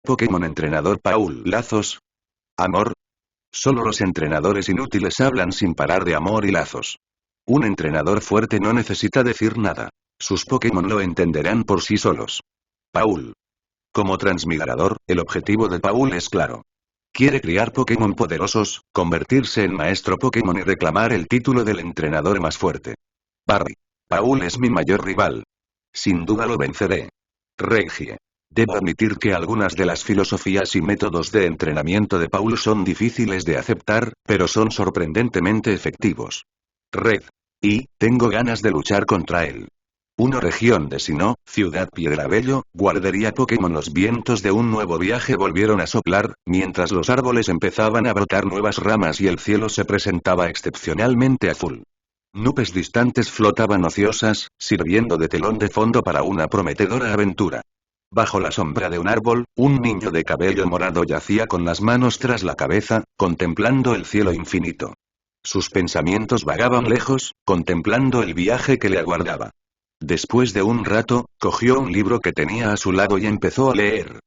Pokémon entrenador Paul. ¿Lazos? ¿Amor? Solo los entrenadores inútiles hablan sin parar de amor y lazos. Un entrenador fuerte no necesita decir nada. Sus Pokémon lo entenderán por sí solos. Paul. Como transmigrador, el objetivo de Paul es claro. Quiere criar Pokémon poderosos, convertirse en maestro Pokémon y reclamar el título del entrenador más fuerte. Barry. Paul es mi mayor rival. Sin duda lo venceré. Reggie. Debo admitir que algunas de las filosofías y métodos de entrenamiento de Paul son difíciles de aceptar, pero son sorprendentemente efectivos. Red. Y, tengo ganas de luchar contra él. Una región de Sinnoh, ciudad Piedrabello, guardería Pokémon. Los vientos de un nuevo viaje volvieron a soplar, mientras los árboles empezaban a brotar nuevas ramas y el cielo se presentaba excepcionalmente azul. Nubes distantes flotaban ociosas, sirviendo de telón de fondo para una prometedora aventura. Bajo la sombra de un árbol, un niño de cabello morado yacía con las manos tras la cabeza, contemplando el cielo infinito. Sus pensamientos vagaban lejos, contemplando el viaje que le aguardaba. Después de un rato, cogió un libro que tenía a su lado y empezó a leer.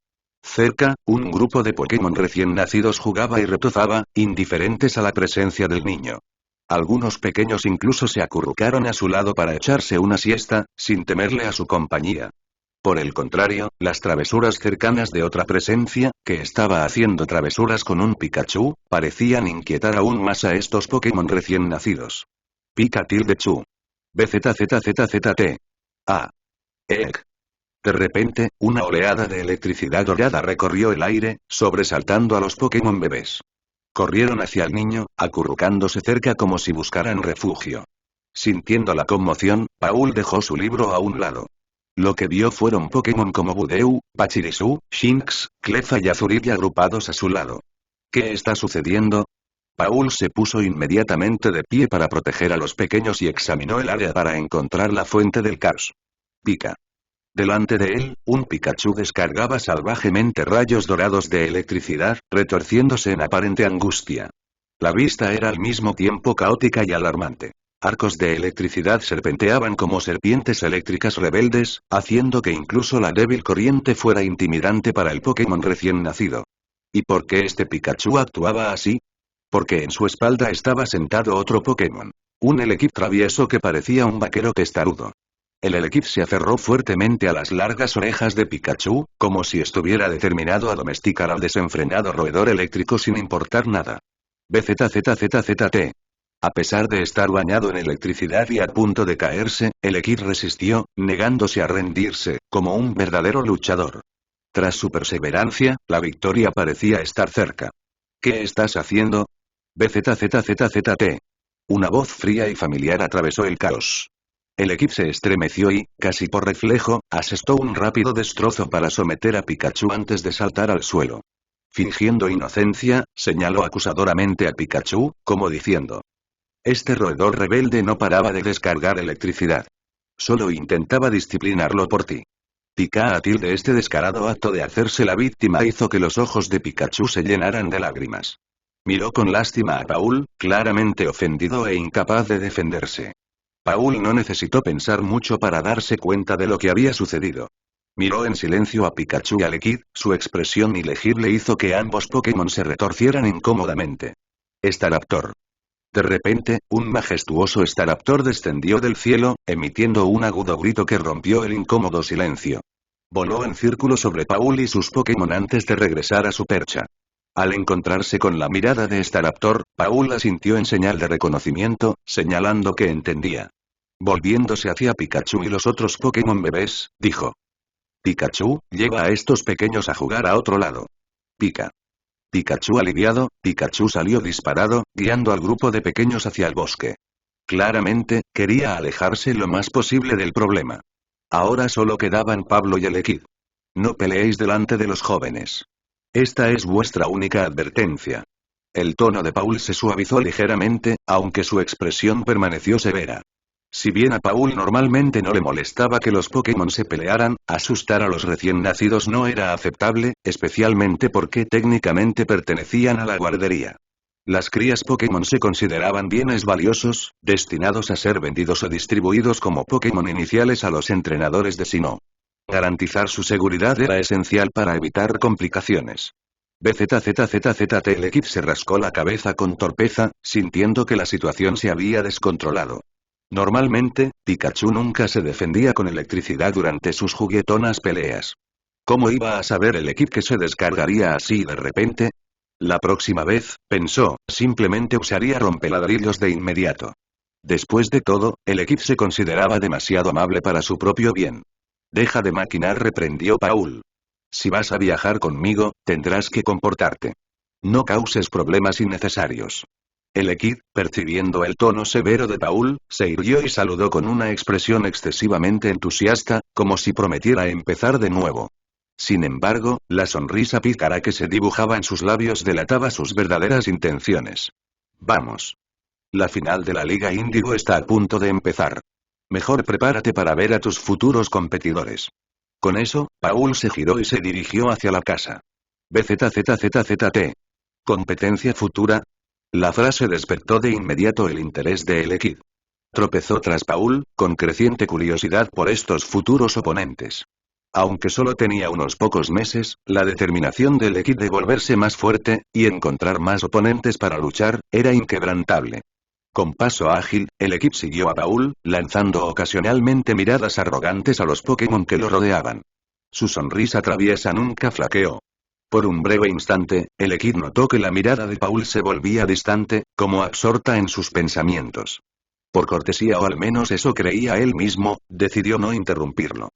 Cerca, un grupo de Pokémon recién nacidos jugaba y retozaba, indiferentes a la presencia del niño. Algunos pequeños incluso se acurrucaron a su lado para echarse una siesta, sin temerle a su compañía. Por el contrario, las travesuras cercanas de otra presencia, que estaba haciendo travesuras con un Pikachu, parecían inquietar aún más a estos Pokémon recién nacidos. Pikachu. BZZZZT. Ah. Ek. De repente, una oleada de electricidad dorada recorrió el aire, sobresaltando a los Pokémon bebés. Corrieron hacia el niño, acurrucándose cerca como si buscaran refugio. Sintiendo la conmoción, Paul dejó su libro a un lado. Lo que vio fueron Pokémon como Budew, Pachirisu, Shinx, Cleffa y Azurill agrupados a su lado. ¿Qué está sucediendo? Paul se puso inmediatamente de pie para proteger a los pequeños y examinó el área para encontrar la fuente del caos. Pika. Delante de él, un Pikachu descargaba salvajemente rayos dorados de electricidad, retorciéndose en aparente angustia. La vista era al mismo tiempo caótica y alarmante. Arcos de electricidad serpenteaban como serpientes eléctricas rebeldes, haciendo que incluso la débil corriente fuera intimidante para el Pokémon recién nacido. ¿Y por qué este Pikachu actuaba así? Porque en su espalda estaba sentado otro Pokémon. Un Elekid travieso que parecía un vaquero testarudo. El Elekid se aferró fuertemente a las largas orejas de Pikachu, como si estuviera determinado a domesticar al desenfrenado roedor eléctrico sin importar nada. BZZZZT. A pesar de estar bañado en electricidad y a punto de caerse, el Elekid resistió, negándose a rendirse, como un verdadero luchador. Tras su perseverancia, la victoria parecía estar cerca. ¿Qué estás haciendo? BZZZZT. Una voz fría y familiar atravesó el caos. El Elekid se estremeció y, casi por reflejo, asestó un rápido destrozo para someter a Pikachu antes de saltar al suelo. Fingiendo inocencia, señaló acusadoramente a Pikachu, como diciendo: este roedor rebelde no paraba de descargar electricidad. Solo intentaba disciplinarlo por ti. Este descarado acto de hacerse la víctima hizo que los ojos de Pikachu se llenaran de lágrimas. Miró con lástima a Paul, claramente ofendido e incapaz de defenderse. Paul no necesitó pensar mucho para darse cuenta de lo que había sucedido. Miró en silencio a Pikachu y a Elekid, su expresión ilegible hizo que ambos Pokémon se retorcieran incómodamente. Staraptor. De repente, un majestuoso Staraptor descendió del cielo, emitiendo un agudo grito que rompió el incómodo silencio. Voló en círculo sobre Paul y sus Pokémon antes de regresar a su percha. Al encontrarse con la mirada de Staraptor, Paul asintió en señal de reconocimiento, señalando que entendía. Volviéndose hacia Pikachu y los otros Pokémon bebés, dijo: Pikachu, lleva a estos pequeños a jugar a otro lado. Pika. Pikachu aliviado, Pikachu salió disparado, guiando al grupo de pequeños hacia el bosque. Claramente, quería alejarse lo más posible del problema. Ahora solo quedaban Pablo y Elekid. No peleéis delante de los jóvenes. Esta es vuestra única advertencia. El tono de Paul se suavizó ligeramente, aunque su expresión permaneció severa. Si bien a Paul normalmente no le molestaba que los Pokémon se pelearan, asustar a los recién nacidos no era aceptable, especialmente porque técnicamente pertenecían a la guardería. Las crías Pokémon se consideraban bienes valiosos, destinados a ser vendidos o distribuidos como Pokémon iniciales a los entrenadores de Sinnoh. Garantizar su seguridad era esencial para evitar complicaciones. BZZZZT. El equipo se rascó la cabeza con torpeza, sintiendo que la situación se había descontrolado. Normalmente, Pikachu nunca se defendía con electricidad durante sus juguetonas peleas. ¿Cómo iba a saber el equipo que se descargaría así de repente? La próxima vez, pensó, simplemente usaría rompeladrillos de inmediato. Después de todo, el equipo se consideraba demasiado amable para su propio bien. Deja de maquinar, reprendió Paul. Si vas a viajar conmigo, tendrás que comportarte. No causes problemas innecesarios. El Equid, percibiendo el tono severo de Paul, se irguió y saludó con una expresión excesivamente entusiasta, como si prometiera empezar de nuevo. Sin embargo, la sonrisa pícara que se dibujaba en sus labios delataba sus verdaderas intenciones. Vamos. La final de la Liga Índigo está a punto de empezar. Mejor prepárate para ver a tus futuros competidores. Con eso, Paul se giró y se dirigió hacia la casa. BZZZZT. ¿Competencia futura? La frase despertó de inmediato el interés de El Equid. Tropezó tras Paul, con creciente curiosidad por estos futuros oponentes. Aunque solo tenía unos pocos meses, la determinación del Equid de volverse más fuerte, y encontrar más oponentes para luchar, era inquebrantable. Con paso ágil, el equipo siguió a Paul, lanzando ocasionalmente miradas arrogantes a los Pokémon que lo rodeaban. Su sonrisa traviesa nunca flaqueó. Por un breve instante, el equipo notó que la mirada de Paul se volvía distante, como absorta en sus pensamientos. Por cortesía, o al menos eso creía él mismo, decidió no interrumpirlo.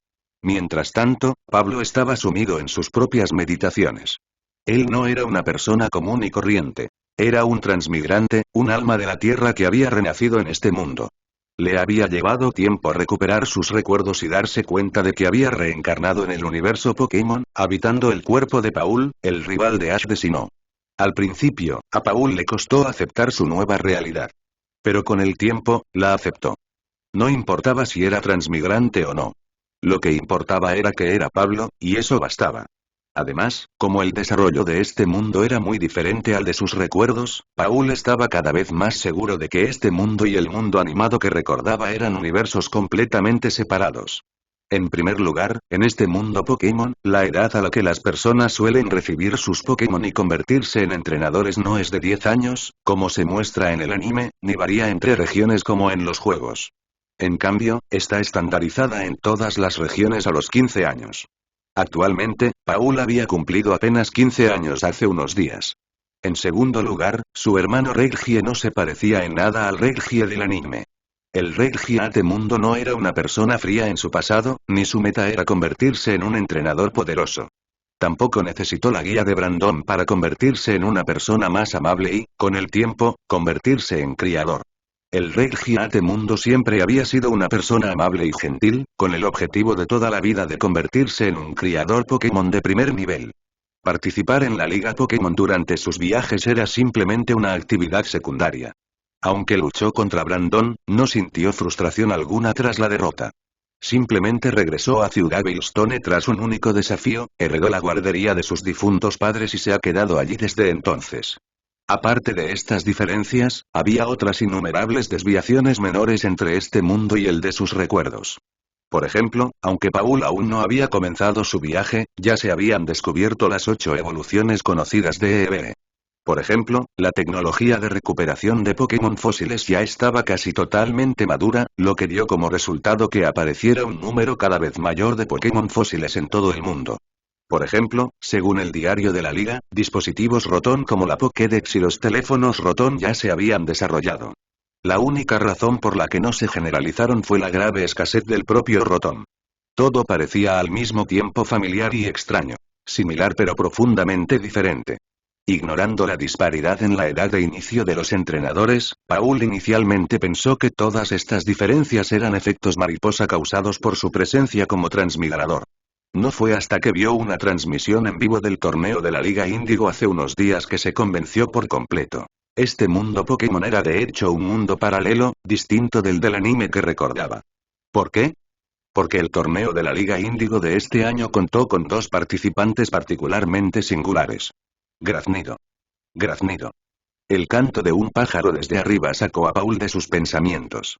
Mientras tanto, Pablo estaba sumido en sus propias meditaciones. Él no era una persona común y corriente. Era un transmigrante, un alma de la tierra que había renacido en este mundo. Le había llevado tiempo recuperar sus recuerdos y darse cuenta de que había reencarnado en el universo Pokémon, habitando el cuerpo de Paul, el rival de Ash de Sinnoh. Al principio, a Paul le costó aceptar su nueva realidad. Pero con el tiempo, la aceptó. No importaba si era transmigrante o no. Lo que importaba era que era Pablo, y eso bastaba. Además, como el desarrollo de este mundo era muy diferente al de sus recuerdos, Paul estaba cada vez más seguro de que este mundo y el mundo animado que recordaba eran universos completamente separados. En primer lugar, en este mundo Pokémon, la edad a la que las personas suelen recibir sus Pokémon y convertirse en entrenadores no es de 10 años, como se muestra en el anime, ni varía entre regiones como en los juegos. En cambio, está estandarizada en todas las regiones a los 15 años. Actualmente, Paul había cumplido apenas 15 años hace unos días. En segundo lugar, su hermano Reggie no se parecía en nada al Reggie del anime. El Reggie de mundo no era una persona fría en su pasado, ni su meta era convertirse en un entrenador poderoso. Tampoco necesitó la guía de Brandon para convertirse en una persona más amable y, con el tiempo, convertirse en criador. El Reggie mundo siempre había sido una persona amable y gentil, con el objetivo de toda la vida de convertirse en un criador Pokémon de primer nivel. Participar en la Liga Pokémon durante sus viajes era simplemente una actividad secundaria. Aunque luchó contra Brandon, no sintió frustración alguna tras la derrota. Simplemente regresó a Ciudad Veilstone tras un único desafío, heredó la guardería de sus difuntos padres y se ha quedado allí desde entonces. Aparte de estas diferencias, había otras innumerables desviaciones menores entre este mundo y el de sus recuerdos. Por ejemplo, aunque Paul aún no había comenzado su viaje, ya se habían descubierto las 8 evoluciones conocidas de EV. Por ejemplo, la tecnología de recuperación de Pokémon fósiles ya estaba casi totalmente madura, lo que dio como resultado que apareciera un número cada vez mayor de Pokémon fósiles en todo el mundo. Por ejemplo, según el diario de la Liga, dispositivos Rotom como la Pokédex y los teléfonos Rotom ya se habían desarrollado. La única razón por la que no se generalizaron fue la grave escasez del propio Rotom. Todo parecía al mismo tiempo familiar y extraño. Similar pero profundamente diferente. Ignorando la disparidad en la edad de inicio de los entrenadores, Paul inicialmente pensó que todas estas diferencias eran efectos mariposa causados por su presencia como transmigrador. No fue hasta que vio una transmisión en vivo del torneo de la Liga Índigo hace unos días que se convenció por completo. Este mundo Pokémon era de hecho un mundo paralelo, distinto del anime que recordaba. ¿Por qué? Porque el torneo de la Liga Índigo de este año contó con 2 participantes particularmente singulares. Graznido. Graznido. El canto de un pájaro desde arriba sacó a Paul de sus pensamientos.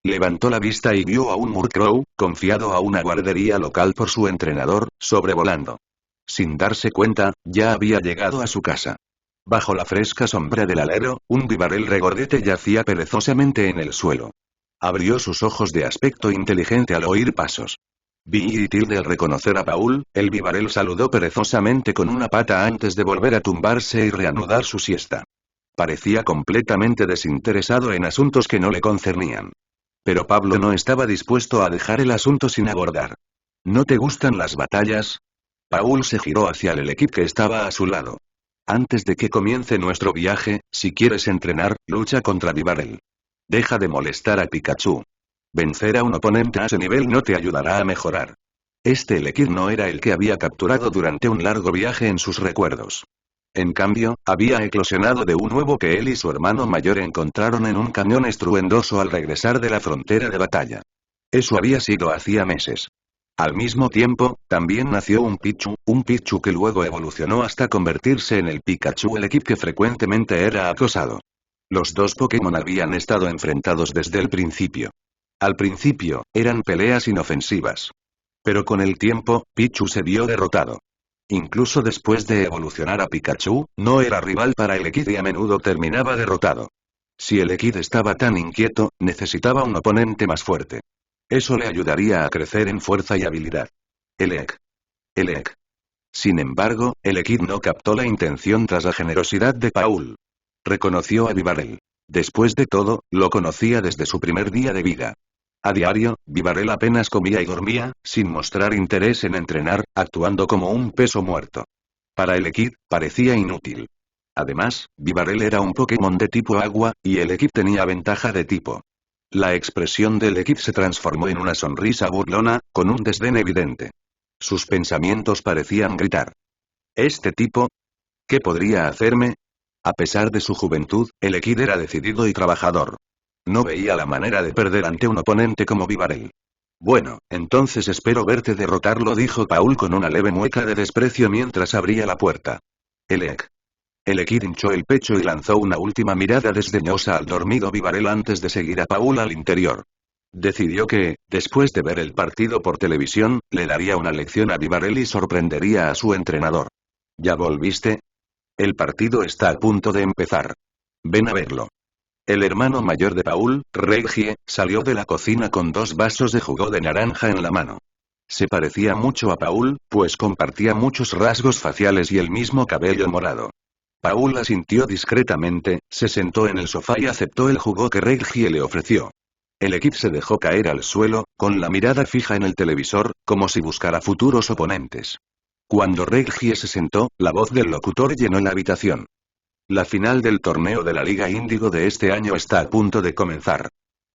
Levantó la vista y vio a un Murkrow, confiado a una guardería local por su entrenador, sobrevolando. Sin darse cuenta, ya había llegado a su casa. Bajo la fresca sombra del alero, un Bibarel regordete yacía perezosamente en el suelo. Abrió sus ojos de aspecto inteligente al oír pasos. Vi al reconocer a Paul, el Bibarel saludó perezosamente con una pata antes de volver a tumbarse y reanudar su siesta. Parecía completamente desinteresado en asuntos que no le concernían. Pero Pablo no estaba dispuesto a dejar el asunto sin abordar. ¿No te gustan las batallas? Paul se giró hacia el equipo que estaba a su lado. Antes de que comience nuestro viaje, si quieres entrenar, lucha contra Bibarel. Deja de molestar a Pikachu. Vencer a un oponente a ese nivel no te ayudará a mejorar. Este Elekid no era el que había capturado durante un largo viaje en sus recuerdos. En cambio, había eclosionado de un huevo que él y su hermano mayor encontraron en un cañón estruendoso al regresar de la frontera de batalla. Eso había sido hacía meses. Al mismo tiempo, también nació un Pichu que luego evolucionó hasta convertirse en el Pikachu Elekid que frecuentemente era acosado. Los dos Pokémon habían estado enfrentados desde el principio. Al principio, eran peleas inofensivas. Pero con el tiempo, Pichu se vio derrotado. Incluso después de evolucionar a Pikachu, no era rival para el Elekid y a menudo terminaba derrotado. Si el Elekid estaba tan inquieto, necesitaba un oponente más fuerte. Eso le ayudaría a crecer en fuerza y habilidad. Elec. Sin embargo, el Elekid no captó la intención tras la generosidad de Paul. Reconoció a Bibarel. Después de todo, lo conocía desde su primer día de vida. A diario, Bibarel apenas comía y dormía, sin mostrar interés en entrenar, actuando como un peso muerto. Para el Elekid, parecía inútil. Además, Bibarel era un Pokémon de tipo agua, y el Elekid tenía ventaja de tipo. La expresión del Elekid se transformó en una sonrisa burlona, con un desdén evidente. Sus pensamientos parecían gritar. ¿Este tipo? ¿Qué podría hacerme? A pesar de su juventud, el Elekid era decidido y trabajador. No veía la manera de perder ante un oponente como Bibarel. Bueno, entonces espero verte derrotarlo, dijo Paul con una leve mueca de desprecio mientras abría la puerta. El Elekid hinchó el pecho y lanzó una última mirada desdeñosa al dormido Bibarel antes de seguir a Paul al interior. Decidió que, después de ver el partido por televisión, le daría una lección a Bibarel y sorprendería a su entrenador. ¿Ya volviste? El partido está a punto de empezar. Ven a verlo. El hermano mayor de Paul, Reggie, salió de la cocina con 2 vasos de jugo de naranja en la mano. Se parecía mucho a Paul, pues compartía muchos rasgos faciales y el mismo cabello morado. Paul asintió discretamente, se sentó en el sofá y aceptó el jugo que Reggie le ofreció. El equipo se dejó caer al suelo, con la mirada fija en el televisor, como si buscara futuros oponentes. Cuando Reggie se sentó, la voz del locutor llenó la habitación. La final del torneo de la Liga Índigo de este año está a punto de comenzar.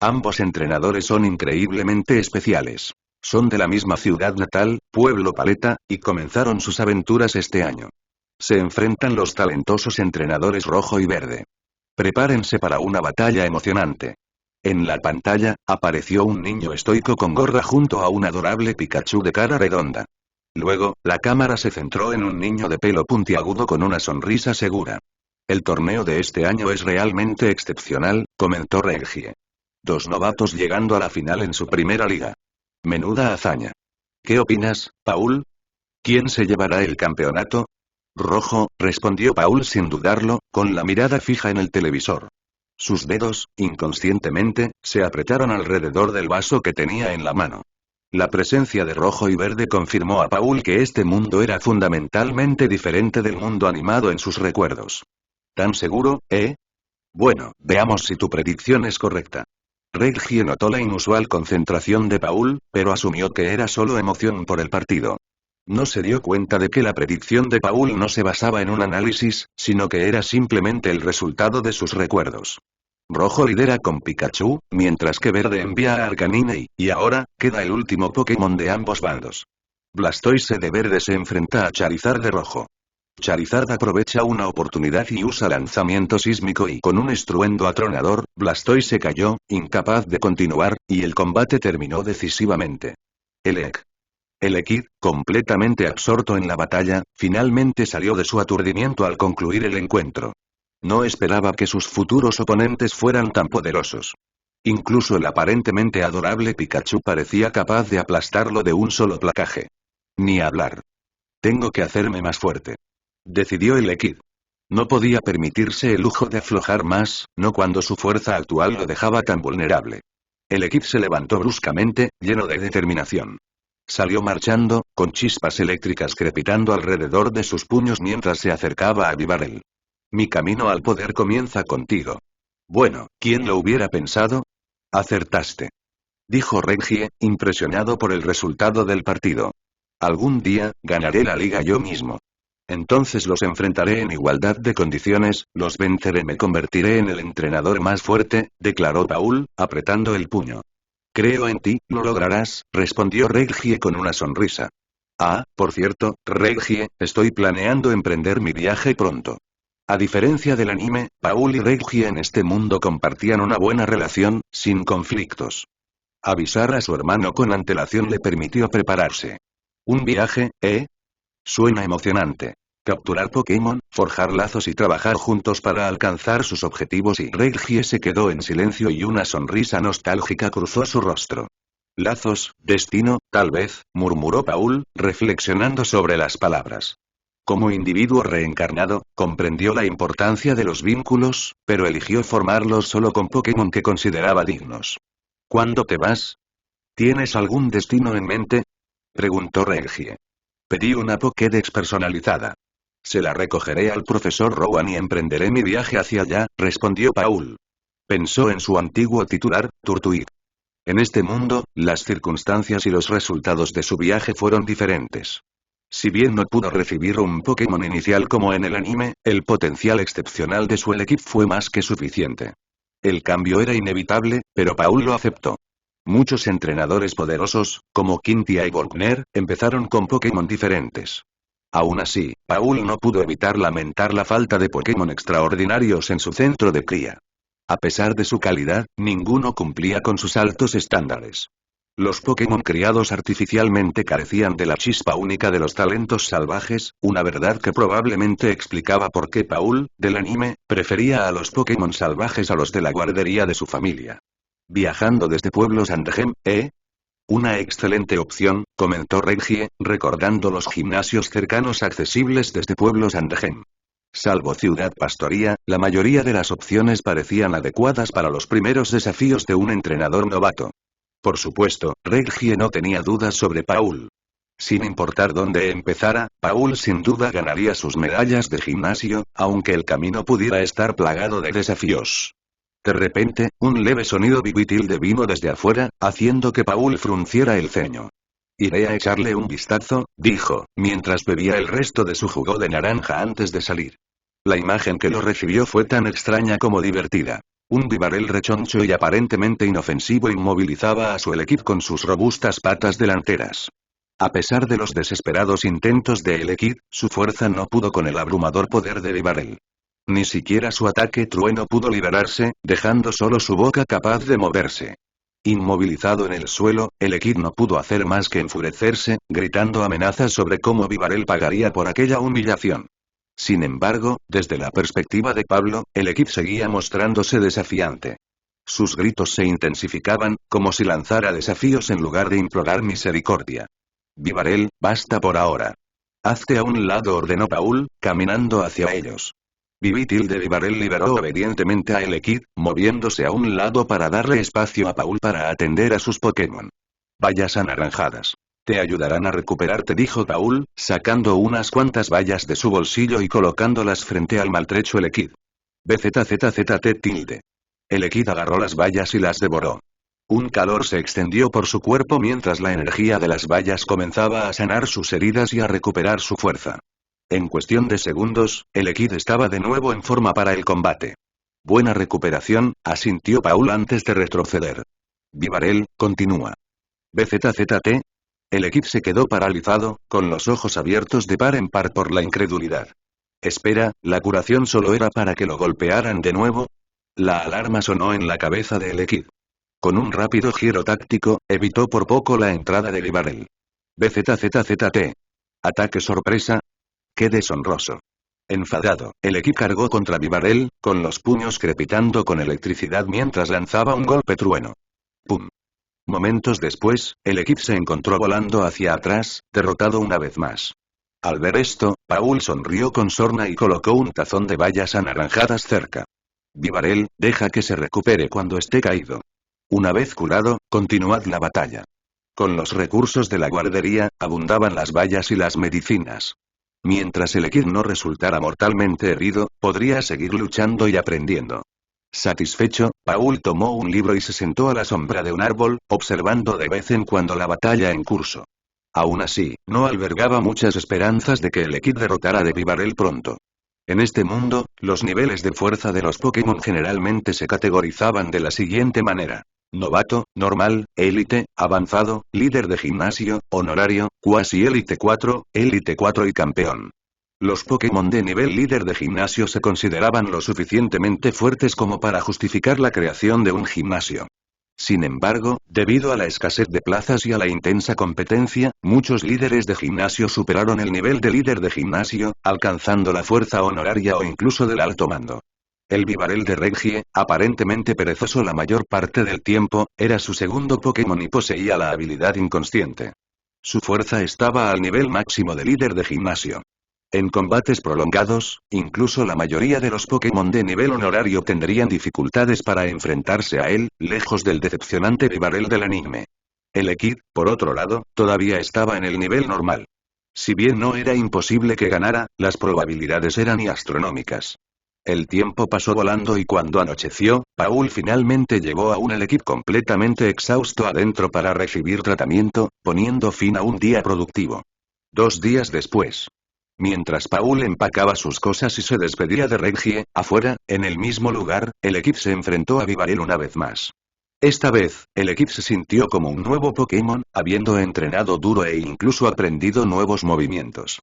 Ambos entrenadores son increíblemente especiales. Son de la misma ciudad natal, Pueblo Paleta, y comenzaron sus aventuras este año. Se enfrentan los talentosos entrenadores rojo y verde. Prepárense para una batalla emocionante. En la pantalla, apareció un niño estoico con gorra junto a un adorable Pikachu de cara redonda. Luego, la cámara se centró en un niño de pelo puntiagudo con una sonrisa segura. El torneo de este año es realmente excepcional, comentó Reggie. 2 novatos llegando a la final en su primera liga. Menuda hazaña. ¿Qué opinas, Paul? ¿Quién se llevará el campeonato? Rojo, respondió Paul sin dudarlo, con la mirada fija en el televisor. Sus dedos, inconscientemente, se apretaron alrededor del vaso que tenía en la mano. La presencia de rojo y verde confirmó a Paul que este mundo era fundamentalmente diferente del mundo animado en sus recuerdos. ¿Tan seguro, eh? Bueno, veamos si tu predicción es correcta. Reggie notó la inusual concentración de Paul, pero asumió que era solo emoción por el partido. No se dio cuenta de que la predicción de Paul no se basaba en un análisis, sino que era simplemente el resultado de sus recuerdos. Rojo lidera con Pikachu, mientras que Verde envía a Arcanine y ahora, queda el último Pokémon de ambos bandos. Blastoise de Verde se enfrenta a Charizard de Rojo. Charizard aprovecha una oportunidad y usa lanzamiento sísmico y con un estruendo atronador, Blastoise cayó, incapaz de continuar, y el combate terminó decisivamente. El Elekid, completamente absorto en la batalla, finalmente salió de su aturdimiento al concluir el encuentro. No esperaba que sus futuros oponentes fueran tan poderosos. Incluso el aparentemente adorable Pikachu parecía capaz de aplastarlo de un solo placaje. Ni hablar. Tengo que hacerme más fuerte. Decidió el Equid. No podía permitirse el lujo de aflojar más, no cuando su fuerza actual lo dejaba tan vulnerable. El Equid se levantó bruscamente, lleno de determinación. Salió marchando, con chispas eléctricas crepitando alrededor de sus puños mientras se acercaba a Bibarel. Mi camino al poder comienza contigo. Bueno, ¿quién lo hubiera pensado? Acertaste. Dijo Reggie, impresionado por el resultado del partido. Algún día, ganaré la liga yo mismo. Entonces los enfrentaré en igualdad de condiciones, los venceré, me convertiré en el entrenador más fuerte, declaró Paul, apretando el puño. Creo en ti, lo lograrás, respondió Reggie con una sonrisa. Ah, por cierto, Reggie, estoy planeando emprender mi viaje pronto. A diferencia del anime, Paul y Reggie en este mundo compartían una buena relación, sin conflictos. Avisar a su hermano con antelación le permitió prepararse. ¿Un viaje, eh? Suena emocionante. Capturar Pokémon, forjar lazos y trabajar juntos para alcanzar sus objetivos, y Reggie se quedó en silencio y una sonrisa nostálgica cruzó su rostro. Lazos, destino, tal vez, murmuró Paul, reflexionando sobre las palabras. Como individuo reencarnado, comprendió la importancia de los vínculos, pero eligió formarlos solo con Pokémon que consideraba dignos. ¿Cuándo te vas? ¿Tienes algún destino en mente? Preguntó Reggie. Pedí una Pokédex personalizada. Se la recogeré al profesor Rowan y emprenderé mi viaje hacia allá, respondió Paul. Pensó en su antiguo titular, Turtwig. En este mundo, las circunstancias y los resultados de su viaje fueron diferentes. Si bien no pudo recibir un Pokémon inicial como en el anime, el potencial excepcional de su Elekid fue más que suficiente. El cambio era inevitable, pero Paul lo aceptó. Muchos entrenadores poderosos, como Quintia y Volkner, empezaron con Pokémon diferentes. Aún así, Paul no pudo evitar lamentar la falta de Pokémon extraordinarios en su centro de cría. A pesar de su calidad, ninguno cumplía con sus altos estándares. Los Pokémon criados artificialmente carecían de la chispa única de los talentos salvajes, una verdad que probablemente explicaba por qué Paul, del anime, prefería a los Pokémon salvajes a los de la guardería de su familia. Viajando desde Pueblo Sandgem, ¿eh? Una excelente opción, comentó Reggie, recordando los gimnasios cercanos accesibles desde Pueblo Sandgem. Salvo Ciudad Pastoría, la mayoría de las opciones parecían adecuadas para los primeros desafíos de un entrenador novato. Por supuesto, Reggie no tenía dudas sobre Paul. Sin importar dónde empezara, Paul sin duda ganaría sus medallas de gimnasio, aunque el camino pudiera estar plagado de desafíos. De repente, un leve sonido bibitilde vino desde afuera, haciendo que Paul frunciera el ceño. Iré a echarle un vistazo, dijo, mientras bebía el resto de su jugo de naranja antes de salir. La imagen que lo recibió fue tan extraña como divertida. Un Bibarel rechoncho y aparentemente inofensivo inmovilizaba a su Elekid con sus robustas patas delanteras. A pesar de los desesperados intentos de Elekid, su fuerza no pudo con el abrumador poder de Bibarel. Ni siquiera su ataque trueno pudo liberarse, dejando solo su boca capaz de moverse. Inmovilizado en el suelo, Elekid no pudo hacer más que enfurecerse, gritando amenazas sobre cómo Bibarel pagaría por aquella humillación. Sin embargo, desde la perspectiva de Pablo, Elekid seguía mostrándose desafiante. Sus gritos se intensificaban, como si lanzara desafíos en lugar de implorar misericordia. Bibarel, basta por ahora. Hazte a un lado, ordenó Paul, caminando hacia ellos. Bibitilde Bibarel liberó obedientemente a Elekid, moviéndose a un lado para darle espacio a Paul para atender a sus Pokémon. Bayas anaranjadas. Te ayudarán a recuperarte, dijo Paul, sacando unas cuantas bayas de su bolsillo y colocándolas frente al maltrecho Elekid. BZZZT. Elekid agarró las bayas y las devoró. Un calor se extendió por su cuerpo mientras la energía de las bayas comenzaba a sanar sus heridas y a recuperar su fuerza. En cuestión de segundos, Elekid estaba de nuevo en forma para el combate. Buena recuperación, asintió Paul antes de retroceder. Bibarel, continúa. BZZT. Elekid se quedó paralizado, con los ojos abiertos de par en par por la incredulidad. Espera, ¿la curación solo era para que lo golpearan de nuevo? La alarma sonó en la cabeza de Elekid. Con un rápido giro táctico, evitó por poco la entrada de Bibarel. BZZZT. Ataque sorpresa. ¡Qué deshonroso! Enfadado, el equipo cargó contra Vivarel, con los puños crepitando con electricidad mientras lanzaba un golpe trueno. ¡Pum! Momentos después, el equipo se encontró volando hacia atrás, derrotado una vez más. Al ver esto, Paul sonrió con sorna y colocó un tazón de bayas anaranjadas cerca. Vivarel, deja que se recupere cuando esté caído. Una vez curado, continuad la batalla. Con los recursos de la guardería, abundaban las bayas y las medicinas. Mientras el equipo no resultara mortalmente herido, podría seguir luchando y aprendiendo. Satisfecho, Paul tomó un libro y se sentó a la sombra de un árbol, observando de vez en cuando la batalla en curso. Aún así, no albergaba muchas esperanzas de que el equipo derrotara a Vivarel pronto. En este mundo, los niveles de fuerza de los Pokémon generalmente se categorizaban de la siguiente manera. Novato, normal, élite, avanzado, líder de gimnasio, honorario, cuasi élite 4, élite 4 y campeón. Los Pokémon de nivel líder de gimnasio se consideraban lo suficientemente fuertes como para justificar la creación de un gimnasio. Sin embargo, debido a la escasez de plazas y a la intensa competencia, muchos líderes de gimnasio superaron el nivel de líder de gimnasio, alcanzando la fuerza honoraria o incluso del alto mando. El Vivarel de Reggie, aparentemente perezoso la mayor parte del tiempo, era su segundo Pokémon y poseía la habilidad inconsciente. Su fuerza estaba al nivel máximo de líder de gimnasio. En combates prolongados, incluso la mayoría de los Pokémon de nivel honorario tendrían dificultades para enfrentarse a él, lejos del decepcionante Vivarel del anime. El Equid, por otro lado, todavía estaba en el nivel normal. Si bien no era imposible que ganara, las probabilidades eran astronómicas. El tiempo pasó volando y cuando anocheció, Paul finalmente llevó a un Elekid completamente exhausto adentro para recibir tratamiento, poniendo fin a un día productivo. 2 días después. Mientras Paul empacaba sus cosas y se despedía de Reggie, afuera, en el mismo lugar, el equipo se enfrentó a Vivarel una vez más. Esta vez, el equipo se sintió como un nuevo Pokémon, habiendo entrenado duro e incluso aprendido nuevos movimientos.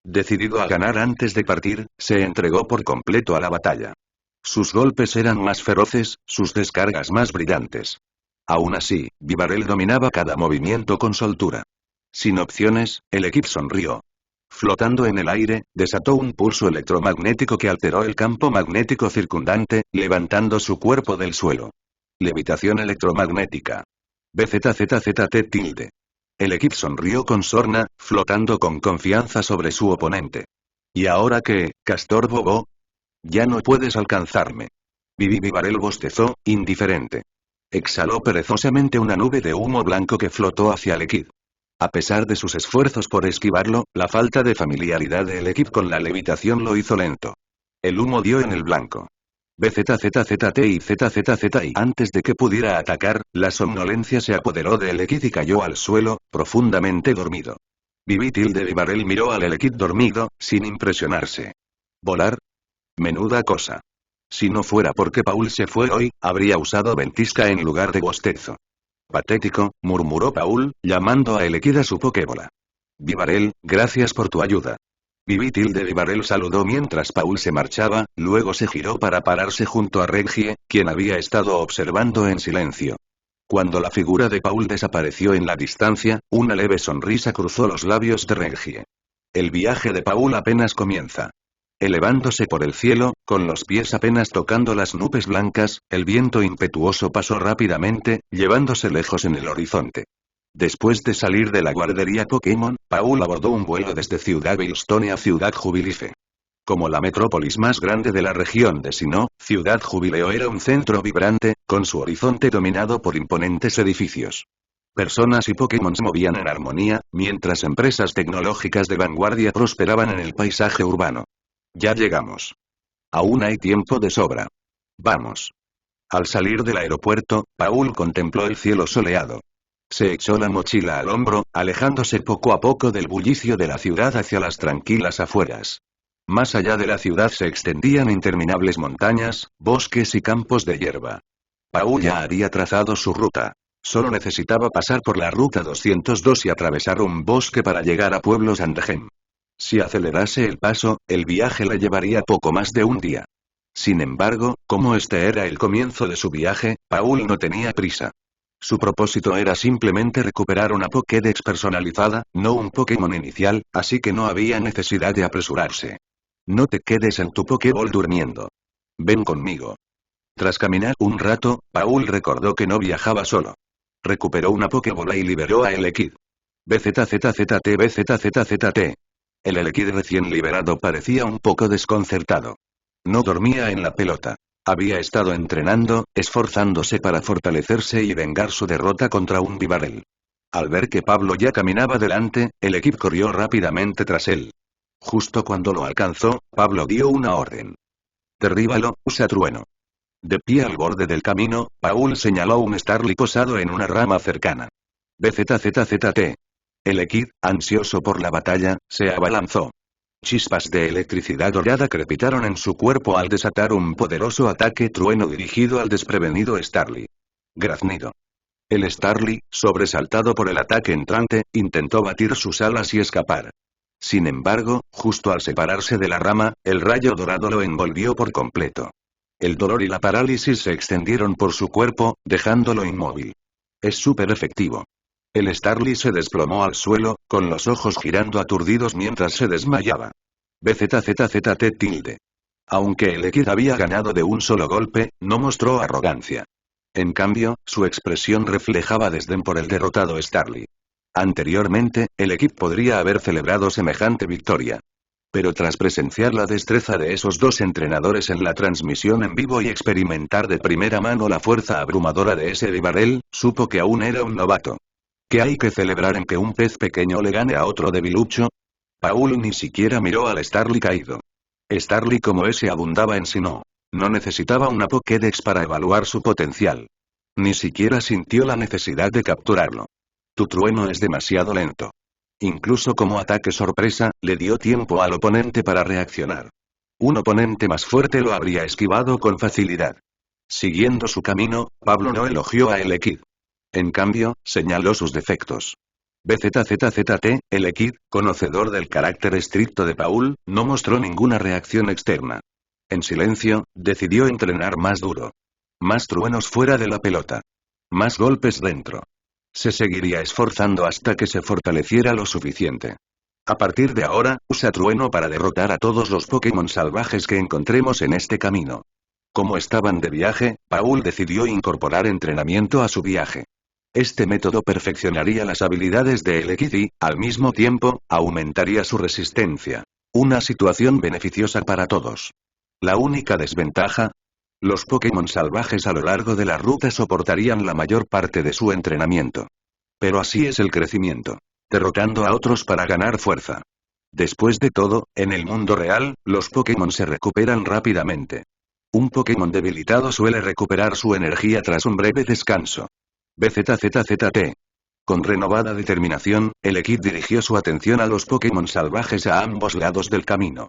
Decidido a ganar antes de partir, se entregó por completo a la batalla. Sus golpes eran más feroces, sus descargas más brillantes. Aún así, Vivarel dominaba cada movimiento con soltura. Sin opciones, el equipo sonrió. Flotando en el aire, desató un pulso electromagnético que alteró el campo magnético circundante, levantando su cuerpo del suelo. Levitación electromagnética. BZZZT tilde. El equipo sonrió con sorna, flotando con confianza sobre su oponente. ¿Y ahora qué, Castor Bobo? Ya no puedes alcanzarme. Vivarel bostezó, indiferente. Exhaló perezosamente una nube de humo blanco que flotó hacia el equipo. A pesar de sus esfuerzos por esquivarlo, la falta de familiaridad del equipo con la levitación lo hizo lento. El humo dio en el blanco. BZZZT y ZZZ y antes de que pudiera atacar, la somnolencia se apoderó del equipo y cayó al suelo, profundamente dormido. Vivarel miró al equipo dormido, sin impresionarse. ¿Volar? Menuda cosa. Si no fuera porque Paul se fue hoy, habría usado ventisca en lugar de bostezo. Patético, murmuró Paul, llamando a Elekid a su Pokébola. Vivarel, gracias por tu ayuda. Vivarel saludó mientras Paul se marchaba, luego se giró para pararse junto a Reggie, quien había estado observando en silencio. Cuando la figura de Paul desapareció en la distancia, una leve sonrisa cruzó los labios de Reggie. El viaje de Paul apenas comienza. Elevándose por el cielo, con los pies apenas tocando las nubes blancas, el viento impetuoso pasó rápidamente, llevándose lejos en el horizonte. Después de salir de la guardería Pokémon, Paul abordó un vuelo desde Ciudad Bilstone a Ciudad Jubilife. Como la metrópolis más grande de la región de Sinnoh, Ciudad Jubileo era un centro vibrante, con su horizonte dominado por imponentes edificios. Personas y Pokémon se movían en armonía, mientras empresas tecnológicas de vanguardia prosperaban en el paisaje urbano. Ya llegamos. Aún hay tiempo de sobra. Vamos. Al salir del aeropuerto, Paul contempló el cielo soleado. Se echó la mochila al hombro, alejándose poco a poco del bullicio de la ciudad hacia las tranquilas afueras. Más allá de la ciudad se extendían interminables montañas, bosques y campos de hierba. Paul ya había trazado su ruta. Solo necesitaba pasar por la ruta 202 y atravesar un bosque para llegar a Pueblo Sandhem. Si acelerase el paso, el viaje le llevaría poco más de un día. Sin embargo, como este era el comienzo de su viaje, Paul no tenía prisa. Su propósito era simplemente recuperar una Pokédex personalizada, no un Pokémon inicial, así que no había necesidad de apresurarse. No te quedes en tu Pokéball durmiendo. Ven conmigo. Tras caminar un rato, Paul recordó que no viajaba solo. Recuperó una Pokébola y liberó a Elekid. BZZZT BZZZT. El Elekid recién liberado parecía un poco desconcertado. No dormía en la pelota. Había estado entrenando, esforzándose para fortalecerse y vengar su derrota contra un Bibarel. Al ver que Pablo ya caminaba delante, Elekid corrió rápidamente tras él. Justo cuando lo alcanzó, Pablo dio una orden. Derríbalo, usa trueno. De pie al borde del camino, Paul señaló un Starly posado en una rama cercana. BZZZT. Elekid, ansioso por la batalla, se abalanzó. Chispas de electricidad dorada crepitaron en su cuerpo al desatar un poderoso ataque trueno dirigido al desprevenido Starly. Graznido. El Starly, sobresaltado por el ataque entrante, intentó batir sus alas y escapar. Sin embargo, justo al separarse de la rama, el rayo dorado lo envolvió por completo. El dolor y la parálisis se extendieron por su cuerpo, dejándolo inmóvil. Es súper efectivo. El Starly se desplomó al suelo, con los ojos girando aturdidos mientras se desmayaba. BZZZT. Aunque el Elekid había ganado de un solo golpe, no mostró arrogancia. En cambio, su expresión reflejaba desdén por el derrotado Starly. Anteriormente, el equipo podría haber celebrado semejante victoria. Pero tras presenciar la destreza de esos dos entrenadores en la transmisión en vivo y experimentar de primera mano la fuerza abrumadora de ese Bibarel, supo que aún era un novato. ¿Qué hay que celebrar en que un pez pequeño le gane a otro debilucho? Paul ni siquiera miró al Starly caído. Starly como ese abundaba en sí no necesitaba una Pokédex para evaluar su potencial. Ni siquiera sintió la necesidad de capturarlo. Tu trueno es demasiado lento. Incluso como ataque sorpresa, le dio tiempo al oponente para reaccionar. Un oponente más fuerte lo habría esquivado con facilidad. Siguiendo su camino, Pablo no elogió a Elekid. En cambio, señaló sus defectos. BZZZT, Elekid, conocedor del carácter estricto de Paul, no mostró ninguna reacción externa. En silencio, decidió entrenar más duro. Más truenos fuera de la pelota. Más golpes dentro. Se seguiría esforzando hasta que se fortaleciera lo suficiente. A partir de ahora, usa trueno para derrotar a todos los Pokémon salvajes que encontremos en este camino. Como estaban de viaje, Paul decidió incorporar entrenamiento a su viaje. Este método perfeccionaría las habilidades de Elekid y, al mismo tiempo, aumentaría su resistencia. Una situación beneficiosa para todos. La única desventaja: los Pokémon salvajes a lo largo de la ruta soportarían la mayor parte de su entrenamiento. Pero así es el crecimiento. Derrotando a otros para ganar fuerza. Después de todo, en el mundo real, los Pokémon se recuperan rápidamente. Un Pokémon debilitado suele recuperar su energía tras un breve descanso. BZZZT. Con renovada determinación, Elekid dirigió su atención a los Pokémon salvajes a ambos lados del camino.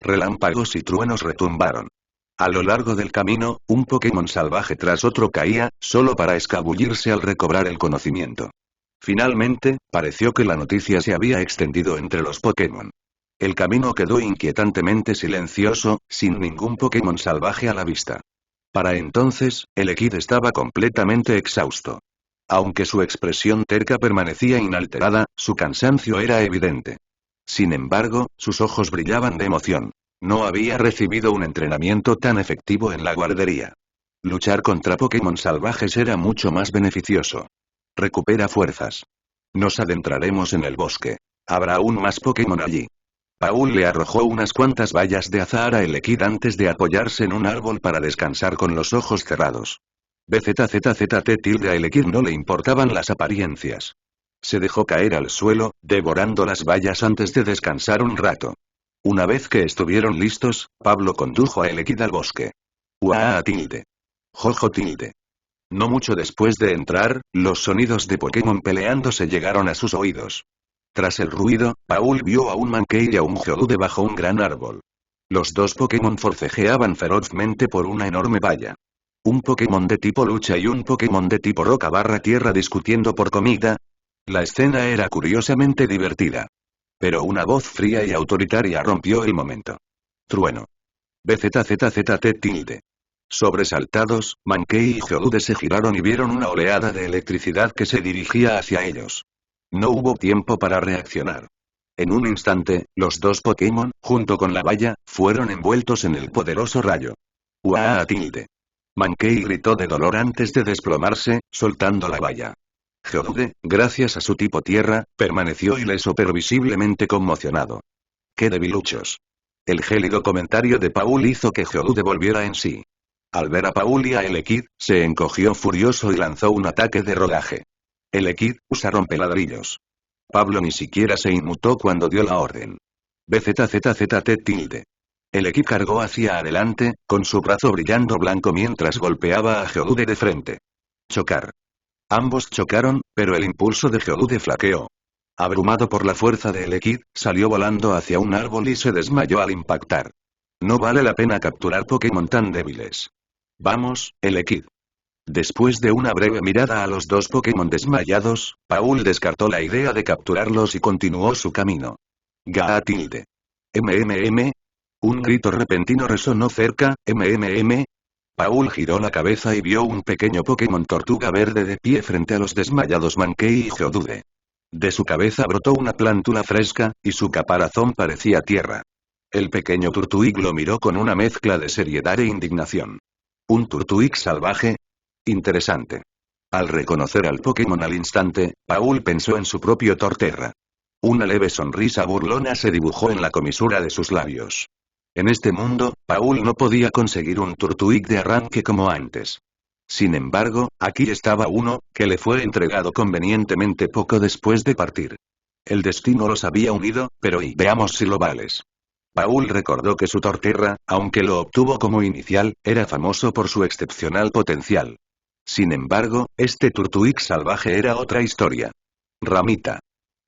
Relámpagos y truenos retumbaron. A lo largo del camino, un Pokémon salvaje tras otro caía, solo para escabullirse al recobrar el conocimiento. Finalmente, pareció que la noticia se había extendido entre los Pokémon. El camino quedó inquietantemente silencioso, sin ningún Pokémon salvaje a la vista. Para entonces, Elekid estaba completamente exhausto. Aunque su expresión terca permanecía inalterada, su cansancio era evidente. Sin embargo, sus ojos brillaban de emoción. No había recibido un entrenamiento tan efectivo en la guardería. Luchar contra Pokémon salvajes era mucho más beneficioso. Recupera fuerzas. Nos adentraremos en el bosque. Habrá aún más Pokémon allí. Paul le arrojó unas cuantas bayas de azahar a Elekid antes de apoyarse en un árbol para descansar con los ojos cerrados. BZZZT. A Elekid no le importaban las apariencias. Se dejó caer al suelo, devorando las bayas antes de descansar un rato. Una vez que estuvieron listos, Pablo condujo a Elekid al bosque. Uaa. Jojo. No mucho después de entrar, los sonidos de Pokémon peleándose llegaron a sus oídos. Tras el ruido, Paul vio a un Mankey y a un Geodude bajo un gran árbol. Los dos Pokémon forcejeaban ferozmente por una enorme valla. Un Pokémon de tipo lucha y un Pokémon de tipo roca/tierra discutiendo por comida. La escena era curiosamente divertida. Pero una voz fría y autoritaria rompió el momento. Trueno. BZZZT. Sobresaltados, Mankey y Geodude se giraron y vieron una oleada de electricidad que se dirigía hacia ellos. No hubo tiempo para reaccionar. En un instante, los dos Pokémon, junto con la valla, fueron envueltos en el poderoso rayo. ¡Uaa! Mankey gritó de dolor antes de desplomarse, soltando la valla. Geodude, gracias a su tipo tierra, permaneció ileso pero visiblemente conmocionado. ¡Qué debiluchos! El gélido comentario de Paul hizo que Geodude volviera en sí. Al ver a Paul y a Elekid, se encogió furioso y lanzó un ataque de rodaje. Elekid, usa rompeladrillos. Pablo ni siquiera se inmutó cuando dio la orden. BZZZT. Elekid cargó hacia adelante, con su brazo brillando blanco mientras golpeaba a Geodude de frente. Chocar. Ambos chocaron, pero el impulso de Geodude flaqueó. Abrumado por la fuerza de Elekid, salió volando hacia un árbol y se desmayó al impactar. No vale la pena capturar Pokémon tan débiles. Vamos, Elekid. Después de una breve mirada a los dos Pokémon desmayados, Paul descartó la idea de capturarlos y continuó su camino. Gaa tilde. MMM. Un grito repentino resonó cerca, MMM. Paul giró la cabeza y vio un pequeño Pokémon tortuga verde de pie frente a los desmayados Mankey y Geodude. De su cabeza brotó una plántula fresca, y su caparazón parecía tierra. El pequeño Turtwig lo miró con una mezcla de seriedad e indignación. ¿Un Turtwig salvaje? Interesante. Al reconocer al Pokémon al instante, Paul pensó en su propio Torterra. Una leve sonrisa burlona se dibujó en la comisura de sus labios. En este mundo, Paul no podía conseguir un Turtwig de arranque como antes. Sin embargo, aquí estaba uno, que le fue entregado convenientemente poco después de partir. El destino los había unido, pero y veamos si lo vales. Paul recordó que su Torterra, aunque lo obtuvo como inicial, era famoso por su excepcional potencial. Sin embargo, este Turtwig salvaje era otra historia. Ramita.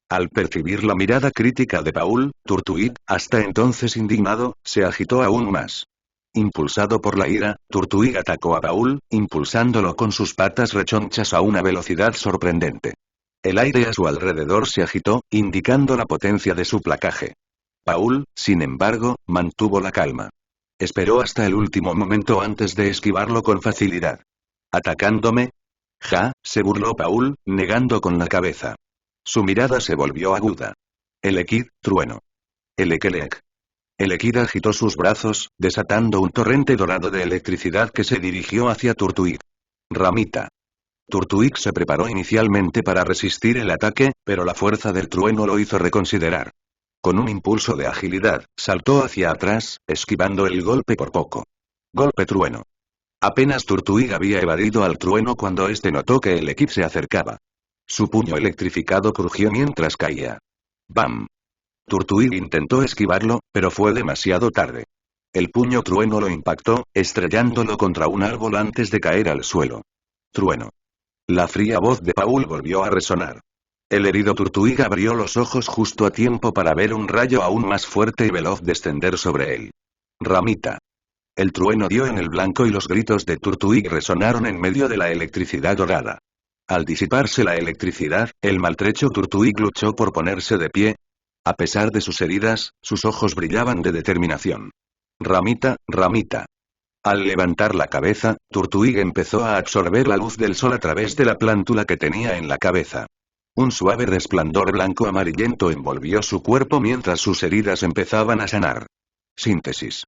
Al percibir la mirada crítica de Paul, Turtwig, hasta entonces indignado, se agitó aún más. Impulsado por la ira, Turtwig atacó a Paul, impulsándolo con sus patas rechonchas a una velocidad sorprendente. El aire a su alrededor se agitó, indicando la potencia de su placaje. Paul, sin embargo, mantuvo la calma. Esperó hasta el último momento antes de esquivarlo con facilidad. ¿Atacándome? Ja, se burló Paul, negando con la cabeza. Su mirada se volvió aguda. Elekid, trueno. Elekelek. Elekid agitó sus brazos, desatando un torrente dorado de electricidad que se dirigió hacia Turtwig. Ramita. Turtwig se preparó inicialmente para resistir el ataque, pero la fuerza del trueno lo hizo reconsiderar. Con un impulso de agilidad, saltó hacia atrás, esquivando el golpe por poco. Golpe trueno. Apenas Turtwig había evadido al trueno cuando este notó que Elekid se acercaba. Su puño electrificado crujió mientras caía. ¡Bam! Turtwig intentó esquivarlo, pero fue demasiado tarde. El puño trueno lo impactó, estrellándolo contra un árbol antes de caer al suelo. Trueno. La fría voz de Paul volvió a resonar. El herido Turtwig abrió los ojos justo a tiempo para ver un rayo aún más fuerte y veloz descender sobre él. Ramita. El trueno dio en el blanco y los gritos de Turtwig resonaron en medio de la electricidad dorada. Al disiparse la electricidad, el maltrecho Turtwig luchó por ponerse de pie. A pesar de sus heridas, sus ojos brillaban de determinación. Ramita, Ramita. Al levantar la cabeza, Turtwig empezó a absorber la luz del sol a través de la plántula que tenía en la cabeza. Un suave resplandor blanco amarillento envolvió su cuerpo mientras sus heridas empezaban a sanar. Síntesis.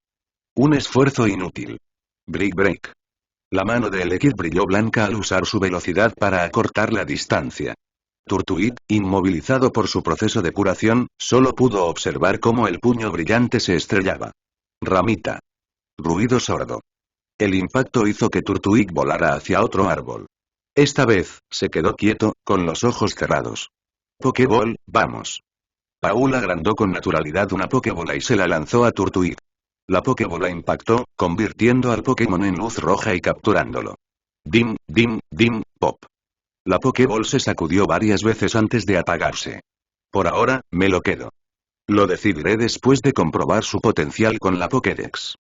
Un esfuerzo inútil. Break. La mano de Elekid brilló blanca al usar su velocidad para acortar la distancia. Turtwig, inmovilizado por su proceso de curación, solo pudo observar cómo el puño brillante se estrellaba. Ramita. Ruido sordo. El impacto hizo que Turtwig volara hacia otro árbol. Esta vez, se quedó quieto, con los ojos cerrados. Pokéball, vamos. Paul agrandó con naturalidad una Pokébola y se la lanzó a Turtwig. La Pokébola impactó, convirtiendo al Pokémon en luz roja y capturándolo. Dim, dim, dim, pop. La Pokéball se sacudió varias veces antes de apagarse. Por ahora, me lo quedo. Lo decidiré después de comprobar su potencial con la Pokédex.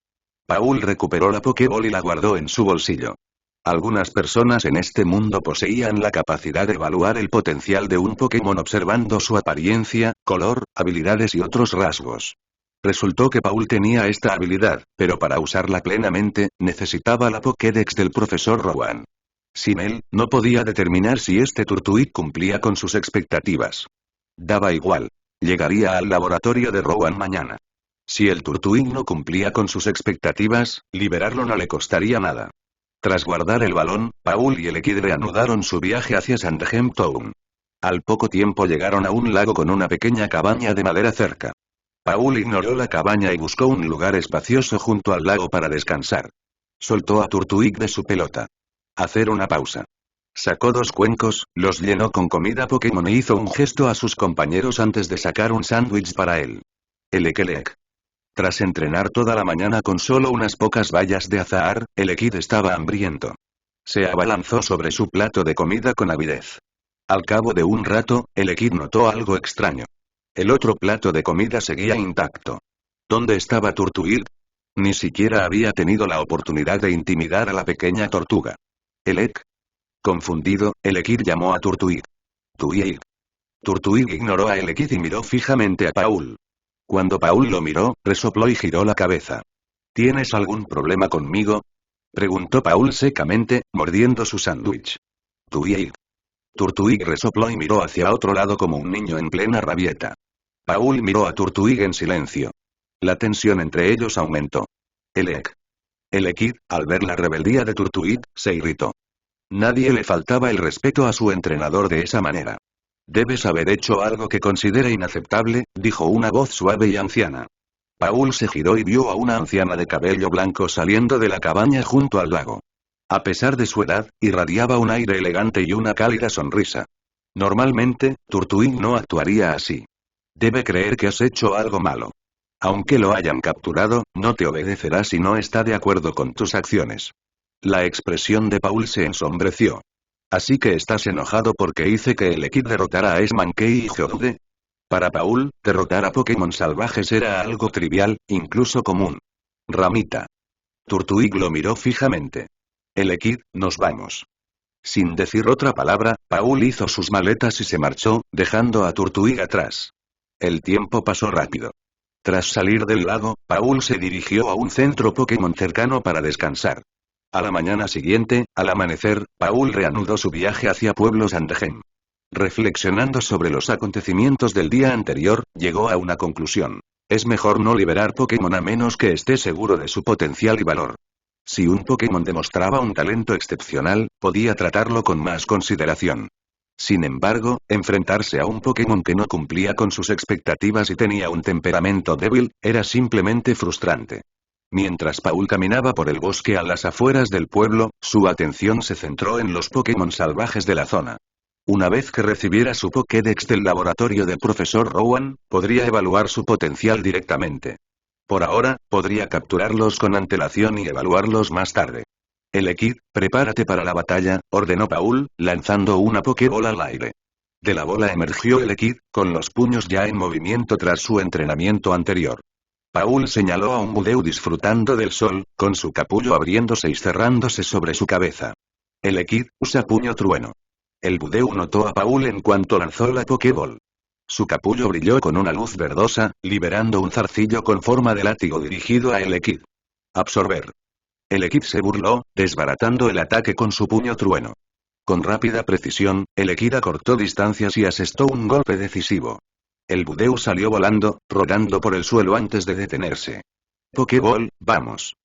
Paul recuperó la Pokéball y la guardó en su bolsillo. Algunas personas en este mundo poseían la capacidad de evaluar el potencial de un Pokémon observando su apariencia, color, habilidades y otros rasgos. Resultó que Paul tenía esta habilidad, pero para usarla plenamente, necesitaba la Pokédex del profesor Rowan. Sin él, no podía determinar si este Turtwig cumplía con sus expectativas. Daba igual. Llegaría al laboratorio de Rowan mañana. Si el Turtwig no cumplía con sus expectativas, liberarlo no le costaría nada. Tras guardar el balón, Paul y el Equid reanudaron su viaje hacia Sandgem Town. Al poco tiempo llegaron a un lago con una pequeña cabaña de madera cerca. Paul ignoró la cabaña y buscó un lugar espacioso junto al lago para descansar. Soltó a Turtwig de su pelota. Hacer una pausa. Sacó 2 cuencos, los llenó con comida Pokémon e hizo un gesto a sus compañeros antes de sacar un sándwich para él. Elec. Tras entrenar toda la mañana con solo unas pocas bayas de azahar, el Equid estaba hambriento. Se abalanzó sobre su plato de comida con avidez. Al cabo de un rato, el Equid notó algo extraño. El otro plato de comida seguía intacto. ¿Dónde estaba Turtwig? Ni siquiera había tenido la oportunidad de intimidar a la pequeña tortuga. Elec. Confundido, el Equid llamó a Turtwig. Turtwig. Turtwig ignoró a el Equid y miró fijamente a Paul. Cuando Paul lo miró, resopló y giró la cabeza. ¿Tienes algún problema conmigo? Preguntó Paul secamente, mordiendo su sándwich. Turtwig. Turtwig resopló y miró hacia otro lado como un niño en plena rabieta. Paul miró a Turtwig en silencio. La tensión entre ellos aumentó. Elec. El Equid, al ver la rebeldía de Turtwig, se irritó. Nadie le faltaba el respeto a su entrenador de esa manera. Debes haber hecho algo que considera inaceptable, dijo una voz suave y anciana. Paul se giró y vio a una anciana de cabello blanco saliendo de la cabaña junto al lago. A pesar de su edad, irradiaba un aire elegante y una cálida sonrisa. Normalmente, Turtwig no actuaría así. Debe creer que has hecho algo malo. Aunque lo hayan capturado, no te obedecerá si no está de acuerdo con tus acciones. La expresión de Paul se ensombreció. ¿Así que estás enojado porque hice que el Equid derrotara a Smankey y Geodude? Para Paul, derrotar a Pokémon salvajes era algo trivial, incluso común. Ramita. Turtwig lo miró fijamente. El Equid, nos vamos. Sin decir otra palabra, Paul hizo sus maletas y se marchó, dejando a Turtwig atrás. El tiempo pasó rápido. Tras salir del lago, Paul se dirigió a un centro Pokémon cercano para descansar. A la mañana siguiente, al amanecer, Paul reanudó su viaje hacia Pueblo Sandgem. Reflexionando sobre los acontecimientos del día anterior, llegó a una conclusión. Es mejor no liberar Pokémon a menos que esté seguro de su potencial y valor. Si un Pokémon demostraba un talento excepcional, podía tratarlo con más consideración. Sin embargo, enfrentarse a un Pokémon que no cumplía con sus expectativas y tenía un temperamento débil, era simplemente frustrante. Mientras Paul caminaba por el bosque a las afueras del pueblo, su atención se centró en los Pokémon salvajes de la zona. Una vez que recibiera su Pokédex del laboratorio del profesor Rowan, podría evaluar su potencial directamente. Por ahora, podría capturarlos con antelación y evaluarlos más tarde. El Equid, prepárate para la batalla, ordenó Paul, lanzando una Pokébola al aire. De la bola emergió el Equid, con los puños ya en movimiento tras su entrenamiento anterior. Paul señaló a un Budew disfrutando del sol, con su capullo abriéndose y cerrándose sobre su cabeza. El Equid usa puño trueno. El Budew notó a Paul en cuanto lanzó la Pokéball. Su capullo brilló con una luz verdosa, liberando un zarcillo con forma de látigo dirigido a el Equid. Absorber. El Equid se burló, desbaratando el ataque con su puño trueno. Con rápida precisión, el Equid acortó distancias y asestó un golpe decisivo. El Budew salió volando, rodando por el suelo antes de detenerse. Pokéball, vamos.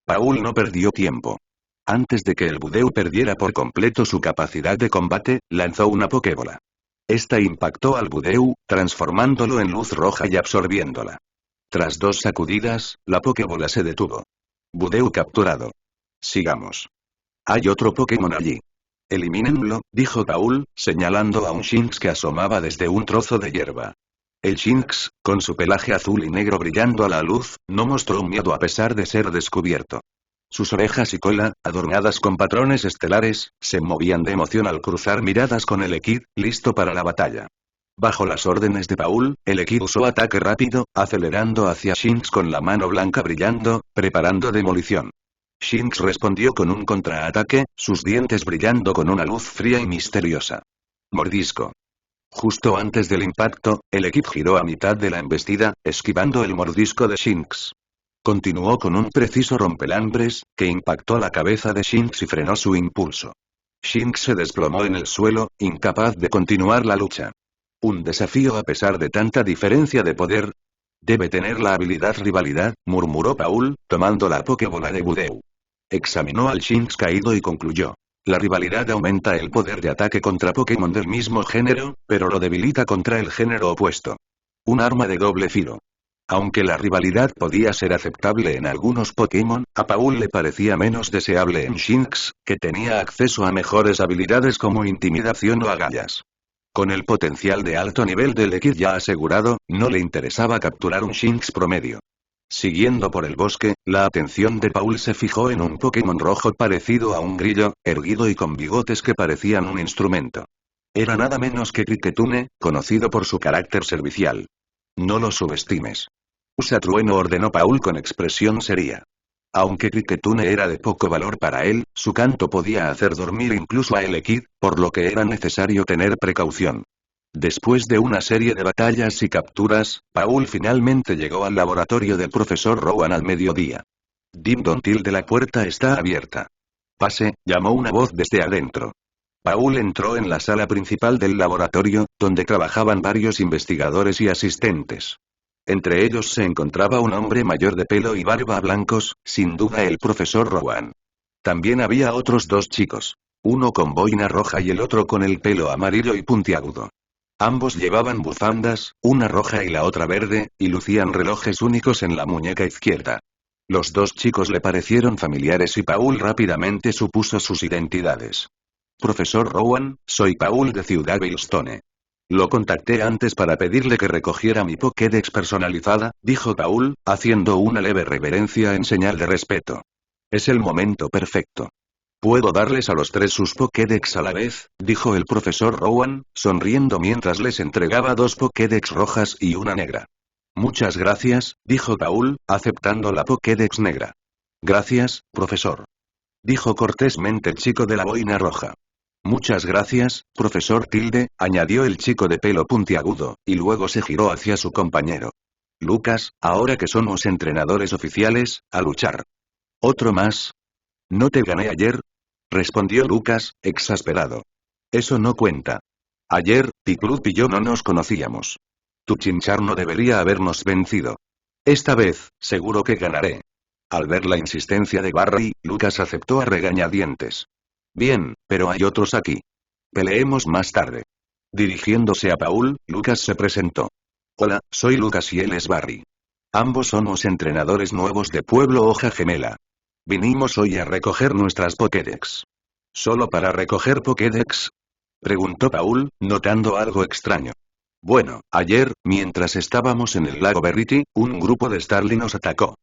Paul no perdió tiempo. Antes de que el Budew perdiera por completo su capacidad de combate, lanzó una Pokébola. Esta impactó al Budew, transformándolo en luz roja y absorbiéndola. Tras 2 sacudidas, la Pokébola se detuvo. Budew capturado. Sigamos. Hay otro Pokémon allí. Elimínenlo, dijo Paul, señalando a un Shinx que asomaba desde un trozo de hierba. El Shinx, con su pelaje azul y negro brillando a la luz, no mostró miedo a pesar de ser descubierto. Sus orejas y cola, adornadas con patrones estelares, se movían de emoción al cruzar miradas con el Equid, listo para la batalla. Bajo las órdenes de Paul, el Equid usó ataque rápido, acelerando hacia Shinx con la mano blanca brillando, preparando demolición. Shinx respondió con un contraataque, sus dientes brillando con una luz fría y misteriosa. Mordisco. Justo antes del impacto, el Equid giró a mitad de la embestida, esquivando el mordisco de Shinx. Continuó con un preciso rompelambres, que impactó la cabeza de Shinx y frenó su impulso. Shinx se desplomó en el suelo, incapaz de continuar la lucha. Un desafío a pesar de tanta diferencia de poder. Debe tener la habilidad rivalidad, murmuró Paul, tomando la Pokébola de Budew. Examinó al Shinx caído y concluyó. La rivalidad aumenta el poder de ataque contra Pokémon del mismo género, pero lo debilita contra el género opuesto. Un arma de doble filo. Aunque la rivalidad podía ser aceptable en algunos Pokémon, a Paul le parecía menos deseable en Shinx, que tenía acceso a mejores habilidades como intimidación o agallas. Con el potencial de alto nivel del Equid ya asegurado, no le interesaba capturar un Shinx promedio. Siguiendo por el bosque, la atención de Paul se fijó en un Pokémon rojo parecido a un grillo, erguido y con bigotes que parecían un instrumento. Era nada menos que Cricketune, conocido por su carácter servicial. No lo subestimes. Usa trueno, ordenó Paul con expresión seria. Aunque Cricketune era de poco valor para él, su canto podía hacer dormir incluso a Elekid, por lo que era necesario tener precaución. Después de una serie de batallas y capturas, Paul finalmente llegó al laboratorio del profesor Rowan al mediodía. Dim Dontil de la puerta está abierta. Pase, llamó una voz desde adentro. Paul entró en la sala principal del laboratorio, donde trabajaban varios investigadores y asistentes. Entre ellos se encontraba un hombre mayor de pelo y barba blancos, sin duda el profesor Rowan. También había otros dos chicos. Uno con boina roja y el otro con el pelo amarillo y puntiagudo. Ambos llevaban bufandas, una roja y la otra verde, y lucían relojes únicos en la muñeca izquierda. Los dos chicos le parecieron familiares y Paul rápidamente supuso sus identidades. Profesor Rowan, soy Paul de Ciudad Veilstone. Lo contacté antes para pedirle que recogiera mi Pokédex personalizada, dijo Paul, haciendo una leve reverencia en señal de respeto. Es el momento perfecto. Puedo darles a los tres sus Pokédex a la vez, dijo el profesor Rowan, sonriendo mientras les entregaba dos Pokédex rojas y una negra. Muchas gracias, dijo Paul, aceptando la Pokédex negra. Gracias, profesor. Dijo cortésmente el chico de la boina roja. Muchas gracias, profesor Tilde, añadió el chico de pelo puntiagudo, y luego se giró hacia su compañero. Lucas, ahora que somos entrenadores oficiales, a luchar. ¿Otro más? ¿No te gané ayer? Respondió Lucas, exasperado. Eso no cuenta. Ayer, Piplup y yo no nos conocíamos. Tu Chimchar no debería habernos vencido. Esta vez, seguro que ganaré. Al ver la insistencia de Barry, Lucas aceptó a regañadientes. Bien, pero hay otros aquí. Peleemos más tarde. Dirigiéndose a Paul, Lucas se presentó. Hola, soy Lucas y él es Barry. Ambos somos entrenadores nuevos de Pueblo Hoja Gemela. Vinimos hoy a recoger nuestras Pokédex. ¿Solo para recoger Pokédex? Preguntó Paul, notando algo extraño. Bueno, ayer, mientras estábamos en el lago Verity, un grupo de Starly nos atacó.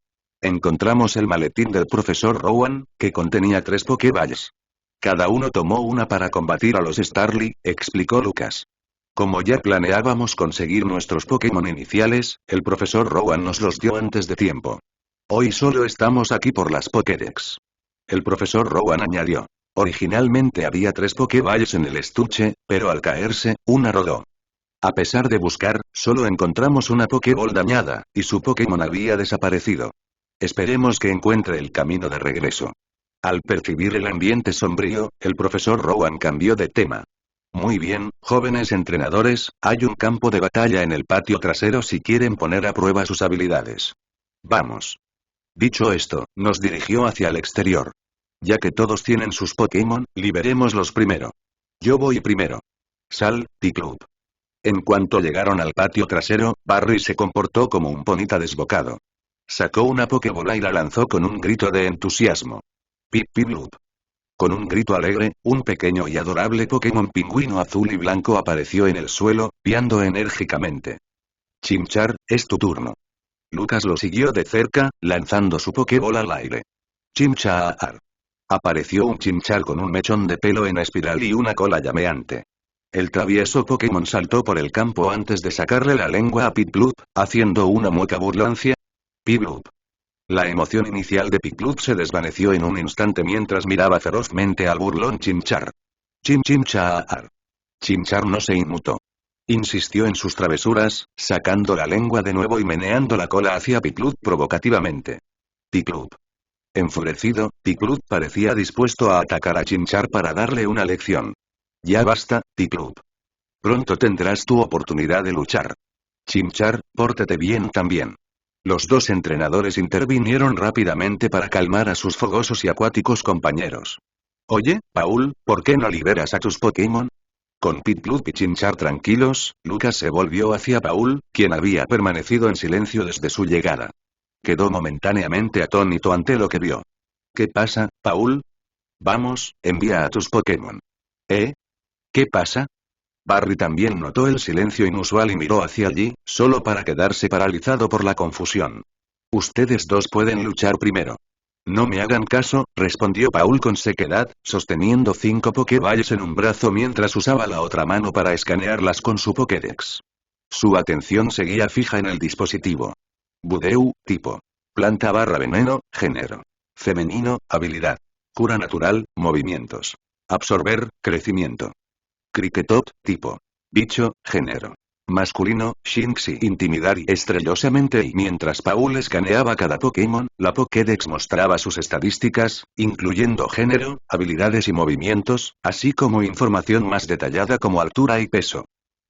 Encontramos el maletín del profesor Rowan, que contenía 3 Pokéballs. Cada uno tomó una para combatir a los Starly, explicó Lucas. Como ya planeábamos conseguir nuestros Pokémon iniciales, el profesor Rowan nos los dio antes de tiempo. Hoy solo estamos aquí por las Pokédex. El profesor Rowan añadió. Originalmente había 3 Pokéballs en el estuche, pero al caerse, una rodó. A pesar de buscar, solo encontramos una Pokéball dañada, y su Pokémon había desaparecido. Esperemos que encuentre el camino de regreso. Al percibir el ambiente sombrío, el profesor Rowan cambió de tema. Muy bien, jóvenes entrenadores, hay un campo de batalla en el patio trasero si quieren poner a prueba sus habilidades. Vamos. Dicho esto, nos dirigió hacia el exterior. Ya que todos tienen sus Pokémon, liberémoslos primero. Yo voy primero. Sal, Piplup. En cuanto llegaron al patio trasero, Barry se comportó como un ponita desbocado. Sacó una Pokébola y la lanzó con un grito de entusiasmo. Piplup. Con un grito alegre, un pequeño y adorable Pokémon pingüino azul y blanco apareció en el suelo, piando enérgicamente. Chimchar, es tu turno. Lucas lo siguió de cerca, lanzando su Pokébola al aire. Chimchar. Apareció un Chimchar con un mechón de pelo en espiral y una cola llameante. El travieso Pokémon saltó por el campo antes de sacarle la lengua a Piplup, haciendo una mueca burlancia. Piplup. La emoción inicial de Piplup se desvaneció en un instante mientras miraba ferozmente al burlón Chimchar. Chimchar. Chimchar no se inmutó. Insistió en sus travesuras, sacando la lengua de nuevo y meneando la cola hacia Piplup provocativamente. Piplup. Enfurecido, Piplup parecía dispuesto a atacar a Chimchar para darle una lección. Ya basta, Piplup. Pronto tendrás tu oportunidad de luchar. Chimchar, pórtate bien también. Los dos entrenadores intervinieron rápidamente para calmar a sus fogosos y acuáticos compañeros. Oye, Paul, ¿por qué no liberas a tus Pokémon? Con Piplup y Chimchar tranquilos, Lucas se volvió hacia Paul, quien había permanecido en silencio desde su llegada. Quedó momentáneamente atónito ante lo que vio. ¿Qué pasa, Paul? Vamos, envía a tus Pokémon. ¿Eh? ¿Qué pasa? Barry también notó el silencio inusual y miró hacia allí, solo para quedarse paralizado por la confusión. Ustedes dos pueden luchar primero. No me hagan caso, respondió Paul con sequedad, sosteniendo 5 Pokéballs en un brazo mientras usaba la otra mano para escanearlas con su Pokédex. Su atención seguía fija en el dispositivo. Budew, tipo. Planta barra veneno, género. Femenino, habilidad. Cura natural, movimientos. Absorber, crecimiento. Cricketop, tipo. Bicho, género. Masculino, Shinxi intimidar y estrellosamente y mientras Paul escaneaba cada Pokémon, la Pokédex mostraba sus estadísticas, incluyendo género, habilidades y movimientos, así como información más detallada como altura y peso.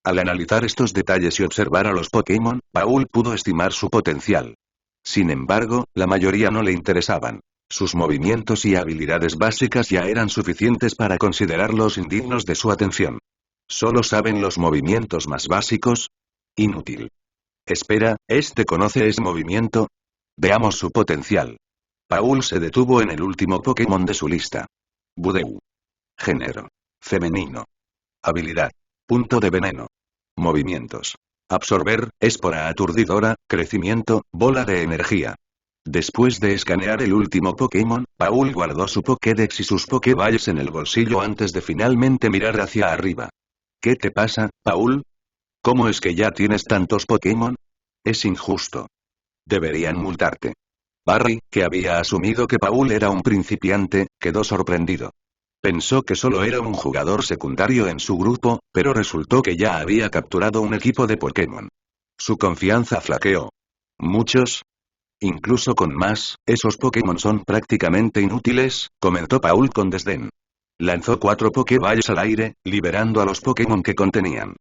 Al analizar estos detalles y observar a los Pokémon, Paul pudo estimar su potencial. Sin embargo, la mayoría no le interesaban. Sus movimientos y habilidades básicas ya eran suficientes para considerarlos indignos de su atención. ¿Solo saben los movimientos más básicos? Inútil. Espera, ¿este conoce ese movimiento? Veamos su potencial. Paul se detuvo en el último Pokémon de su lista. Budew. Género. Femenino. Habilidad. Punto de veneno. Movimientos. Absorber, espora aturdidora, crecimiento, bola de energía. Después de escanear el último Pokémon, Paul guardó su Pokédex y sus Pokéballs en el bolsillo antes de finalmente mirar hacia arriba. ¿Qué te pasa, Paul? ¿Cómo es que ya tienes tantos Pokémon? Es injusto. Deberían multarte. Barry, que había asumido que Paul era un principiante, quedó sorprendido. Pensó que solo era un jugador secundario en su grupo, pero resultó que ya había capturado un equipo de Pokémon. Su confianza flaqueó. ¿Muchos? Incluso con más, esos Pokémon son prácticamente inútiles, comentó Paul con desdén. Lanzó 4 Pokéballs al aire, liberando a los Pokémon que contenían.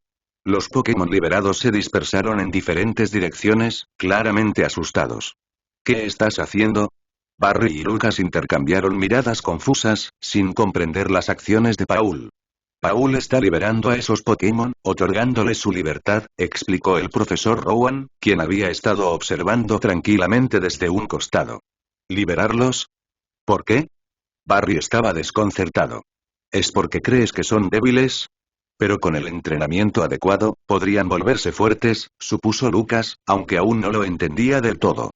Los Pokémon liberados se dispersaron en diferentes direcciones, claramente asustados. ¿Qué estás haciendo? Barry y Lucas intercambiaron miradas confusas, sin comprender las acciones de Paul. Paul está liberando a esos Pokémon, otorgándoles su libertad, explicó el profesor Rowan, quien había estado observando tranquilamente desde un costado. ¿Liberarlos? ¿Por qué? Barry estaba desconcertado. ¿Es porque crees que son débiles? Pero con el entrenamiento adecuado, podrían volverse fuertes, supuso Lucas, aunque aún no lo entendía del todo.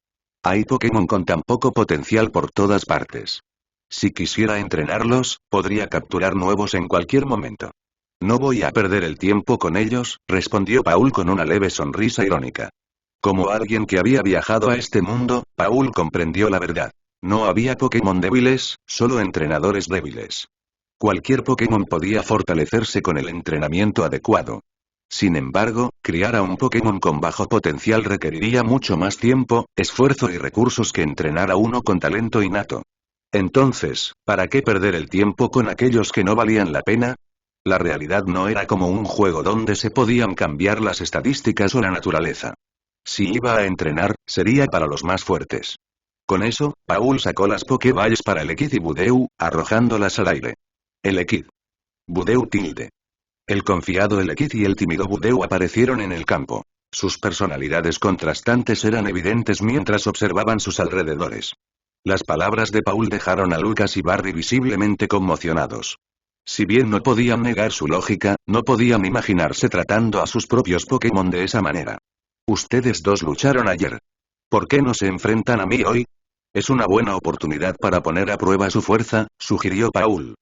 Hay Pokémon con tan poco potencial por todas partes. Si quisiera entrenarlos, podría capturar nuevos en cualquier momento. No voy a perder el tiempo con ellos, respondió Paul con una leve sonrisa irónica. Como alguien que había viajado a este mundo, Paul comprendió la verdad. No había Pokémon débiles, solo entrenadores débiles. Cualquier Pokémon podía fortalecerse con el entrenamiento adecuado. Sin embargo, criar a un Pokémon con bajo potencial requeriría mucho más tiempo, esfuerzo y recursos que entrenar a uno con talento innato. Entonces, ¿para qué perder el tiempo con aquellos que no valían la pena? La realidad no era como un juego donde se podían cambiar las estadísticas o la naturaleza. Si iba a entrenar, sería para los más fuertes. Con eso, Paul sacó las Pokéballs para Elekid y Budew, arrojándolas al aire. Elekid. Budew tilde. El confiado Elekid y el tímido Budew aparecieron en el campo. Sus personalidades contrastantes eran evidentes mientras observaban sus alrededores. Las palabras de Paul dejaron a Lucas y Barry visiblemente conmocionados. Si bien no podían negar su lógica, no podían imaginarse tratando a sus propios Pokémon de esa manera. Ustedes dos lucharon ayer. ¿Por qué no se enfrentan a mí hoy? Es una buena oportunidad para poner a prueba su fuerza, sugirió Paul.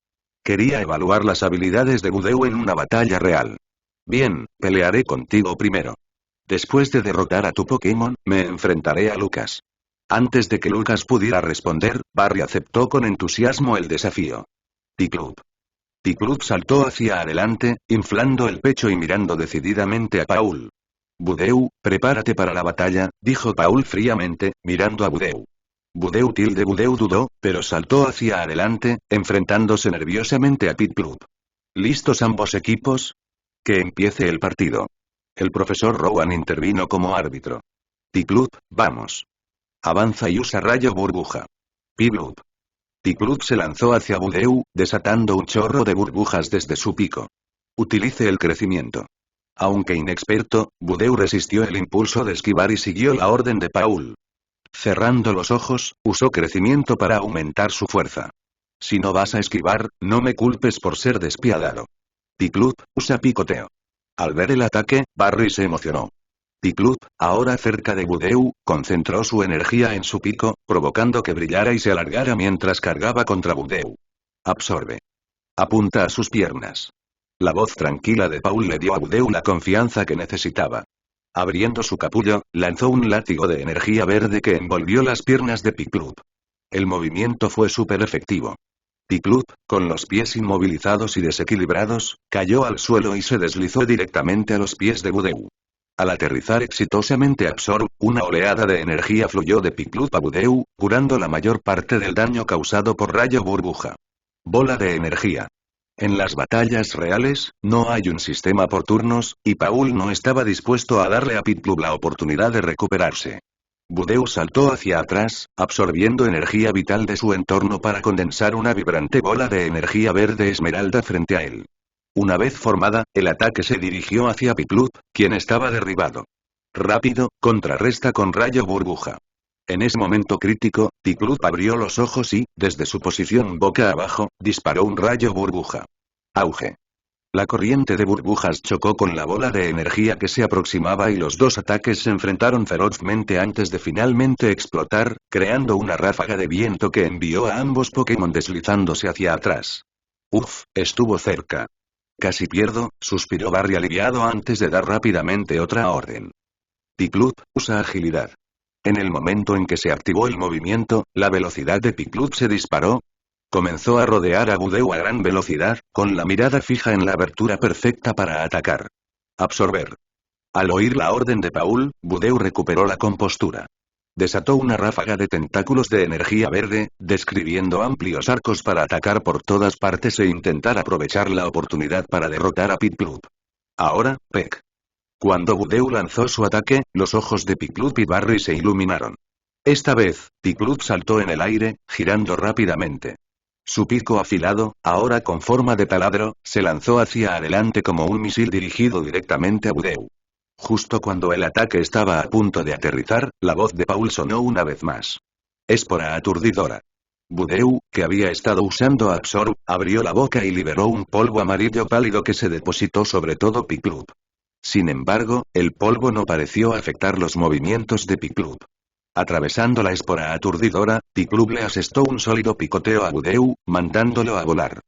Quería evaluar las habilidades de Budew en una batalla real. Bien, pelearé contigo primero. Después de derrotar a tu Pokémon, me enfrentaré a Lucas. Antes de que Lucas pudiera responder, Barry aceptó con entusiasmo el desafío. Piplup. Piplup saltó hacia adelante, inflando el pecho y mirando decididamente a Paul. Budew, prepárate para la batalla, dijo Paul fríamente, mirando a Budew. Budew dudó, pero saltó hacia adelante, enfrentándose nerviosamente a Piplup. ¿Listos ambos equipos? Que empiece el partido. El profesor Rowan intervino como árbitro. Piclup, vamos. Avanza y usa rayo burbuja. Piplup. Piclup se lanzó hacia Budeau, desatando un chorro de burbujas desde su pico. Utilice el crecimiento. Aunque inexperto, Budeau resistió el impulso de esquivar y siguió la orden de Paul. Cerrando los ojos, usó crecimiento para aumentar su fuerza. Si no vas a esquivar, no me culpes por ser despiadado. Piclup, usa picoteo. Al ver el ataque, Barry se emocionó. Piclup, ahora cerca de Budeau, concentró su energía en su pico, provocando que brillara y se alargara mientras cargaba contra Budeau. Absorbe. Apunta a sus piernas. La voz tranquila de Paul le dio a Budeau la confianza que necesitaba. Abriendo su capullo, lanzó un látigo de energía verde que envolvió las piernas de Piclup. El movimiento fue súper efectivo. Piclup, con los pies inmovilizados y desequilibrados, cayó al suelo y se deslizó directamente a los pies de Budeau. Al aterrizar exitosamente Absorb, una oleada de energía fluyó de Piclup a Budeau, curando la mayor parte del daño causado por rayo burbuja. Bola de energía. En las batallas reales, no hay un sistema por turnos, y Paul no estaba dispuesto a darle a Piclup la oportunidad de recuperarse. Budeau saltó hacia atrás, absorbiendo energía vital de su entorno para condensar una vibrante bola de energía verde esmeralda frente a él. Una vez formada, el ataque se dirigió hacia Piclup, quien estaba derribado. Rápido, contrarresta con rayo burbuja. En ese momento crítico, Piclup abrió los ojos y, desde su posición boca abajo, disparó un rayo burbuja. Auge. La corriente de burbujas chocó con la bola de energía que se aproximaba y los dos ataques se enfrentaron ferozmente antes de finalmente explotar, creando una ráfaga de viento que envió a ambos Pokémon deslizándose hacia atrás. Uf, estuvo cerca. Casi pierdo, suspiró Barry aliviado antes de dar rápidamente otra orden. Piclup, usa agilidad. En el momento en que se activó el movimiento, la velocidad de Piclup se disparó. Comenzó a rodear a Budeau a gran velocidad, con la mirada fija en la abertura perfecta para atacar. Absorber. Al oír la orden de Paul, Budeau recuperó la compostura. Desató una ráfaga de tentáculos de energía verde, describiendo amplios arcos para atacar por todas partes e intentar aprovechar la oportunidad para derrotar a Piclup. Ahora, Peck. Cuando Budeau lanzó su ataque, los ojos de Piclup y Barry se iluminaron. Esta vez, Piclup saltó en el aire, girando rápidamente. Su pico afilado, ahora con forma de taladro, se lanzó hacia adelante como un misil dirigido directamente a Budeau. Justo cuando el ataque estaba a punto de aterrizar, la voz de Paul sonó una vez más. Espora aturdidora. Budeau, que había estado usando Absorb, abrió la boca y liberó un polvo amarillo pálido que se depositó sobre todo Piclup. Sin embargo, el polvo no pareció afectar los movimientos de Piclup. Atravesando la espora aturdidora, Piclup le asestó un sólido picoteo a Budeau, mandándolo a volar.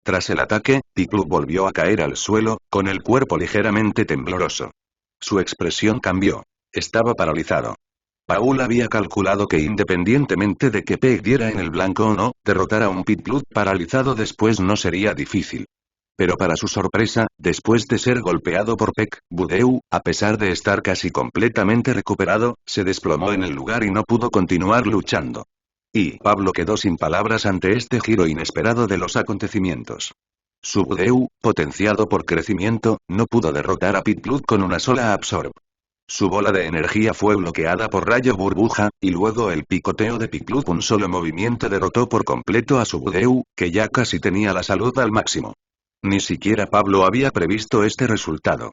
Tras el ataque, Piclup volvió a caer al suelo, con el cuerpo ligeramente tembloroso. Su expresión cambió. Estaba paralizado. Paul había calculado que independientemente de que Peck diera en el blanco o no, derrotar a un Piclup paralizado después no sería difícil. Pero para su sorpresa, después de ser golpeado por Peck, Budeau, a pesar de estar casi completamente recuperado, se desplomó en el lugar y no pudo continuar luchando. Y Pablo quedó sin palabras ante este giro inesperado de los acontecimientos. Su Budeau, potenciado por crecimiento, no pudo derrotar a Piclup con una sola Absorb. Su bola de energía fue bloqueada por rayo burbuja, y luego el picoteo de Piclup un solo movimiento derrotó por completo a su Budeau, que ya casi tenía la salud al máximo. Ni siquiera Pablo había previsto este resultado.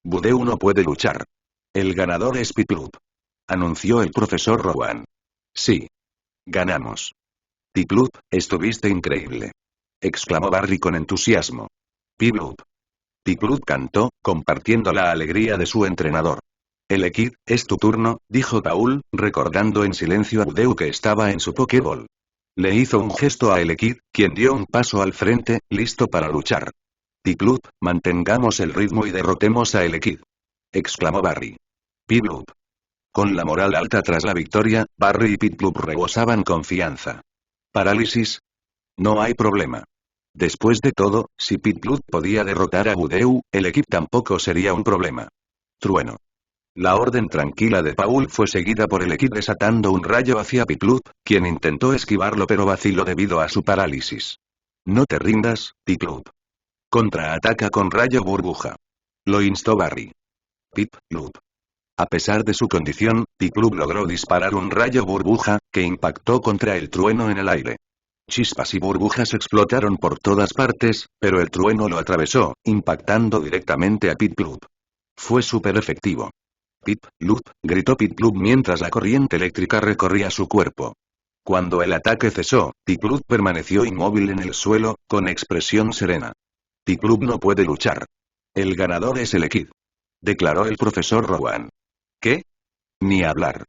Budeau no puede luchar. El ganador es Piclup. Anunció el profesor Rowan. Sí. Ganamos. Piclup, estuviste increíble. Exclamó Barry con entusiasmo. Piclup. Piclup cantó, compartiendo la alegría de su entrenador. Elekid, es tu turno, dijo Paul, recordando en silencio a Budeau que estaba en su Pokéball. Le hizo un gesto a Elekid, quien dio un paso al frente, listo para luchar. Piclup, mantengamos el ritmo y derrotemos a Elekid. Exclamó Barry. Piclup. Con la moral alta tras la victoria, Barry y Piclup rebosaban confianza. ¿Parálisis? No hay problema. Después de todo, si Piclup podía derrotar a Budeau, Elekid tampoco sería un problema. Trueno. La orden tranquila de Paul fue seguida por Elekid desatando un rayo hacia Piclup, quien intentó esquivarlo pero vaciló debido a su parálisis. No te rindas, Piclup. Contraataca con rayo burbuja. Lo instó Barry. Pip, Loop. A pesar de su condición, Piplup logró disparar un rayo burbuja, que impactó contra el trueno en el aire. Chispas y burbujas explotaron por todas partes, pero el trueno lo atravesó, impactando directamente a Piplup. Fue súper efectivo. Pip, Loop, gritó Piplup mientras la corriente eléctrica recorría su cuerpo. Cuando el ataque cesó, Piplup permaneció inmóvil en el suelo, con expresión serena. Piplup no puede luchar. El ganador es el Equid, declaró el profesor Rowan. ¿Qué? Ni hablar,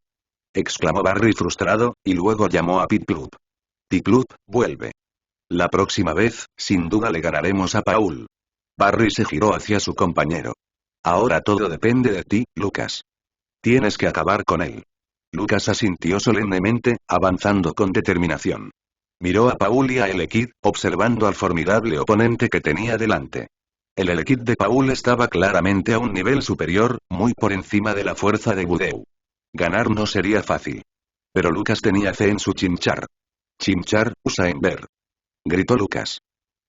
exclamó Barry frustrado, y luego llamó a Piplup. Piplup, vuelve. La próxima vez, sin duda le ganaremos a Paul. Barry se giró hacia su compañero. Ahora todo depende de ti, Lucas. Tienes que acabar con él. Lucas asintió solemnemente, avanzando con determinación. Miró a Paul y a Elekid, observando al formidable oponente que tenía delante. El Elekid de Paul estaba claramente a un nivel superior, muy por encima de la fuerza de Budew. Ganar no sería fácil. Pero Lucas tenía fe en su Chimchar. Chimchar, usa Ember, gritó Lucas.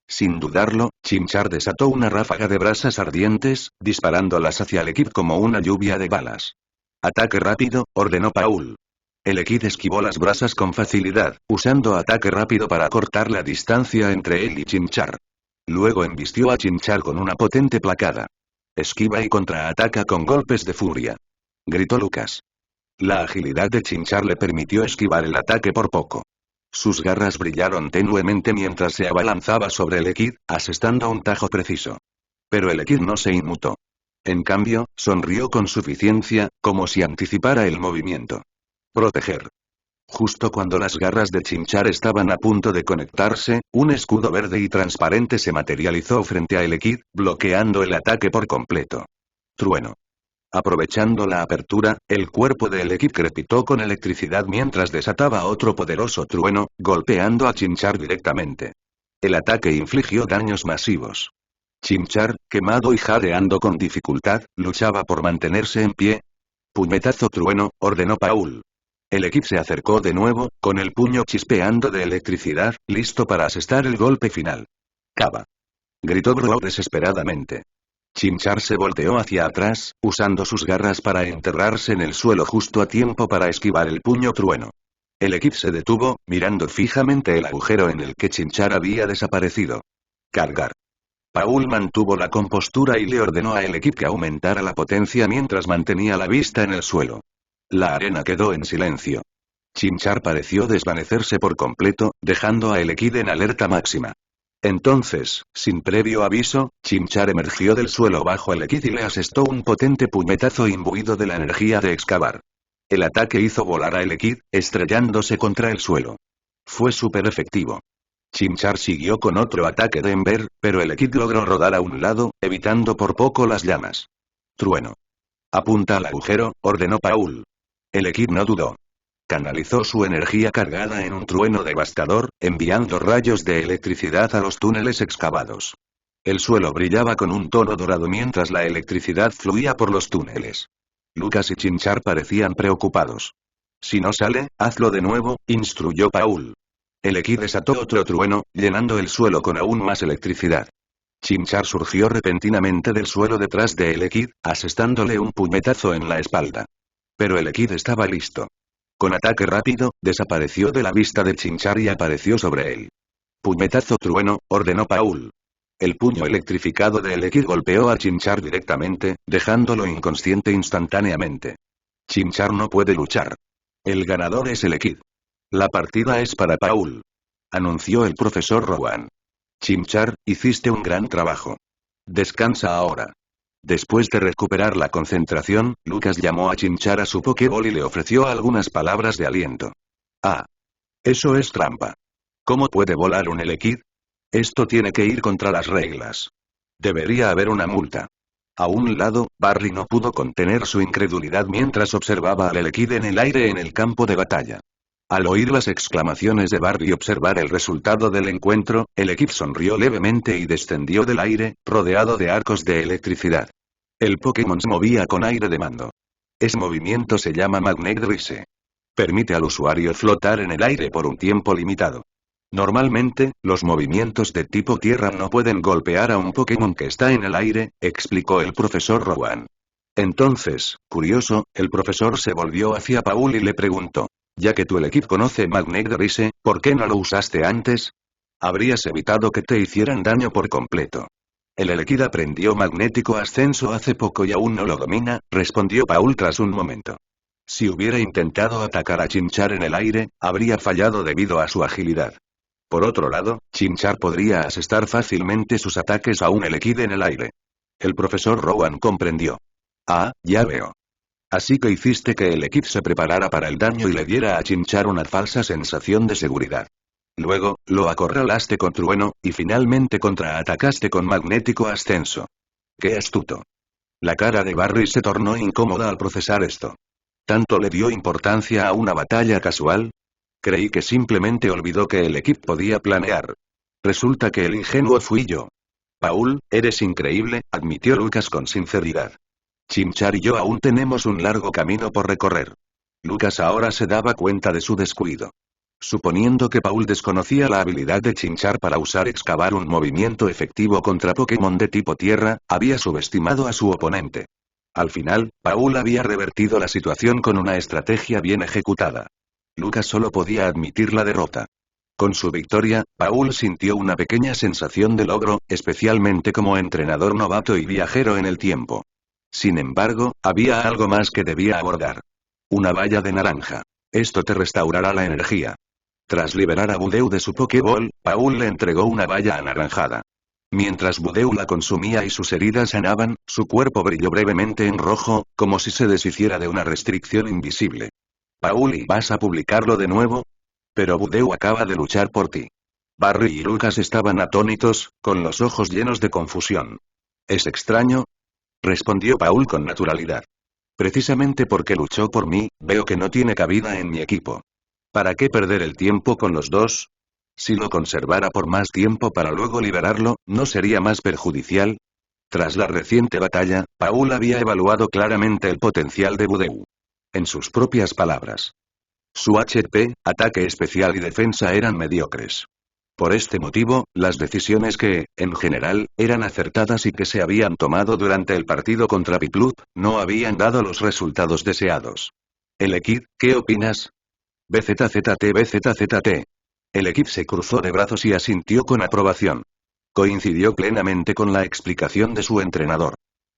Sin dudarlo, Chimchar desató una ráfaga de brasas ardientes, disparándolas hacia el Elekid como una lluvia de balas. Ataque rápido, ordenó Paul. El Elekid esquivó las brasas con facilidad, usando ataque rápido para cortar la distancia entre él y Chimchar. Luego embistió a Chimchar con una potente placada. Esquiva y contraataca con golpes de furia, gritó Lucas. La agilidad de Chimchar le permitió esquivar el ataque por poco. Sus garras brillaron tenuemente mientras se abalanzaba sobre el Elekid, asestando un tajo preciso. Pero el Elekid no se inmutó. En cambio, sonrió con suficiencia, como si anticipara el movimiento. Proteger. Justo cuando las garras de Chimchar estaban a punto de conectarse, un escudo verde y transparente se materializó frente a Elekid, bloqueando el ataque por completo. Trueno. Aprovechando la apertura, el cuerpo de Elekid crepitó con electricidad mientras desataba otro poderoso trueno, golpeando a Chimchar directamente. El ataque infligió daños masivos. Chimchar, quemado y jadeando con dificultad, luchaba por mantenerse en pie. Puñetazo trueno, ordenó Paul. El Elekid se acercó de nuevo, con el puño chispeando de electricidad, listo para asestar el golpe final. Cava, gritó Brock desesperadamente. Chimchar se volteó hacia atrás, usando sus garras para enterrarse en el suelo justo a tiempo para esquivar el puño trueno. El Elekid se detuvo, mirando fijamente el agujero en el que Chimchar había desaparecido. Cargar. Paul mantuvo la compostura y le ordenó a Elekid que aumentara la potencia mientras mantenía la vista en el suelo. La arena quedó en silencio. Chimchar pareció desvanecerse por completo, dejando a Elekid en alerta máxima. Entonces, sin previo aviso, Chimchar emergió del suelo bajo el Elekid y le asestó un potente puñetazo imbuido de la energía de excavar. El ataque hizo volar a Elekid, estrellándose contra el suelo. Fue súper efectivo. Chimchar siguió con otro ataque de Ember, pero el Elekid logró rodar a un lado, evitando por poco las llamas. Trueno. Apunta al agujero, ordenó Paul. El Elekid no dudó. Canalizó su energía cargada en un trueno devastador, enviando rayos de electricidad a los túneles excavados. El suelo brillaba con un tono dorado mientras la electricidad fluía por los túneles. Lucas y Chimchar parecían preocupados. Si no sale, hazlo de nuevo, instruyó Paul. El Elekid desató otro trueno, llenando el suelo con aún más electricidad. Chimchar surgió repentinamente del suelo detrás de el Elekid, asestándole un puñetazo en la espalda. Pero el Elekid estaba listo. Con ataque rápido, desapareció de la vista de Chimchar y apareció sobre él. Puñetazo trueno, ordenó Paul. El puño electrificado de Elekid golpeó a Chimchar directamente, dejándolo inconsciente instantáneamente. Chimchar no puede luchar. El ganador es el Elekid. La partida es para Paul, anunció el profesor Rowan. Chimchar, hiciste un gran trabajo. Descansa ahora. Después de recuperar la concentración, Lucas llamó a Chimchar a su Pokéball y le ofreció algunas palabras de aliento. Ah. Eso es trampa. ¿Cómo puede volar un Elekid? Esto tiene que ir contra las reglas. Debería haber una multa. A un lado, Barry no pudo contener su incredulidad mientras observaba al Elekid en el aire en el campo de batalla. Al oír las exclamaciones de Barry y observar el resultado del encuentro, el Elekid sonrió levemente y descendió del aire, rodeado de arcos de electricidad. El Pokémon se movía con aire de mando. Ese movimiento se llama Magnet Rise. Permite al usuario flotar en el aire por un tiempo limitado. Normalmente, los movimientos de tipo tierra no pueden golpear a un Pokémon que está en el aire, explicó el profesor Rowan. Entonces, curioso, el profesor se volvió hacia Paul y le preguntó. Ya que tu equipo conoce Magnet Rise, ¿por qué no lo usaste antes? Habrías evitado que te hicieran daño por completo. El Elekid aprendió magnético ascenso hace poco y aún no lo domina, respondió Paul tras un momento. Si hubiera intentado atacar a Chimchar en el aire, habría fallado debido a su agilidad. Por otro lado, Chimchar podría asestar fácilmente sus ataques a un Elekid en el aire. El profesor Rowan comprendió. Ah, ya veo. Así que hiciste que el Elekid se preparara para el daño y le diera a Chimchar una falsa sensación de seguridad. Luego, lo acorralaste con trueno, y finalmente contraatacaste con magnético ascenso. ¡Qué astuto! La cara de Barry se tornó incómoda al procesar esto. ¿Tanto le dio importancia a una batalla casual? Creí que simplemente olvidó que el equipo podía planear. Resulta que el ingenuo fui yo. Paul, eres increíble, admitió Lucas con sinceridad. Chimchar y yo aún tenemos un largo camino por recorrer. Lucas ahora se daba cuenta de su descuido. Suponiendo que Paul desconocía la habilidad de Chimchar para usar excavar un movimiento efectivo contra Pokémon de tipo tierra, había subestimado a su oponente. Al final, Paul había revertido la situación con una estrategia bien ejecutada. Lucas solo podía admitir la derrota. Con su victoria, Paul sintió una pequeña sensación de logro, especialmente como entrenador novato y viajero en el tiempo. Sin embargo, había algo más que debía abordar. Una valla de naranja. Esto te restaurará la energía. Tras liberar a Budew de su Pokéball, Paul le entregó una valla anaranjada. Mientras Budew la consumía y sus heridas sanaban, su cuerpo brilló brevemente en rojo, como si se deshiciera de una restricción invisible. Paul, ¿y vas a publicarlo de nuevo? Pero Budew acaba de luchar por ti. Barry y Lucas estaban atónitos, con los ojos llenos de confusión. ¿Es extraño? Respondió Paul con naturalidad. Precisamente porque luchó por mí, veo que no tiene cabida en mi equipo. ¿Para qué perder el tiempo con los dos? Si lo conservara por más tiempo para luego liberarlo, ¿no sería más perjudicial? Tras la reciente batalla, Paul había evaluado claramente el potencial de Budew. En sus propias palabras. Su HP, ataque especial y defensa eran mediocres. Por este motivo, las decisiones que, en general, eran acertadas y que se habían tomado durante el partido contra Piplup, no habían dado los resultados deseados. Elekid, ¿qué opinas? BZZT. El equipo se cruzó de brazos y asintió con aprobación. Coincidió plenamente con la explicación de su entrenador.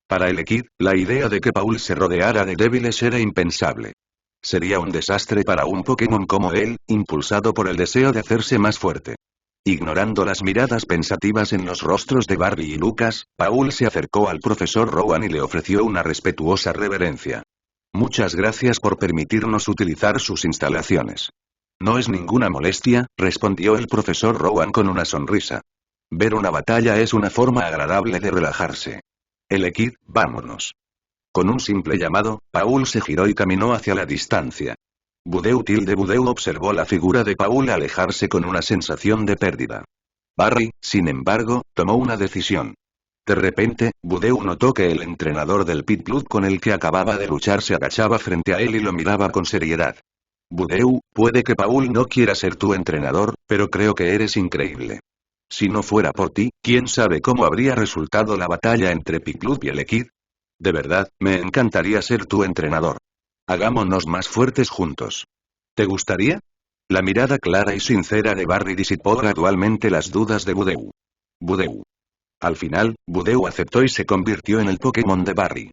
Para el equipo, la idea de que Paul se rodeara de débiles era impensable. Sería un desastre para un Pokémon como él, impulsado por el deseo de hacerse más fuerte. Ignorando las miradas pensativas en los rostros de Barry y Lucas, Paul se acercó al profesor Rowan y le ofreció una respetuosa reverencia. Muchas gracias por permitirnos utilizar sus instalaciones. No es ninguna molestia, respondió el profesor Rowan con una sonrisa. Ver una batalla es una forma agradable de relajarse. Elekid, vámonos. Con un simple llamado, Paul se giró y caminó hacia la distancia. Budew observó la figura de Paul alejarse con una sensación de pérdida. Barry, sin embargo, tomó una decisión. De repente, Budew notó que el entrenador del Piplup con el que acababa de luchar se agachaba frente a él y lo miraba con seriedad. Budew, puede que Paul no quiera ser tu entrenador, pero creo que eres increíble. Si no fuera por ti, ¿quién sabe cómo habría resultado la batalla entre Piplup y Elekid? De verdad, me encantaría ser tu entrenador. Hagámonos más fuertes juntos. ¿Te gustaría? La mirada clara y sincera de Barry disipó gradualmente las dudas de Budew. Budew. Al final, Budew aceptó y se convirtió en el Pokémon de Barry.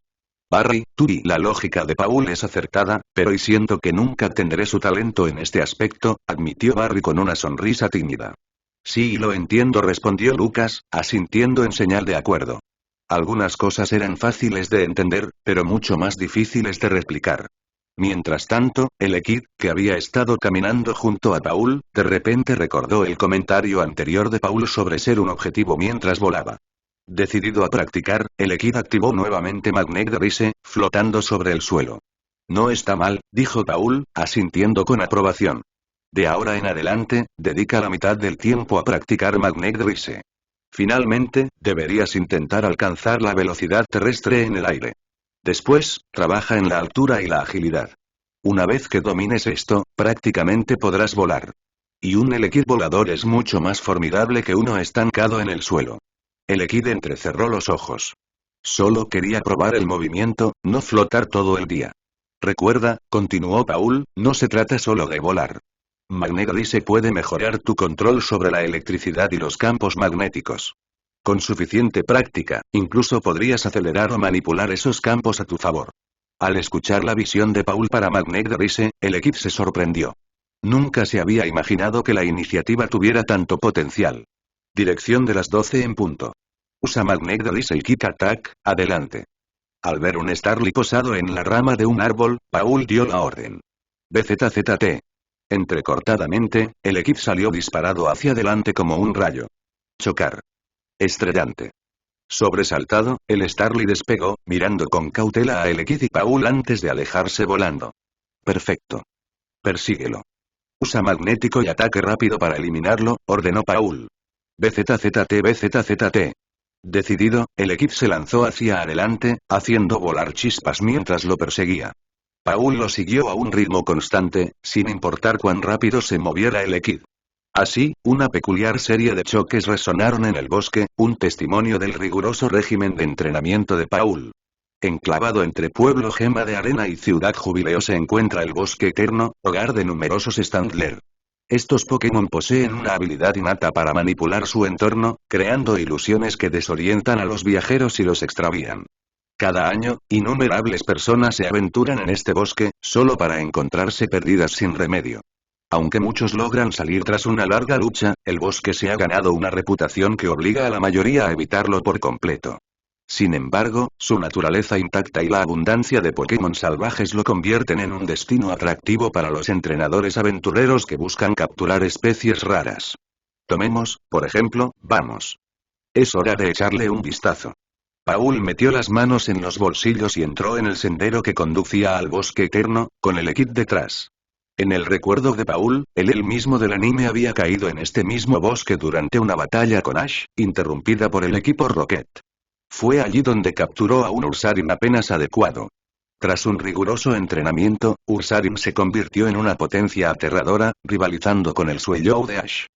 Barry, la lógica de Paul es acertada, pero y siento que nunca tendré su talento en este aspecto, admitió Barry con una sonrisa tímida. Sí, lo entiendo, respondió Lucas, asintiendo en señal de acuerdo. Algunas cosas eran fáciles de entender, pero mucho más difíciles de replicar. Mientras tanto, Elekid, que había estado caminando junto a Paul, de repente recordó el comentario anterior de Paul sobre ser un objetivo mientras volaba. Decidido a practicar, Elekid activó nuevamente Magnet Rise, flotando sobre el suelo. No está mal, dijo Paul, asintiendo con aprobación. De ahora en adelante, dedica la mitad del tiempo a practicar Magnet Rise. Finalmente, deberías intentar alcanzar la velocidad terrestre en el aire. Después, trabaja en la altura y la agilidad. Una vez que domines esto, prácticamente podrás volar. Y un Elekid volador es mucho más formidable que uno estancado en el suelo. Elekid entrecerró los ojos. Solo quería probar el movimiento, no flotar todo el día. Recuerda, continuó Paul, no se trata solo de volar. Magnetrice puede mejorar tu control sobre la electricidad y los campos magnéticos. Con suficiente práctica, incluso podrías acelerar o manipular esos campos a tu favor. Al escuchar la visión de Paul para Magnetrice, el equipo se sorprendió. Nunca se había imaginado que la iniciativa tuviera tanto potencial. Dirección de las 12 en punto. Usa Magnetrice el Kick Attack, adelante. Al ver un Starly posado en la rama de un árbol, Paul dio la orden. BZZT. Entrecortadamente, el equipo salió disparado hacia adelante como un rayo. Chocar. Estrellante. Sobresaltado, el Starly despegó, mirando con cautela a Elekid y Paul antes de alejarse volando. Perfecto. Persíguelo. Usa magnético y ataque rápido para eliminarlo, ordenó Paul. BZZT BZZT. Decidido, el equipo se lanzó hacia adelante, haciendo volar chispas mientras lo perseguía. Paul lo siguió a un ritmo constante, sin importar cuán rápido se moviera el equipo. Así, una peculiar serie de choques resonaron en el bosque, un testimonio del riguroso régimen de entrenamiento de Paul. Enclavado entre Pueblo Gema de Arena y Ciudad Jubileo se encuentra el Bosque Eterno, hogar de numerosos Standler. Estos Pokémon poseen una habilidad innata para manipular su entorno, creando ilusiones que desorientan a los viajeros y los extravían. Cada año, innumerables personas se aventuran en este bosque, solo para encontrarse perdidas sin remedio. Aunque muchos logran salir tras una larga lucha, el bosque se ha ganado una reputación que obliga a la mayoría a evitarlo por completo. Sin embargo, su naturaleza intacta y la abundancia de Pokémon salvajes lo convierten en un destino atractivo para los entrenadores aventureros que buscan capturar especies raras. Tomemos, por ejemplo, vamos. Es hora de echarle un vistazo. Paul metió las manos en los bolsillos y entró en el sendero que conducía al Bosque Eterno, con el equipo detrás. En el recuerdo de Paul, él mismo del anime había caído en este mismo bosque durante una batalla con Ash, interrumpida por el equipo Rocket. Fue allí donde capturó a un Ursaring apenas adecuado. Tras un riguroso entrenamiento, Ursaring se convirtió en una potencia aterradora, rivalizando con el Suellou de Ash.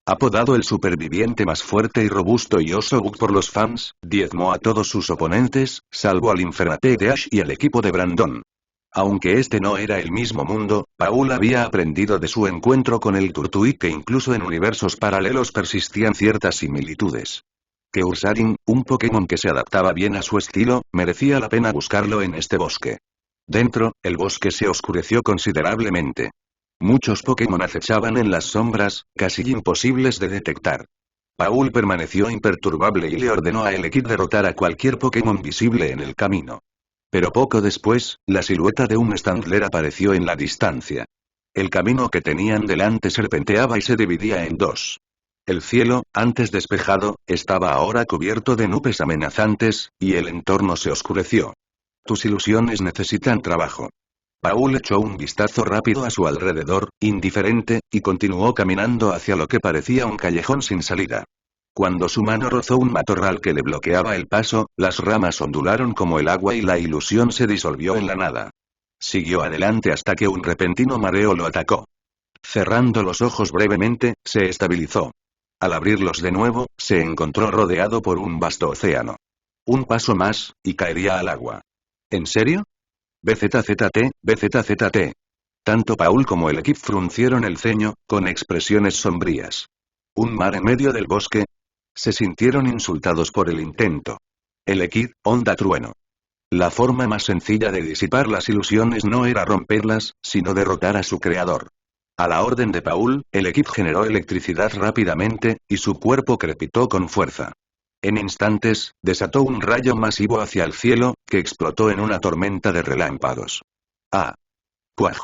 Apodado el superviviente más fuerte y robusto y Osobuk por los fans, diezmó a todos sus oponentes, salvo al Infernape de Ash y al equipo de Brandon. Aunque este no era el mismo mundo, Paul había aprendido de su encuentro con el Turtwig que incluso en universos paralelos persistían ciertas similitudes. Que Ursaring, un Pokémon que se adaptaba bien a su estilo, merecía la pena buscarlo en este bosque. Dentro, el bosque se oscureció considerablemente. Muchos Pokémon acechaban en las sombras, casi imposibles de detectar. Paul permaneció imperturbable y le ordenó a Elekid derrotar a cualquier Pokémon visible en el camino. Pero poco después, la silueta de un Standler apareció en la distancia. El camino que tenían delante serpenteaba y se dividía en dos. El cielo, antes despejado, estaba ahora cubierto de nubes amenazantes, y el entorno se oscureció. Tus ilusiones necesitan trabajo. Paul echó un vistazo rápido a su alrededor, indiferente, y continuó caminando hacia lo que parecía un callejón sin salida. Cuando su mano rozó un matorral que le bloqueaba el paso, las ramas ondularon como el agua y la ilusión se disolvió en la nada. Siguió adelante hasta que un repentino mareo lo atacó. Cerrando los ojos brevemente, se estabilizó. Al abrirlos de nuevo, se encontró rodeado por un vasto océano. Un paso más, y caería al agua. ¿En serio? BZZT, BZZT. Tanto Paul como el equipo fruncieron el ceño, con expresiones sombrías. ¿Un mar en medio del bosque? Se sintieron insultados por el intento. El equipo, onda trueno. La forma más sencilla de disipar las ilusiones no era romperlas, sino derrotar a su creador. A la orden de Paul, el equipo generó electricidad rápidamente, y su cuerpo crepitó con fuerza. En instantes, desató un rayo masivo hacia el cielo, que explotó en una tormenta de relámpagos. ¡Ah! ¡Cuaj!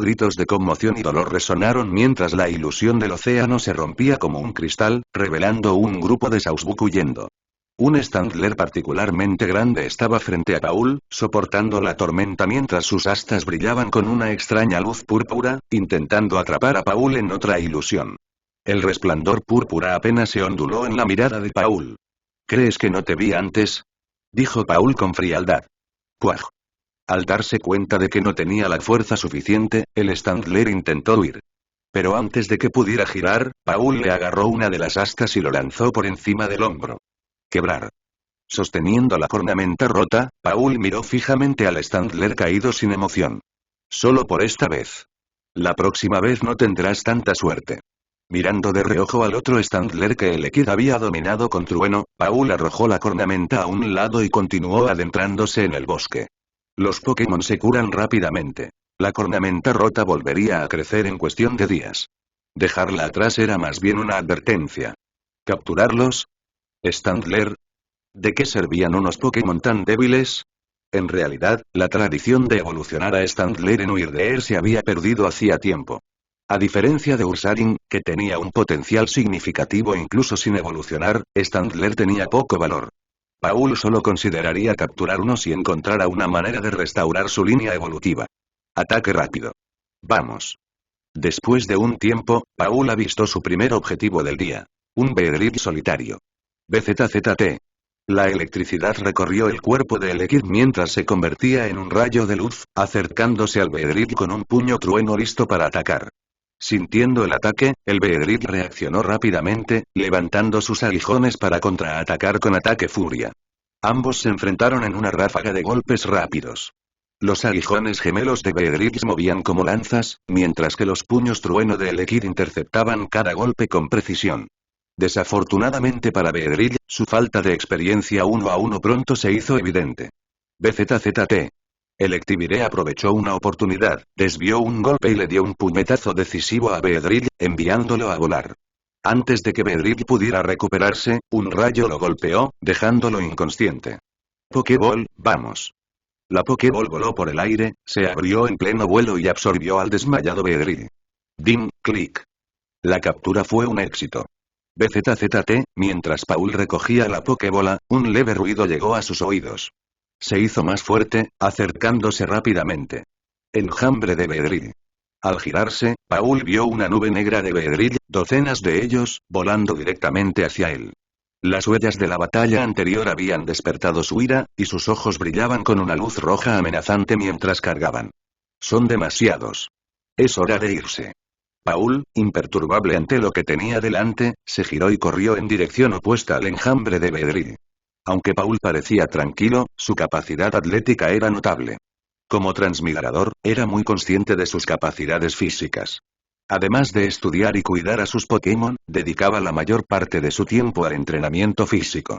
Gritos de conmoción y dolor resonaron mientras la ilusión del océano se rompía como un cristal, revelando un grupo de Sausbuk huyendo. Un Standler particularmente grande estaba frente a Paul, soportando la tormenta mientras sus astas brillaban con una extraña luz púrpura, intentando atrapar a Paul en otra ilusión. El resplandor púrpura apenas se onduló en la mirada de Paul. ¿Crees que no te vi antes? Dijo Paul con frialdad. ¡Cuaj! Al darse cuenta de que no tenía la fuerza suficiente, el Standler intentó huir. Pero antes de que pudiera girar, Paul le agarró una de las astas y lo lanzó por encima del hombro. Quebrar. Sosteniendo la cornamenta rota, Paul miró fijamente al Standler caído sin emoción. Solo por esta vez. La próxima vez no tendrás tanta suerte. Mirando de reojo al otro Standler que el Ekid había dominado con trueno, Paul arrojó la cornamenta a un lado y continuó adentrándose en el bosque. Los Pokémon se curan rápidamente. La cornamenta rota volvería a crecer en cuestión de días. Dejarla atrás era más bien una advertencia. ¿Capturarlos? Standler. ¿De qué servían unos Pokémon tan débiles? En realidad, la tradición de evolucionar a Standler en Weirdeer se había perdido hacía tiempo. A diferencia de Ursaring, que tenía un potencial significativo incluso sin evolucionar, Standler tenía poco valor. Paul solo consideraría capturar uno si encontrara una manera de restaurar su línea evolutiva. Ataque rápido. Vamos. Después de un tiempo, Paul avistó su primer objetivo del día. Un Beedrill solitario. BZZT. La electricidad recorrió el cuerpo de Elekid mientras se convertía en un rayo de luz, acercándose al Beedrill con un puño trueno listo para atacar. Sintiendo el ataque, el Beedrill reaccionó rápidamente, levantando sus aguijones para contraatacar con ataque furia. Ambos se enfrentaron en una ráfaga de golpes rápidos. Los aguijones gemelos de Beedrill se movían como lanzas, mientras que los puños trueno de Elekid interceptaban cada golpe con precisión. Desafortunadamente para Beedrill, su falta de experiencia uno a uno pronto se hizo evidente. BZZT. Electivire aprovechó una oportunidad, desvió un golpe y le dio un puñetazo decisivo a Beedrill, enviándolo a volar. Antes de que Beedrill pudiera recuperarse, un rayo lo golpeó, dejándolo inconsciente. Pokéball, vamos. La Pokéball voló por el aire, se abrió en pleno vuelo y absorbió al desmayado Beedrill. Dim, clic. La captura fue un éxito. BZZT, mientras Paul recogía la Pokébola, un leve ruido llegó a sus oídos. Se hizo más fuerte, acercándose rápidamente. Enjambre de Beedrill. Al girarse, Paul vio una nube negra de Beedrill, docenas de ellos, volando directamente hacia él. Las huellas de la batalla anterior habían despertado su ira, y sus ojos brillaban con una luz roja amenazante mientras cargaban. Son demasiados. Es hora de irse. Paul, imperturbable ante lo que tenía delante, se giró y corrió en dirección opuesta al enjambre de Beedrill. Aunque Paul parecía tranquilo, su capacidad atlética era notable. Como transmigrador, era muy consciente de sus capacidades físicas. Además de estudiar y cuidar a sus Pokémon, dedicaba la mayor parte de su tiempo al entrenamiento físico.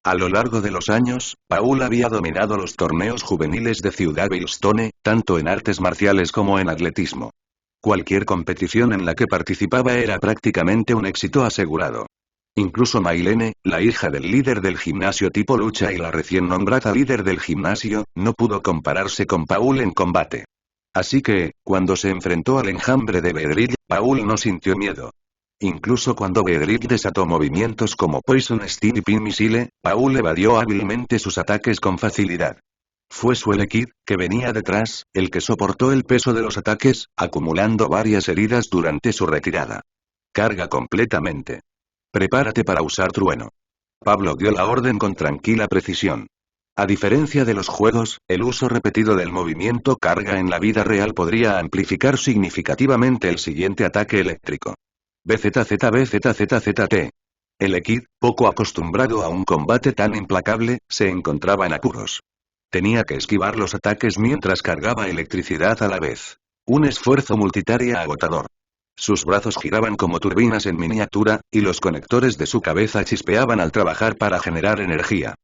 A lo largo de los años, Paul había dominado los torneos juveniles de Ciudad Veilstone, tanto en artes marciales como en atletismo. Cualquier competición en la que participaba era prácticamente un éxito asegurado. Incluso Maylene, la hija del líder del gimnasio tipo lucha y la recién nombrada líder del gimnasio, no pudo compararse con Paul en combate. Así que, cuando se enfrentó al enjambre de Beedrill, Paul no sintió miedo. Incluso cuando Beedrill desató movimientos como Poison Sting y Pin Missile, Paul evadió hábilmente sus ataques con facilidad. Fue su Elekid, que venía detrás, el que soportó el peso de los ataques, acumulando varias heridas durante su retirada. Carga completamente. Prepárate para usar trueno. Pablo dio la orden con tranquila precisión. A diferencia de los juegos, el uso repetido del movimiento carga en la vida real podría amplificar significativamente el siguiente ataque eléctrico. BZZBZZZT. El Ekid, poco acostumbrado a un combate tan implacable, se encontraba en apuros. Tenía que esquivar los ataques mientras cargaba electricidad a la vez. Un esfuerzo multitarea agotador. Sus brazos giraban como turbinas en miniatura, y los conectores de su cabeza chispeaban al trabajar para generar energía.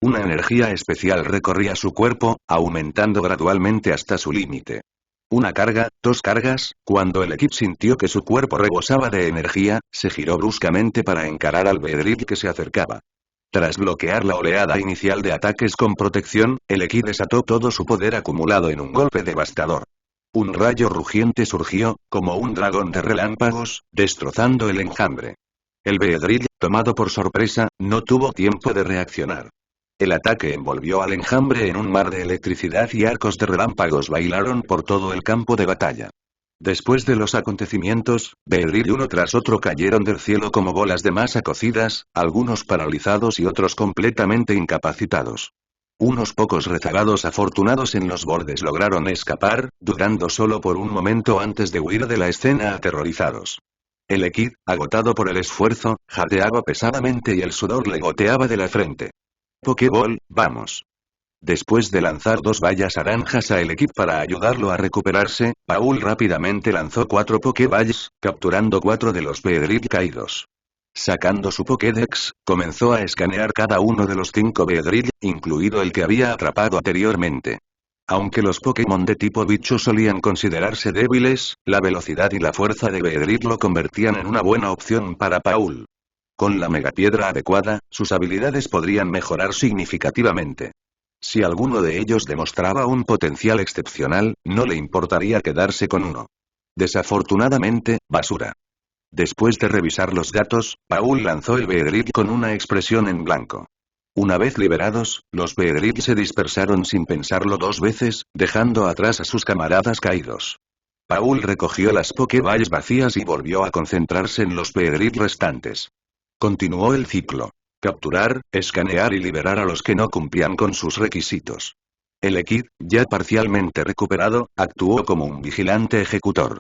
Una energía especial recorría su cuerpo, aumentando gradualmente hasta su límite. Una carga, dos cargas, cuando el Ekid sintió que su cuerpo rebosaba de energía, se giró bruscamente para encarar al Beedrill que se acercaba. Tras bloquear la oleada inicial de ataques con protección, el Ekid desató todo su poder acumulado en un golpe devastador. Un rayo rugiente surgió, como un dragón de relámpagos, destrozando el enjambre. El Beedrill, tomado por sorpresa, no tuvo tiempo de reaccionar. El ataque envolvió al enjambre en un mar de electricidad y arcos de relámpagos bailaron por todo el campo de batalla. Después de los acontecimientos, Beedrill uno tras otro cayeron del cielo como bolas de masa cocidas, algunos paralizados y otros completamente incapacitados. Unos pocos rezagados afortunados en los bordes lograron escapar, dudando solo por un momento antes de huir de la escena aterrorizados. El Equid, agotado por el esfuerzo, jadeaba pesadamente y el sudor le goteaba de la frente. Pokéball, vamos. Después de lanzar 2 vallas naranjas a el Equid para ayudarlo a recuperarse, Paul rápidamente lanzó 4 Pokéballs, capturando 4 de los Beedrill caídos. Sacando su Pokédex, comenzó a escanear cada uno de los 5 Beedrill, incluido el que había atrapado anteriormente. Aunque los Pokémon de tipo bicho solían considerarse débiles, la velocidad y la fuerza de Beedrill lo convertían en una buena opción para Paul. Con la megapiedra adecuada, sus habilidades podrían mejorar significativamente. Si alguno de ellos demostraba un potencial excepcional, no le importaría quedarse con uno. Desafortunadamente, basura. Después de revisar los datos, Paul lanzó el Beedrill con una expresión en blanco. Una vez liberados, los Beedrill se dispersaron sin pensarlo 2 veces, dejando atrás a sus camaradas caídos. Paul recogió las Pokéballs vacías y volvió a concentrarse en los Beedrill restantes. Continuó el ciclo. Capturar, escanear y liberar a los que no cumplían con sus requisitos. El Equid, ya parcialmente recuperado, actuó como un vigilante ejecutor.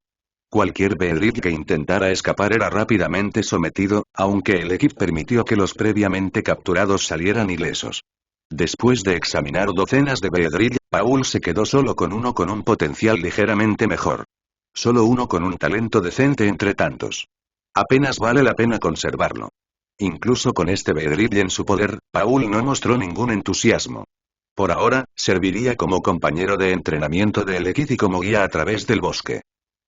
Cualquier Beedrill que intentara escapar era rápidamente sometido, aunque el Equid permitió que los previamente capturados salieran ilesos. Después de examinar docenas de Beedrill, Paul se quedó solo con uno con un potencial ligeramente mejor. Solo uno con un talento decente entre tantos. Apenas vale la pena conservarlo. Incluso con este Beedrill en su poder, Paul no mostró ningún entusiasmo. Por ahora, serviría como compañero de entrenamiento del Equid y como guía a través del bosque.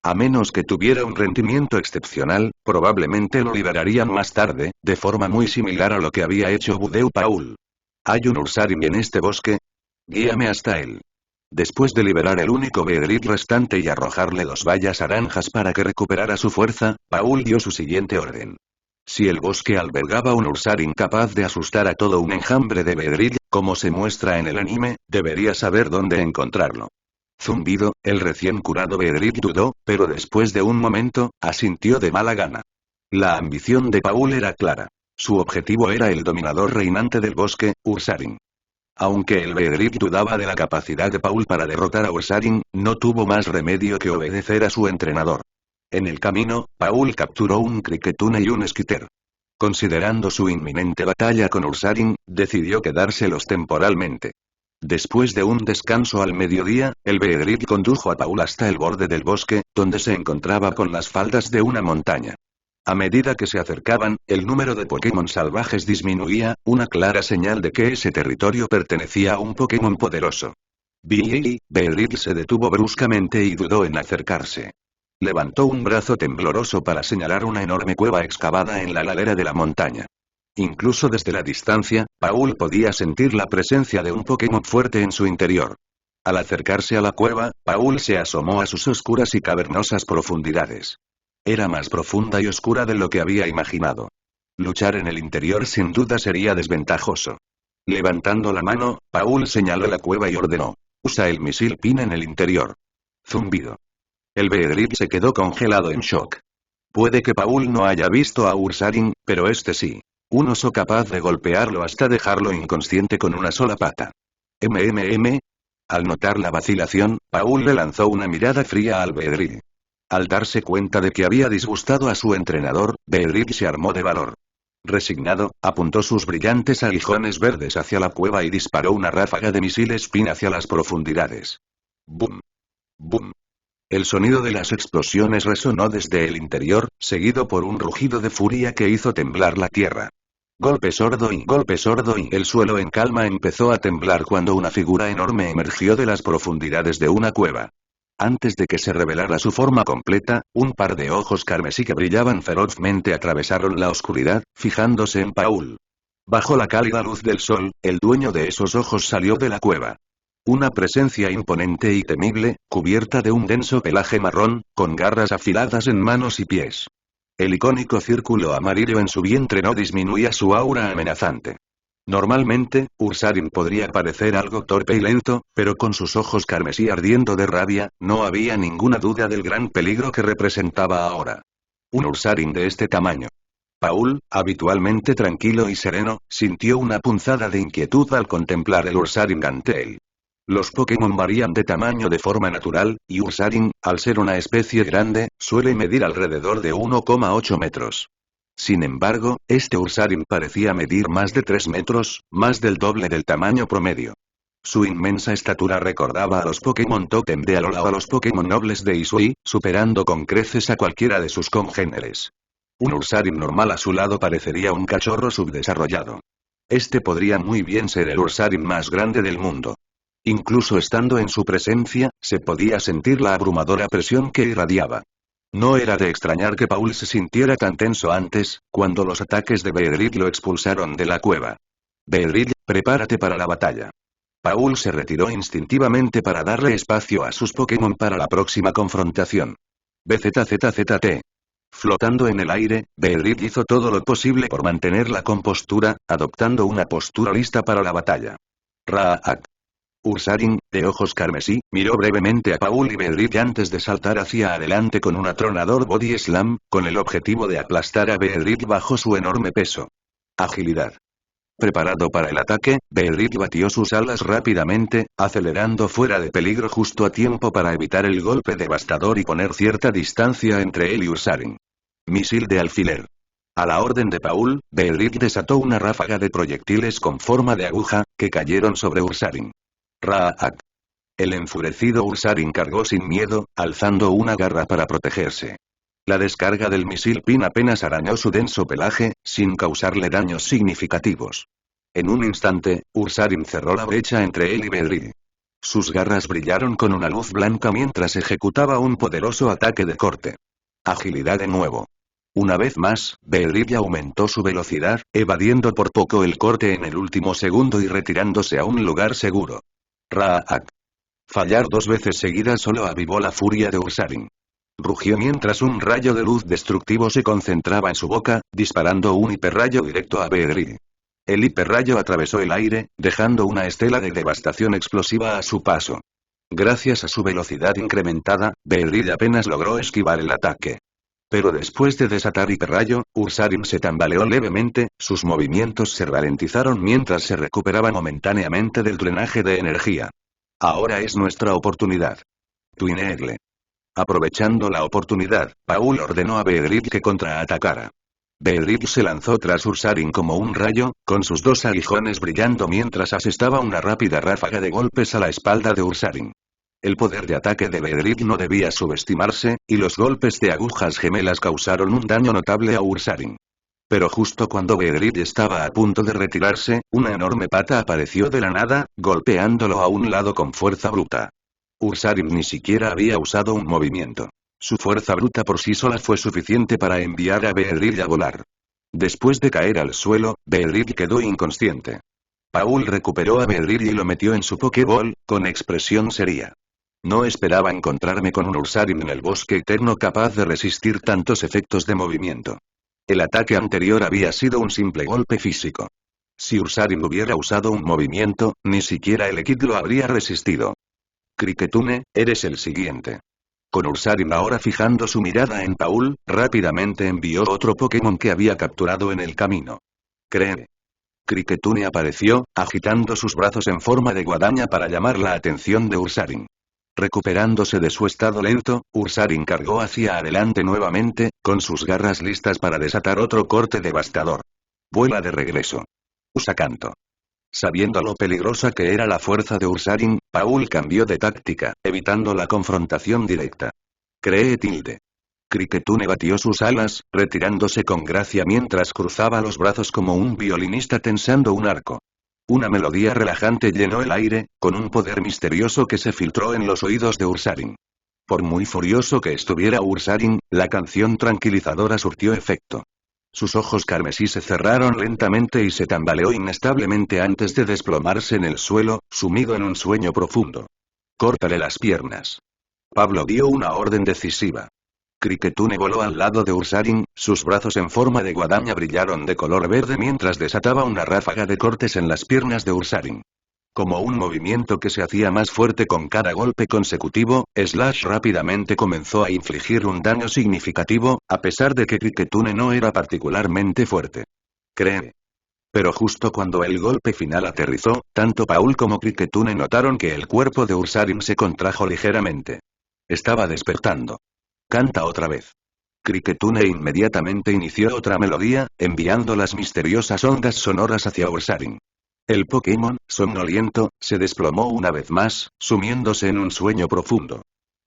A menos que tuviera un rendimiento excepcional, probablemente lo liberarían más tarde, de forma muy similar a lo que había hecho Budeu Paul. ¿Hay un Ursaring en este bosque? Guíame hasta él. Después de liberar el único Beedrill restante y arrojarle 2 vallas naranjas para que recuperara su fuerza, Paul dio su siguiente orden. Si el bosque albergaba un Ursaring capaz de asustar a todo un enjambre de Beedrill, como se muestra en el anime, debería saber dónde encontrarlo. Zumbido, el recién curado Beedrill dudó, pero después de un momento, asintió de mala gana. La ambición de Paul era clara. Su objetivo era el dominador reinante del bosque, Ursaring. Aunque el Beedrill dudaba de la capacidad de Paul para derrotar a Ursaring, no tuvo más remedio que obedecer a su entrenador. En el camino, Paul capturó un Cricketune y un Skitter. Considerando su inminente batalla con Ursaring, decidió quedárselos temporalmente. Después de un descanso al mediodía, el Beedrill condujo a Paul hasta el borde del bosque, donde se encontraba con las faldas de una montaña. A medida que se acercaban, el número de Pokémon salvajes disminuía, una clara señal de que ese territorio pertenecía a un Pokémon poderoso. Beedrill se detuvo bruscamente y dudó en acercarse. Levantó un brazo tembloroso para señalar una enorme cueva excavada en la ladera de la montaña. Incluso desde la distancia, Paul podía sentir la presencia de un Pokémon fuerte en su interior. Al acercarse a la cueva, Paul se asomó a sus oscuras y cavernosas profundidades. Era más profunda y oscura de lo que había imaginado. Luchar en el interior sin duda sería desventajoso. Levantando la mano, Paul señaló la cueva y ordenó: usa el misil pin en el interior. Zumbido. El Beedrill se quedó congelado en shock. Puede que Paul no haya visto a Ursaring, pero este sí. Un oso capaz de golpearlo hasta dejarlo inconsciente con una sola pata. Al notar la vacilación, Paul le lanzó una mirada fría al Beedrill. Al darse cuenta de que había disgustado a su entrenador, Beedrill se armó de valor. Resignado, apuntó sus brillantes aguijones verdes hacia la cueva y disparó una ráfaga de misiles pin hacia las profundidades. ¡Bum! ¡Bum! El sonido de las explosiones resonó desde el interior, seguido por un rugido de furia que hizo temblar la tierra. Golpe sordo y el suelo en calma empezó a temblar cuando una figura enorme emergió de las profundidades de una cueva. Antes de que se revelara su forma completa, un par de ojos carmesí que brillaban ferozmente atravesaron la oscuridad, fijándose en Paul. Bajo la cálida luz del sol, el dueño de esos ojos salió de la cueva. Una presencia imponente y temible, cubierta de un denso pelaje marrón, con garras afiladas en manos y pies. El icónico círculo amarillo en su vientre no disminuía su aura amenazante. Normalmente, Ursaring podría parecer algo torpe y lento, pero con sus ojos carmesí ardiendo de rabia, no había ninguna duda del gran peligro que representaba ahora. Un Ursaring de este tamaño. Paul, habitualmente tranquilo y sereno, sintió una punzada de inquietud al contemplar el Ursaring ante él. Los Pokémon varían de tamaño de forma natural, y Ursaring, al ser una especie grande, suele medir alrededor de 1,8 metros. Sin embargo, este Ursaring parecía medir más de 3 metros, más del doble del tamaño promedio. Su inmensa estatura recordaba a los Pokémon Totem de Alola o a los Pokémon nobles de Hisui, superando con creces a cualquiera de sus congéneres. Un Ursaring normal a su lado parecería un cachorro subdesarrollado. Este podría muy bien ser el Ursaring más grande del mundo. Incluso estando en su presencia, se podía sentir la abrumadora presión que irradiaba. No era de extrañar que Paul se sintiera tan tenso antes, cuando los ataques de Beedrill lo expulsaron de la cueva. Beedrill, prepárate para la batalla. Paul se retiró instintivamente para darle espacio a sus Pokémon para la próxima confrontación. BZZZT. Flotando en el aire, Beedrill hizo todo lo posible por mantener la compostura, adoptando una postura lista para la batalla. Raak. Ursaring, de ojos carmesí, miró brevemente a Paul y Beedrill antes de saltar hacia adelante con un atronador Body Slam, con el objetivo de aplastar a Beedrill bajo su enorme peso. Agilidad. Preparado para el ataque, Beedrill batió sus alas rápidamente, acelerando fuera de peligro justo a tiempo para evitar el golpe devastador y poner cierta distancia entre él y Ursaring. Misil de alfiler. A la orden de Paul, Beedrill desató una ráfaga de proyectiles con forma de aguja, que cayeron sobre Ursaring. Raak. El enfurecido Ursaring cargó sin miedo, alzando una garra para protegerse. La descarga del misil Pin apenas arañó su denso pelaje, sin causarle daños significativos. En un instante, Ursaring cerró la brecha entre él y Beedrill. Sus garras brillaron con una luz blanca mientras ejecutaba un poderoso ataque de corte. Agilidad de nuevo. Una vez más, Beedrill aumentó su velocidad, evadiendo por poco el corte en el último segundo y retirándose a un lugar seguro. Raak. Fallar 2 veces seguidas solo avivó la furia de Ursaring. Rugió mientras un rayo de luz destructivo se concentraba en su boca, disparando un hiperrayo directo a Beedrill. El hiperrayo atravesó el aire, dejando una estela de devastación explosiva a su paso. Gracias a su velocidad incrementada, Beedrill apenas logró esquivar el ataque. Pero después de desatar hiperrayo, Ursaring se tambaleó levemente, sus movimientos se ralentizaron mientras se recuperaba momentáneamente del drenaje de energía. Ahora es nuestra oportunidad. Twineagle. Aprovechando la oportunidad, Paul ordenó a Beedrill que contraatacara. Beedrill se lanzó tras Ursaring como un rayo, con sus 2 aguijones brillando mientras asestaba una rápida ráfaga de golpes a la espalda de Ursaring. El poder de ataque de Beedrill no debía subestimarse, y los golpes de agujas gemelas causaron un daño notable a Ursaring. Pero justo cuando Beedrill estaba a punto de retirarse, una enorme pata apareció de la nada, golpeándolo a un lado con fuerza bruta. Ursaring ni siquiera había usado un movimiento. Su fuerza bruta por sí sola fue suficiente para enviar a Beedrill a volar. Después de caer al suelo, Beedrill quedó inconsciente. Paul recuperó a Beedrill y lo metió en su Pokéball, con expresión seria. No esperaba encontrarme con un Ursaring en el bosque eterno capaz de resistir tantos efectos de movimiento. El ataque anterior había sido un simple golpe físico. Si Ursaring hubiera usado un movimiento, ni siquiera el Ekid lo habría resistido. Cricketune, eres el siguiente. Con Ursaring ahora fijando su mirada en Paul, rápidamente envió otro Pokémon que había capturado en el camino. Cree. Cricketune apareció, agitando sus brazos en forma de guadaña para llamar la atención de Ursaring. Recuperándose de su estado lento, Ursaring cargó hacia adelante nuevamente, con sus garras listas para desatar otro corte devastador. Vuela de regreso. Usa canto. Sabiendo lo peligrosa que era la fuerza de Ursaring, Paul cambió de táctica, evitando la confrontación directa. Cree tilde. Cricketune batió sus alas, retirándose con gracia mientras cruzaba los brazos como un violinista tensando un arco. Una melodía relajante llenó el aire, con un poder misterioso que se filtró en los oídos de Ursaring. Por muy furioso que estuviera Ursaring, la canción tranquilizadora surtió efecto. Sus ojos carmesí se cerraron lentamente y se tambaleó inestablemente antes de desplomarse en el suelo, sumido en un sueño profundo. Córtale las piernas. Pablo dio una orden decisiva. Cricketune voló al lado de Ursaring, sus brazos en forma de guadaña brillaron de color verde mientras desataba una ráfaga de cortes en las piernas de Ursaring. Como un movimiento que se hacía más fuerte con cada golpe consecutivo, Slash rápidamente comenzó a infligir un daño significativo, a pesar de que Cricketune no era particularmente fuerte. Cree. Pero justo cuando el golpe final aterrizó, tanto Paul como Cricketune notaron que el cuerpo de Ursaring se contrajo ligeramente. Estaba despertando. Canta otra vez. Cricketune inmediatamente inició otra melodía, enviando las misteriosas ondas sonoras hacia Ursaring. El Pokémon, somnoliento, se desplomó una vez más, sumiéndose en un sueño profundo.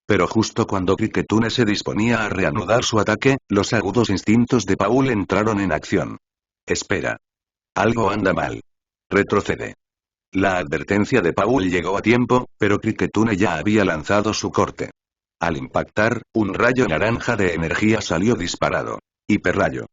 Pero justo cuando Cricketune se disponía a reanudar su ataque, los agudos instintos de Paul entraron en acción. Espera. Algo anda mal. Retrocede. La advertencia de Paul llegó a tiempo, pero Cricketune ya había lanzado su corte. Al impactar, un rayo naranja de energía salió disparado. Hiperrayo.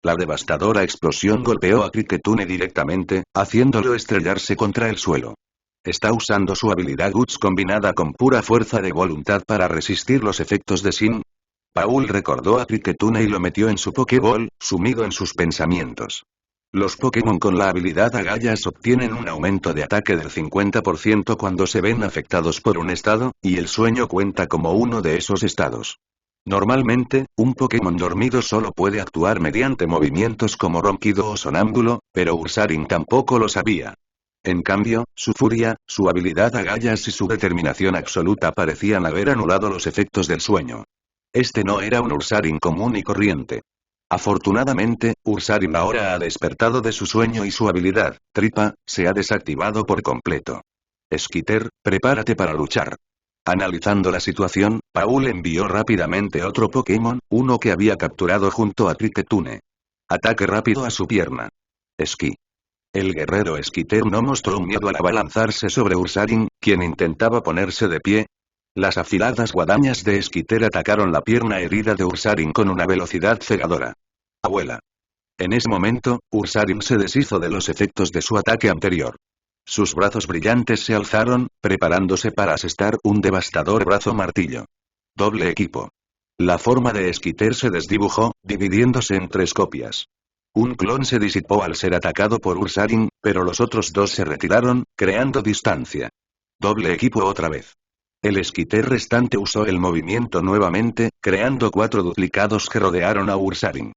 La devastadora explosión golpeó a Cricketune directamente, haciéndolo estrellarse contra el suelo. Está usando su habilidad Guts combinada con pura fuerza de voluntad para resistir los efectos de Sin. Paul recordó a Cricketune y lo metió en su Pokéball, sumido en sus pensamientos. Los Pokémon con la habilidad Agallas obtienen un aumento de ataque del 50% cuando se ven afectados por un estado, y el sueño cuenta como uno de esos estados. Normalmente, un Pokémon dormido solo puede actuar mediante movimientos como ronquido o sonámbulo, pero Ursaring tampoco lo sabía. En cambio, su furia, su habilidad Agallas y su determinación absoluta parecían haber anulado los efectos del sueño. Este no era un Ursaring común y corriente. Afortunadamente, Ursaring ahora ha despertado de su sueño y su habilidad, Tripa, se ha desactivado por completo. Skitter, prepárate para luchar. Analizando la situación, Paul envió rápidamente otro Pokémon, uno que había capturado junto a Cricketune. Ataque rápido a su pierna. Esquí. El guerrero Skitter no mostró miedo al abalanzarse sobre Ursaring, quien intentaba ponerse de pie. Las afiladas guadañas de Skitter atacaron la pierna herida de Ursaring con una velocidad cegadora. Abuela. En ese momento, Ursaring se deshizo de los efectos de su ataque anterior. Sus brazos brillantes se alzaron, preparándose para asestar un devastador brazo martillo. Doble equipo. La forma de Skitter se desdibujó, dividiéndose en 3 copias. Un clon se disipó al ser atacado por Ursaring, pero los otros 2 se retiraron, creando distancia. Doble equipo otra vez. El Skitter restante usó el movimiento nuevamente, creando 4 duplicados que rodearon a Ursaring.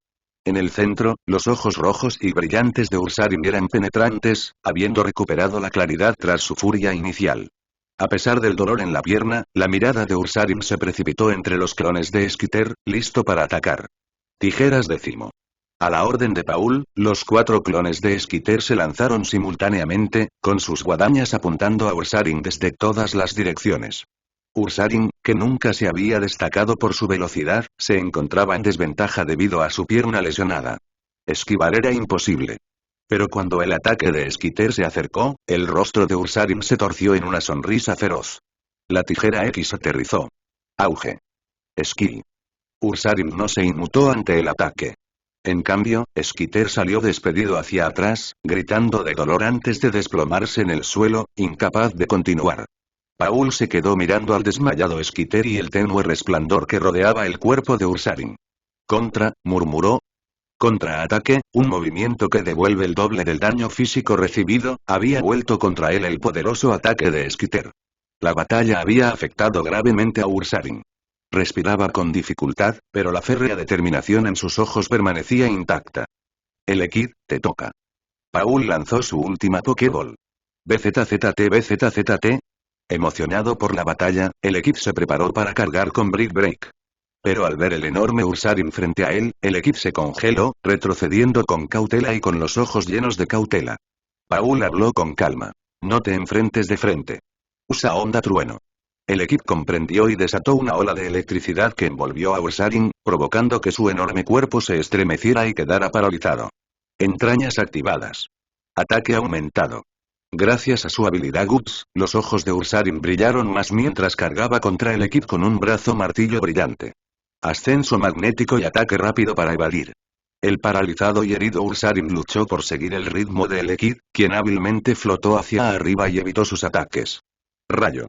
En el centro, los ojos rojos y brillantes de Ursaring eran penetrantes, habiendo recuperado la claridad tras su furia inicial. A pesar del dolor en la pierna, la mirada de Ursaring se precipitó entre los clones de Skitter, listo para atacar. Tijeras décimo. A la orden de Paul, los 4 clones de Skitter se lanzaron simultáneamente, con sus guadañas apuntando a Ursaring desde todas las direcciones. Ursaring, que nunca se había destacado por su velocidad, se encontraba en desventaja debido a su pierna lesionada. Esquivar era imposible. Pero cuando el ataque de Skitter se acercó, el rostro de Ursaring se torció en una sonrisa feroz. La tijera X aterrizó. Auge. Esquí. Ursaring no se inmutó ante el ataque. En cambio, Skitter salió despedido hacia atrás, gritando de dolor antes de desplomarse en el suelo, incapaz de continuar. Paul se quedó mirando al desmayado Skitter y el tenue resplandor que rodeaba el cuerpo de Ursaring. Contra, murmuró. Contraataque, un movimiento que devuelve el doble del daño físico recibido, había vuelto contra él el poderoso ataque de Skitter. La batalla había afectado gravemente a Ursaring. Respiraba con dificultad, pero la férrea determinación en sus ojos permanecía intacta. Elekid, te toca. Paul lanzó su última Pokéball. BZZT. Emocionado por la batalla, Elekid se preparó para cargar con Brick Break. Pero al ver el enorme Ursaring frente a él, Elekid se congeló, retrocediendo con cautela y con los ojos llenos de cautela. Paul habló con calma. No te enfrentes de frente. Usa onda trueno. Elekid comprendió y desató una ola de electricidad que envolvió a Ursaring, provocando que su enorme cuerpo se estremeciera y quedara paralizado. Entrañas activadas. Ataque aumentado. Gracias a su habilidad Guts, los ojos de Ursaring brillaron más mientras cargaba contra Elekid con un brazo martillo brillante. Ascenso magnético y ataque rápido para evadir. El paralizado y herido Ursaring luchó por seguir el ritmo de Elekid, quien hábilmente flotó hacia arriba y evitó sus ataques. Rayo.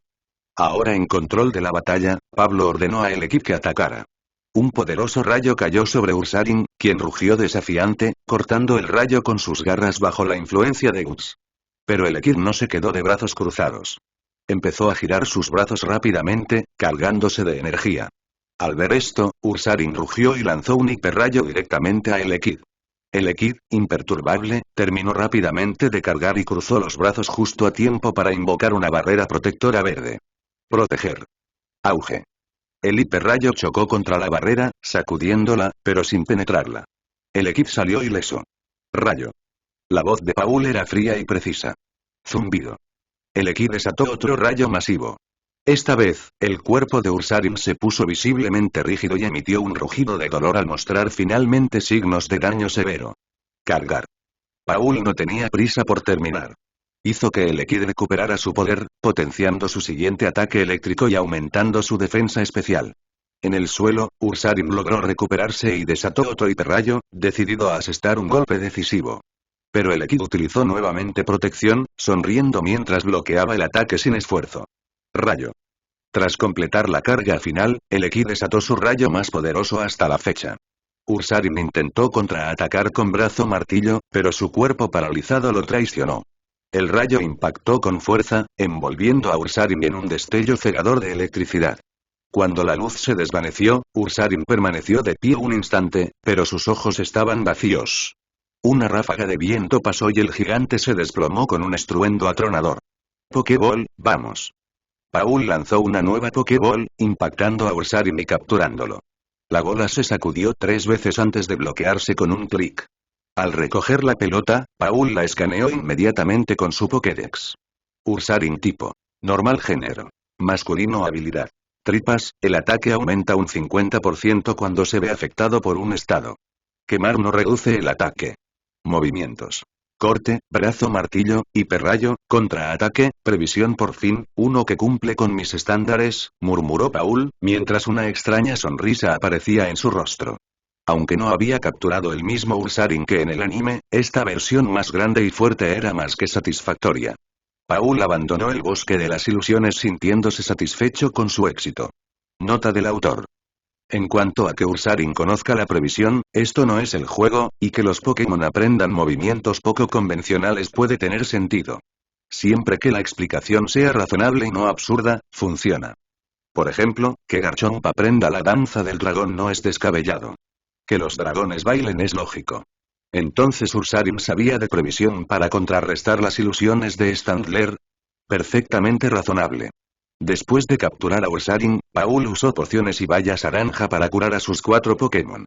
Ahora en control de la batalla, Pablo ordenó a Elekid que atacara. Un poderoso rayo cayó sobre Ursaring, quien rugió desafiante, cortando el rayo con sus garras bajo la influencia de Guts. Pero el Ekid no se quedó de brazos cruzados. Empezó a girar sus brazos rápidamente, cargándose de energía. Al ver esto, Ursaring rugió y lanzó un hiperrayo directamente a el Ekid. El Ekid, imperturbable, terminó rápidamente de cargar y cruzó los brazos justo a tiempo para invocar una barrera protectora verde. Proteger. Auge. El hiperrayo chocó contra la barrera, sacudiéndola, pero sin penetrarla. El Ekid salió ileso. Rayo. La voz de Paul era fría y precisa. Zumbido. El Ekid desató otro rayo masivo. Esta vez, el cuerpo de Ursaring se puso visiblemente rígido y emitió un rugido de dolor al mostrar finalmente signos de daño severo. Cargar. Paul no tenía prisa por terminar. Hizo que el Ekid recuperara su poder, potenciando su siguiente ataque eléctrico y aumentando su defensa especial. En el suelo, Ursaring logró recuperarse y desató otro hiperrayo, decidido a asestar un golpe decisivo. Pero el Ekid utilizó nuevamente protección, sonriendo mientras bloqueaba el ataque sin esfuerzo. Rayo. Tras completar la carga final, el Ekid desató su rayo más poderoso hasta la fecha. Ursaring intentó contraatacar con brazo martillo, pero su cuerpo paralizado lo traicionó. El rayo impactó con fuerza, envolviendo a Ursaring en un destello cegador de electricidad. Cuando la luz se desvaneció, Ursaring permaneció de pie un instante, pero sus ojos estaban vacíos. Una ráfaga de viento pasó y el gigante se desplomó con un estruendo atronador. Pokéball, vamos. Paul lanzó una nueva Pokéball, impactando a Ursaring y capturándolo. La bola se sacudió 3 veces antes de bloquearse con un clic. Al recoger la pelota, Paul la escaneó inmediatamente con su Pokédex. Ursaring tipo. Normal género. Masculino habilidad. Tripas, el ataque aumenta un 50% cuando se ve afectado por un estado. Quemar no reduce el ataque. Movimientos. Corte, brazo martillo, hiperrayo, contraataque, previsión por fin, uno que cumple con mis estándares, murmuró Paul, mientras una extraña sonrisa aparecía en su rostro. Aunque no había capturado el mismo Ursaring que en el anime, esta versión más grande y fuerte era más que satisfactoria. Paul abandonó el bosque de las ilusiones sintiéndose satisfecho con su éxito. Nota del autor. En cuanto a que Ursaring conozca la previsión, esto no es el juego, y que los Pokémon aprendan movimientos poco convencionales puede tener sentido. Siempre que la explicación sea razonable y no absurda, funciona. Por ejemplo, que Garchomp aprenda la danza del dragón no es descabellado. Que los dragones bailen es lógico. Entonces Ursaring sabía de previsión para contrarrestar las ilusiones de Standler. Perfectamente razonable. Después de capturar a Ursaring, Paul usó pociones y bayas naranja para curar a sus 4 Pokémon.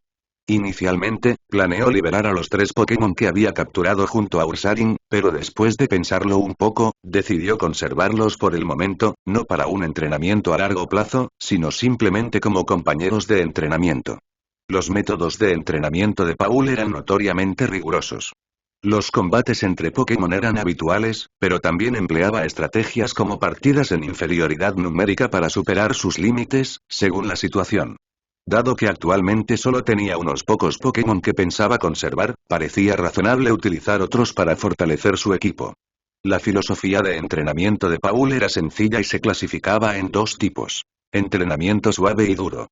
Inicialmente, planeó liberar a los 3 Pokémon que había capturado junto a Ursaring, pero después de pensarlo un poco, decidió conservarlos por el momento, no para un entrenamiento a largo plazo, sino simplemente como compañeros de entrenamiento. Los métodos de entrenamiento de Paul eran notoriamente rigurosos. Los combates entre Pokémon eran habituales, pero también empleaba estrategias como partidas en inferioridad numérica para superar sus límites, según la situación. Dado que actualmente solo tenía unos pocos Pokémon que pensaba conservar, parecía razonable utilizar otros para fortalecer su equipo. La filosofía de entrenamiento de Paul era sencilla y se clasificaba en 2 tipos. Entrenamiento suave y duro.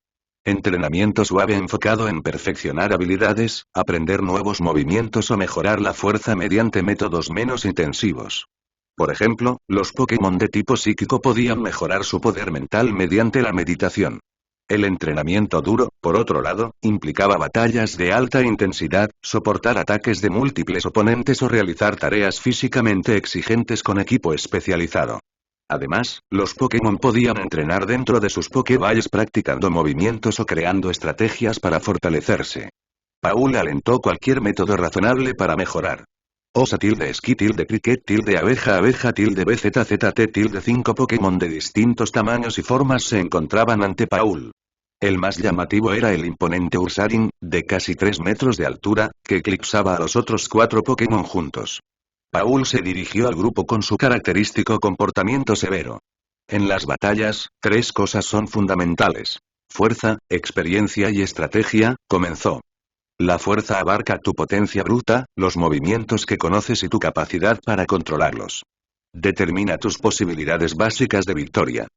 Entrenamiento suave enfocado en perfeccionar habilidades, aprender nuevos movimientos o mejorar la fuerza mediante métodos menos intensivos. Por ejemplo, los Pokémon de tipo psíquico podían mejorar su poder mental mediante la meditación. El entrenamiento duro, por otro lado, implicaba batallas de alta intensidad, soportar ataques de múltiples oponentes o realizar tareas físicamente exigentes con equipo especializado. Además, los Pokémon podían entrenar dentro de sus Pokéballs practicando movimientos o creando estrategias para fortalecerse. Paul alentó cualquier método razonable para mejorar. Osa esquí cricket abeja BZZT 5 Pokémon de distintos tamaños y formas se encontraban ante Paul. El más llamativo era el imponente Ursaring, de casi 3 metros de altura, que eclipsaba a los otros 4 Pokémon juntos. Paul se dirigió al grupo con su característico comportamiento severo. En las batallas, 3 cosas son fundamentales. Fuerza, experiencia y estrategia, comenzó. La fuerza abarca tu potencia bruta, los movimientos que conoces y tu capacidad para controlarlos. Determina tus posibilidades básicas de victoria.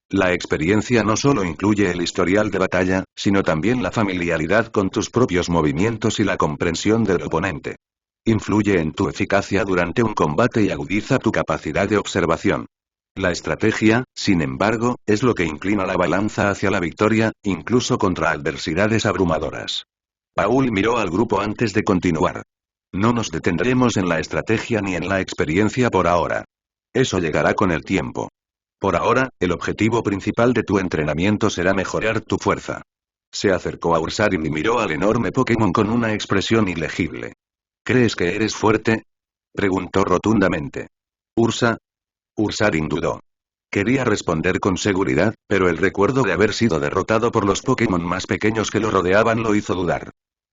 La experiencia no solo incluye el historial de batalla, sino también la familiaridad con tus propios movimientos y la comprensión del oponente. Influye en tu eficacia durante un combate y agudiza tu capacidad de observación. La estrategia, sin embargo, es lo que inclina la balanza hacia la victoria, incluso contra adversidades abrumadoras. Paul miró al grupo antes de continuar. No nos detendremos en la estrategia ni en la experiencia por ahora. Eso llegará con el tiempo. Por ahora, el objetivo principal de tu entrenamiento será mejorar tu fuerza. Se acercó a Ursaring y miró al enorme Pokémon con una expresión ilegible. ¿Crees que eres fuerte? Preguntó rotundamente. Ursaring dudó. Quería responder con seguridad, pero el recuerdo de haber sido derrotado por los Pokémon más pequeños que lo rodeaban lo hizo dudar.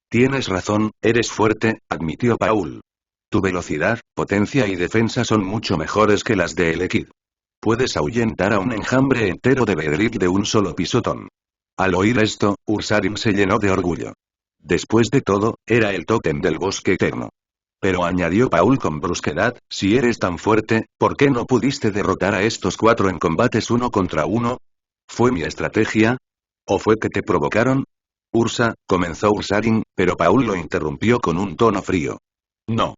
Tienes razón, eres fuerte, admitió Paul. Tu velocidad, potencia y defensa son mucho mejores que las de Elekid. Puedes ahuyentar a un enjambre entero de Beedrill de un solo pisotón. Al oír esto, Ursaring se llenó de orgullo. Después de todo, era el tótem del bosque eterno. Pero añadió Paul con brusquedad, si eres tan fuerte, ¿por qué no pudiste derrotar a estos 4 en combates 1 contra 1? ¿Fue mi estrategia? ¿O fue que te provocaron? Comenzó Ursaring, pero Paul lo interrumpió con un tono frío. No.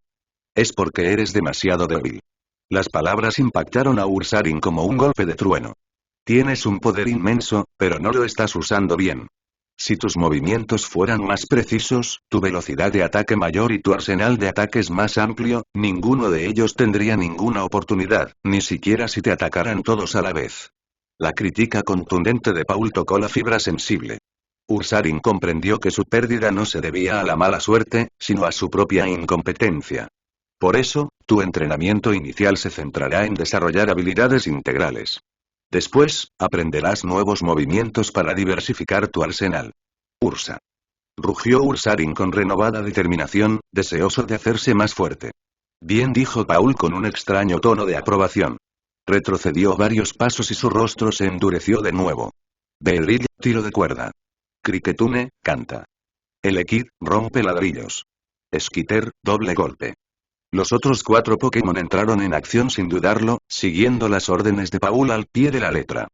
Es porque eres demasiado débil. Las palabras impactaron a Ursaring como un golpe de trueno. Tienes un poder inmenso, pero no lo estás usando bien. Si tus movimientos fueran más precisos, tu velocidad de ataque mayor y tu arsenal de ataques más amplio, ninguno de ellos tendría ninguna oportunidad, ni siquiera si te atacaran todos a la vez. La crítica contundente de Paul tocó la fibra sensible. Ursaring comprendió que su pérdida no se debía a la mala suerte, sino a su propia incompetencia. Por eso, tu entrenamiento inicial se centrará en desarrollar habilidades integrales. Después, aprenderás nuevos movimientos para diversificar tu arsenal. Ursa. Rugió Ursaring con renovada determinación, deseoso de hacerse más fuerte. Bien, dijo Paul con un extraño tono de aprobación. Retrocedió varios pasos y su rostro se endureció de nuevo. Beedrill, tiro de cuerda. Cricketune, canta. Elekid, rompe ladrillos. Skiter, doble golpe. Los otros 4 Pokémon entraron en acción sin dudarlo, siguiendo las órdenes de Paul al pie de la letra.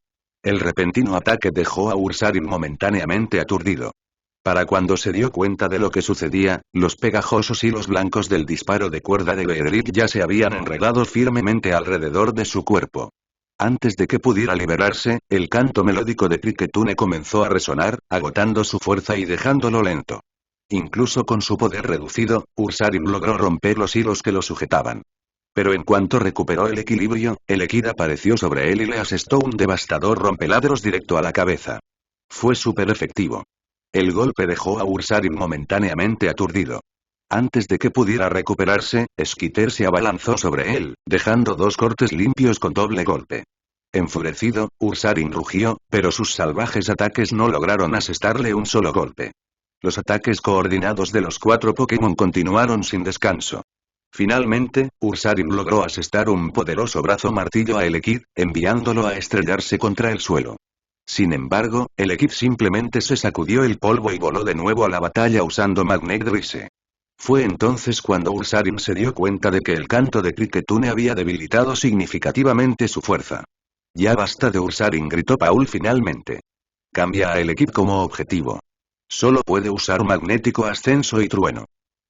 El repentino ataque dejó a Ursaring momentáneamente aturdido. Para cuando se dio cuenta de lo que sucedía, los pegajosos hilos blancos del disparo de cuerda de Beedrill ya se habían enredado firmemente alrededor de su cuerpo. Antes de que pudiera liberarse, el canto melódico de Cricketune comenzó a resonar, agotando su fuerza y dejándolo lento. Incluso con su poder reducido, Ursaring logró romper los hilos que lo sujetaban. Pero en cuanto recuperó el equilibrio, Elekid apareció sobre él y le asestó un devastador rompeladros directo a la cabeza. Fue súper efectivo. El golpe dejó a Ursaring momentáneamente aturdido. Antes de que pudiera recuperarse, Skiter se abalanzó sobre él, dejando 2 cortes limpios con doble golpe. Enfurecido, Ursaring rugió, pero sus salvajes ataques no lograron asestarle un solo golpe. Los ataques coordinados de los 4 Pokémon continuaron sin descanso. Finalmente, Ursaring logró asestar un poderoso brazo martillo a Elekid, enviándolo a estrellarse contra el suelo. Sin embargo, Elekid simplemente se sacudió el polvo y voló de nuevo a la batalla usando Magnet Rise. Fue entonces cuando Ursaring se dio cuenta de que el canto de Cricketune había debilitado significativamente su fuerza. Ya basta de Ursaring, gritó Paul finalmente. Cambia a Elekid como objetivo. Solo puede usar magnético, ascenso y trueno.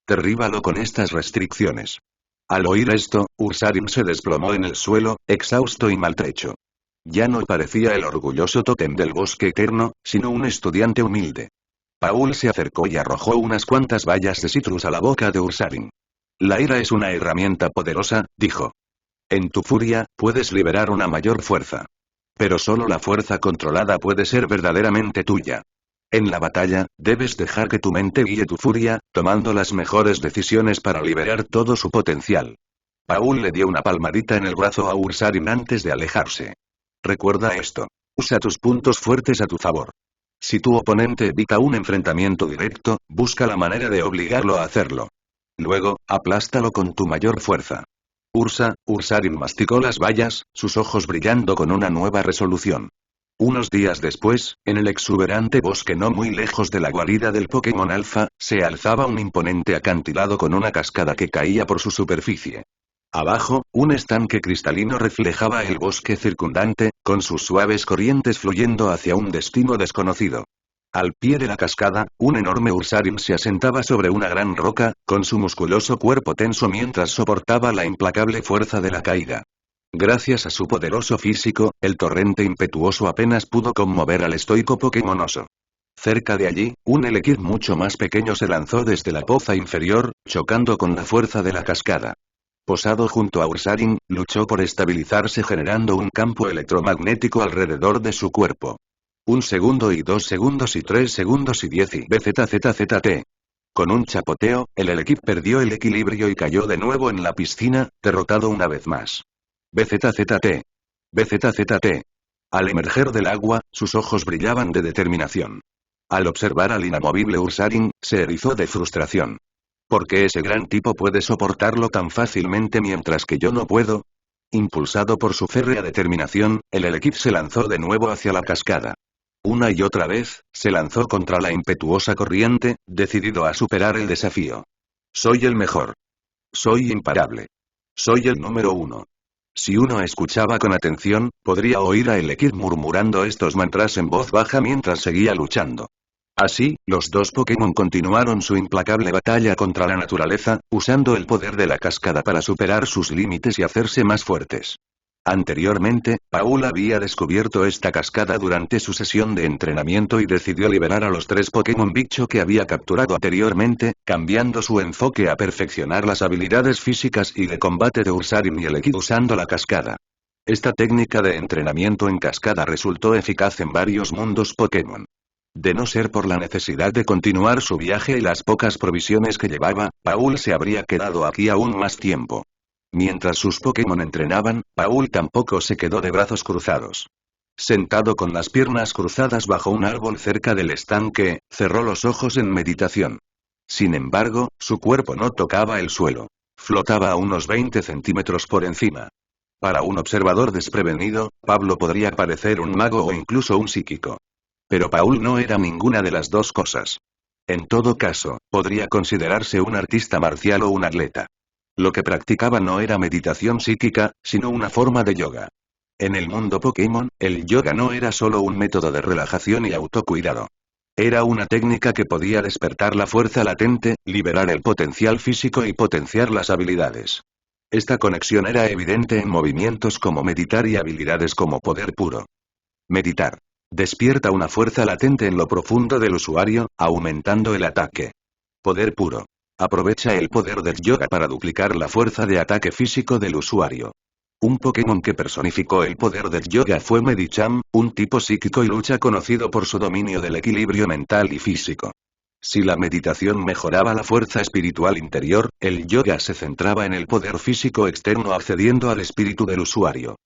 Derríbalo con estas restricciones. Al oír esto, Ursaring se desplomó en el suelo, exhausto y maltrecho. Ya no parecía el orgulloso tótem del bosque eterno, sino un estudiante humilde. Paul se acercó y arrojó unas cuantas bayas de citrus a la boca de Ursaring. La ira es una herramienta poderosa, dijo. En tu furia, puedes liberar una mayor fuerza. Pero solo la fuerza controlada puede ser verdaderamente tuya. En la batalla, debes dejar que tu mente guíe tu furia, tomando las mejores decisiones para liberar todo su potencial. Paul le dio una palmadita en el brazo a Ursaring antes de alejarse. Recuerda esto. Usa tus puntos fuertes a tu favor. Si tu oponente evita un enfrentamiento directo, busca la manera de obligarlo a hacerlo. Luego, aplástalo con tu mayor fuerza. Ursaring masticó las bayas, sus ojos brillando con una nueva resolución. Unos días después, en el exuberante bosque no muy lejos de la guarida del Pokémon Alpha, se alzaba un imponente acantilado con una cascada que caía por su superficie. Abajo, un estanque cristalino reflejaba el bosque circundante, con sus suaves corrientes fluyendo hacia un destino desconocido. Al pie de la cascada, un enorme Ursaring se asentaba sobre una gran roca, con su musculoso cuerpo tenso mientras soportaba la implacable fuerza de la caída. Gracias a su poderoso físico, el torrente impetuoso apenas pudo conmover al estoico Pokémon oso. Cerca de allí, un Elekid mucho más pequeño se lanzó desde la poza inferior, chocando con la fuerza de la cascada. Posado junto a Ursaring, luchó por estabilizarse generando un campo electromagnético alrededor de su cuerpo. 1 segundo y 2 segundos y 3 segundos y 10 y BZZZT. Con un chapoteo, el Elekid perdió el equilibrio y cayó de nuevo en la piscina, derrotado una vez más. BZZT. BZZT. Al emerger del agua, sus ojos brillaban de determinación. Al observar al inamovible Ursaring, se erizó de frustración. ¿Por qué ese gran tipo puede soportarlo tan fácilmente mientras que yo no puedo? Impulsado por su férrea determinación, el Elekid se lanzó de nuevo hacia la cascada. Una y otra vez, se lanzó contra la impetuosa corriente, decidido a superar el desafío. Soy el mejor. Soy imparable. Soy el número 1. Si uno escuchaba con atención, podría oír a Elekid murmurando estos mantras en voz baja mientras seguía luchando. Así, los dos Pokémon continuaron su implacable batalla contra la naturaleza, usando el poder de la cascada para superar sus límites y hacerse más fuertes. Anteriormente, Paul había descubierto esta cascada durante su sesión de entrenamiento y decidió liberar a los 3 Pokémon bicho que había capturado anteriormente, cambiando su enfoque a perfeccionar las habilidades físicas y de combate de Ursaring y Elekid usando la cascada. Esta técnica de entrenamiento en cascada resultó eficaz en varios mundos Pokémon. De no ser por la necesidad de continuar su viaje y las pocas provisiones que llevaba, Paul se habría quedado aquí aún más tiempo. Mientras sus Pokémon entrenaban, Paul tampoco se quedó de brazos cruzados. Sentado con las piernas cruzadas bajo un árbol cerca del estanque, cerró los ojos en meditación. Sin embargo, su cuerpo no tocaba el suelo. Flotaba a unos 20 centímetros por encima. Para un observador desprevenido, Pablo podría parecer un mago o incluso un psíquico. Pero Paul no era ninguna de las dos cosas. En todo caso, podría considerarse un artista marcial o un atleta. Lo que practicaba no era meditación psíquica, sino una forma de yoga. En el mundo Pokémon, el yoga no era solo un método de relajación y autocuidado. Era una técnica que podía despertar la fuerza latente, liberar el potencial físico y potenciar las habilidades. Esta conexión era evidente en movimientos como meditar y habilidades como poder puro. Meditar. Despierta una fuerza latente en lo profundo del usuario, aumentando el ataque. Poder puro. Aprovecha el poder del yoga para duplicar la fuerza de ataque físico del usuario. Un Pokémon que personificó el poder del yoga fue Medicham, un tipo psíquico y lucha conocido por su dominio del equilibrio mental y físico. Si la meditación mejoraba la fuerza espiritual interior, el yoga se centraba en el poder físico externo accediendo al espíritu del usuario.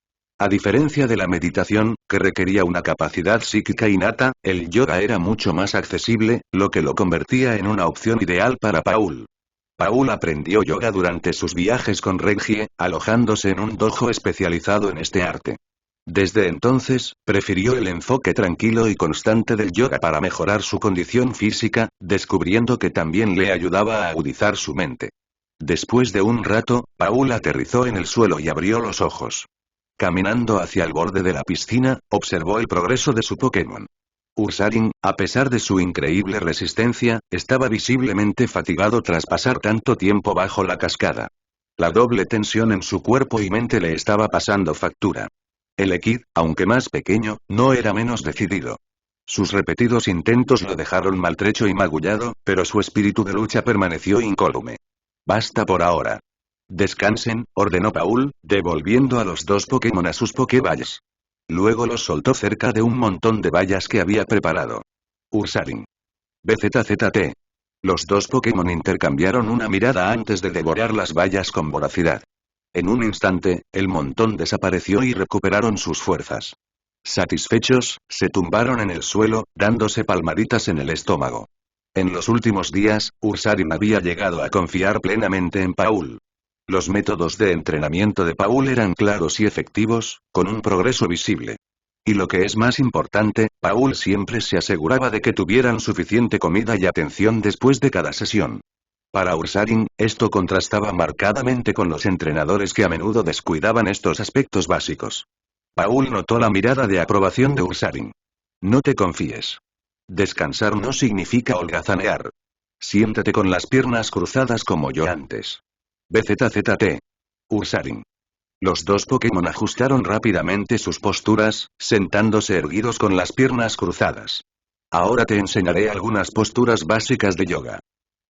A diferencia de la meditación, que requería una capacidad psíquica innata, el yoga era mucho más accesible, lo que lo convertía en una opción ideal para Paul. Paul aprendió yoga durante sus viajes con Reggie, alojándose en un dojo especializado en este arte. Desde entonces, prefirió el enfoque tranquilo y constante del yoga para mejorar su condición física, descubriendo que también le ayudaba a agudizar su mente. Después de un rato, Paul aterrizó en el suelo y abrió los ojos. Caminando hacia el borde de la piscina, observó el progreso de su Pokémon. Ursaring, a pesar de su increíble resistencia, estaba visiblemente fatigado tras pasar tanto tiempo bajo la cascada. La doble tensión en su cuerpo y mente le estaba pasando factura. El Elekid, aunque más pequeño, no era menos decidido. Sus repetidos intentos lo dejaron maltrecho y magullado, pero su espíritu de lucha permaneció incólume. Basta por ahora. Descansen, ordenó Paul, devolviendo a los 2 Pokémon a sus Pokéballs. Luego los soltó cerca de un montón de vallas que había preparado. Ursaring. BZZT. Los 2 Pokémon intercambiaron una mirada antes de devorar las vallas con voracidad. En un instante, el montón desapareció y recuperaron sus fuerzas. Satisfechos, se tumbaron en el suelo, dándose palmaditas en el estómago. En los últimos días, Ursaring había llegado a confiar plenamente en Paul. Los métodos de entrenamiento de Paul eran claros y efectivos, con un progreso visible. Y lo que es más importante, Paul siempre se aseguraba de que tuvieran suficiente comida y atención después de cada sesión. Para Ursaring, esto contrastaba marcadamente con los entrenadores que a menudo descuidaban estos aspectos básicos. Paul notó la mirada de aprobación de Ursaring. No te confíes. Descansar no significa holgazanear. Siéntate con las piernas cruzadas como yo antes. BZZT. Ursaring. Los dos Pokémon ajustaron rápidamente sus posturas, sentándose erguidos con las piernas cruzadas. Ahora te enseñaré algunas posturas básicas de yoga.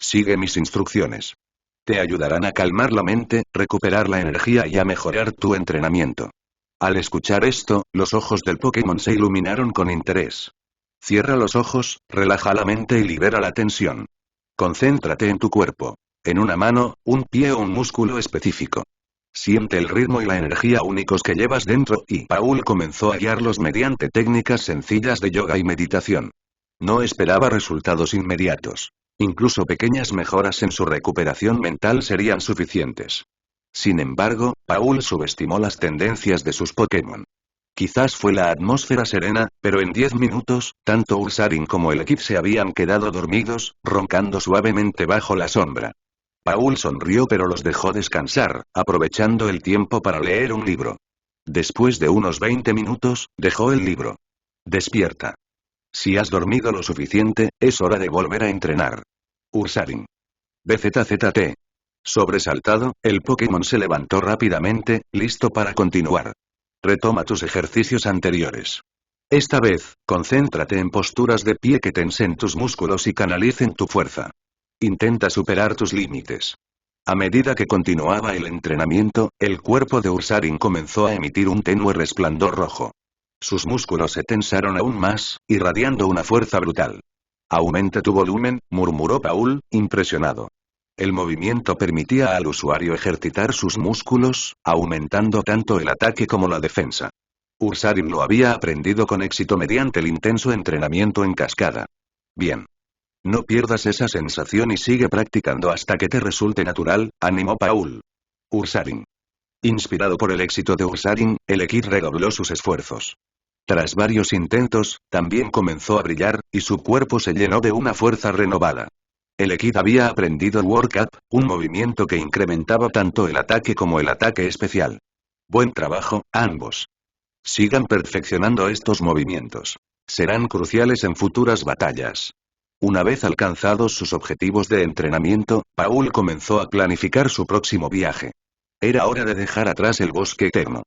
Sigue mis instrucciones. Te ayudarán a calmar la mente, recuperar la energía y a mejorar tu entrenamiento. Al escuchar esto, los ojos del Pokémon se iluminaron con interés. Cierra los ojos, relaja la mente y libera la tensión. Concéntrate en tu cuerpo. En una mano, un pie o un músculo específico. Siente el ritmo y la energía únicos que llevas dentro, y Paul comenzó a guiarlos mediante técnicas sencillas de yoga y meditación. No esperaba resultados inmediatos. Incluso pequeñas mejoras en su recuperación mental serían suficientes. Sin embargo, Paul subestimó las tendencias de sus Pokémon. Quizás fue la atmósfera serena, pero en 10 minutos, tanto Ursaring como el equipo se habían quedado dormidos, roncando suavemente bajo la sombra. Paul sonrió pero los dejó descansar, aprovechando el tiempo para leer un libro. Después de unos 20 minutos, dejó el libro. Despierta. Si has dormido lo suficiente, es hora de volver a entrenar. Ursaring. BZZT. Sobresaltado, el Pokémon se levantó rápidamente, listo para continuar. Retoma tus ejercicios anteriores. Esta vez, concéntrate en posturas de pie que tensen tus músculos y canalicen tu fuerza. Intenta superar tus límites. A medida que continuaba el entrenamiento, el cuerpo de Ursaring comenzó a emitir un tenue resplandor rojo. Sus músculos se tensaron aún más, irradiando una fuerza brutal. Aumenta tu volumen, murmuró Paul, impresionado. El movimiento permitía al usuario ejercitar sus músculos, aumentando tanto el ataque como la defensa. Ursaring lo había aprendido con éxito mediante el intenso entrenamiento en cascada. Bien. No pierdas esa sensación y sigue practicando hasta que te resulte natural, animó Paul. Ursaring. Inspirado por el éxito de Ursaring, el equipo redobló sus esfuerzos. Tras varios intentos, también comenzó a brillar, y su cuerpo se llenó de una fuerza renovada. El equipo había aprendido Work Up, un movimiento que incrementaba tanto el ataque como el ataque especial. Buen trabajo, ambos. Sigan perfeccionando estos movimientos. Serán cruciales en futuras batallas. Una vez alcanzados sus objetivos de entrenamiento, Paul comenzó a planificar su próximo viaje. Era hora de dejar atrás el bosque eterno.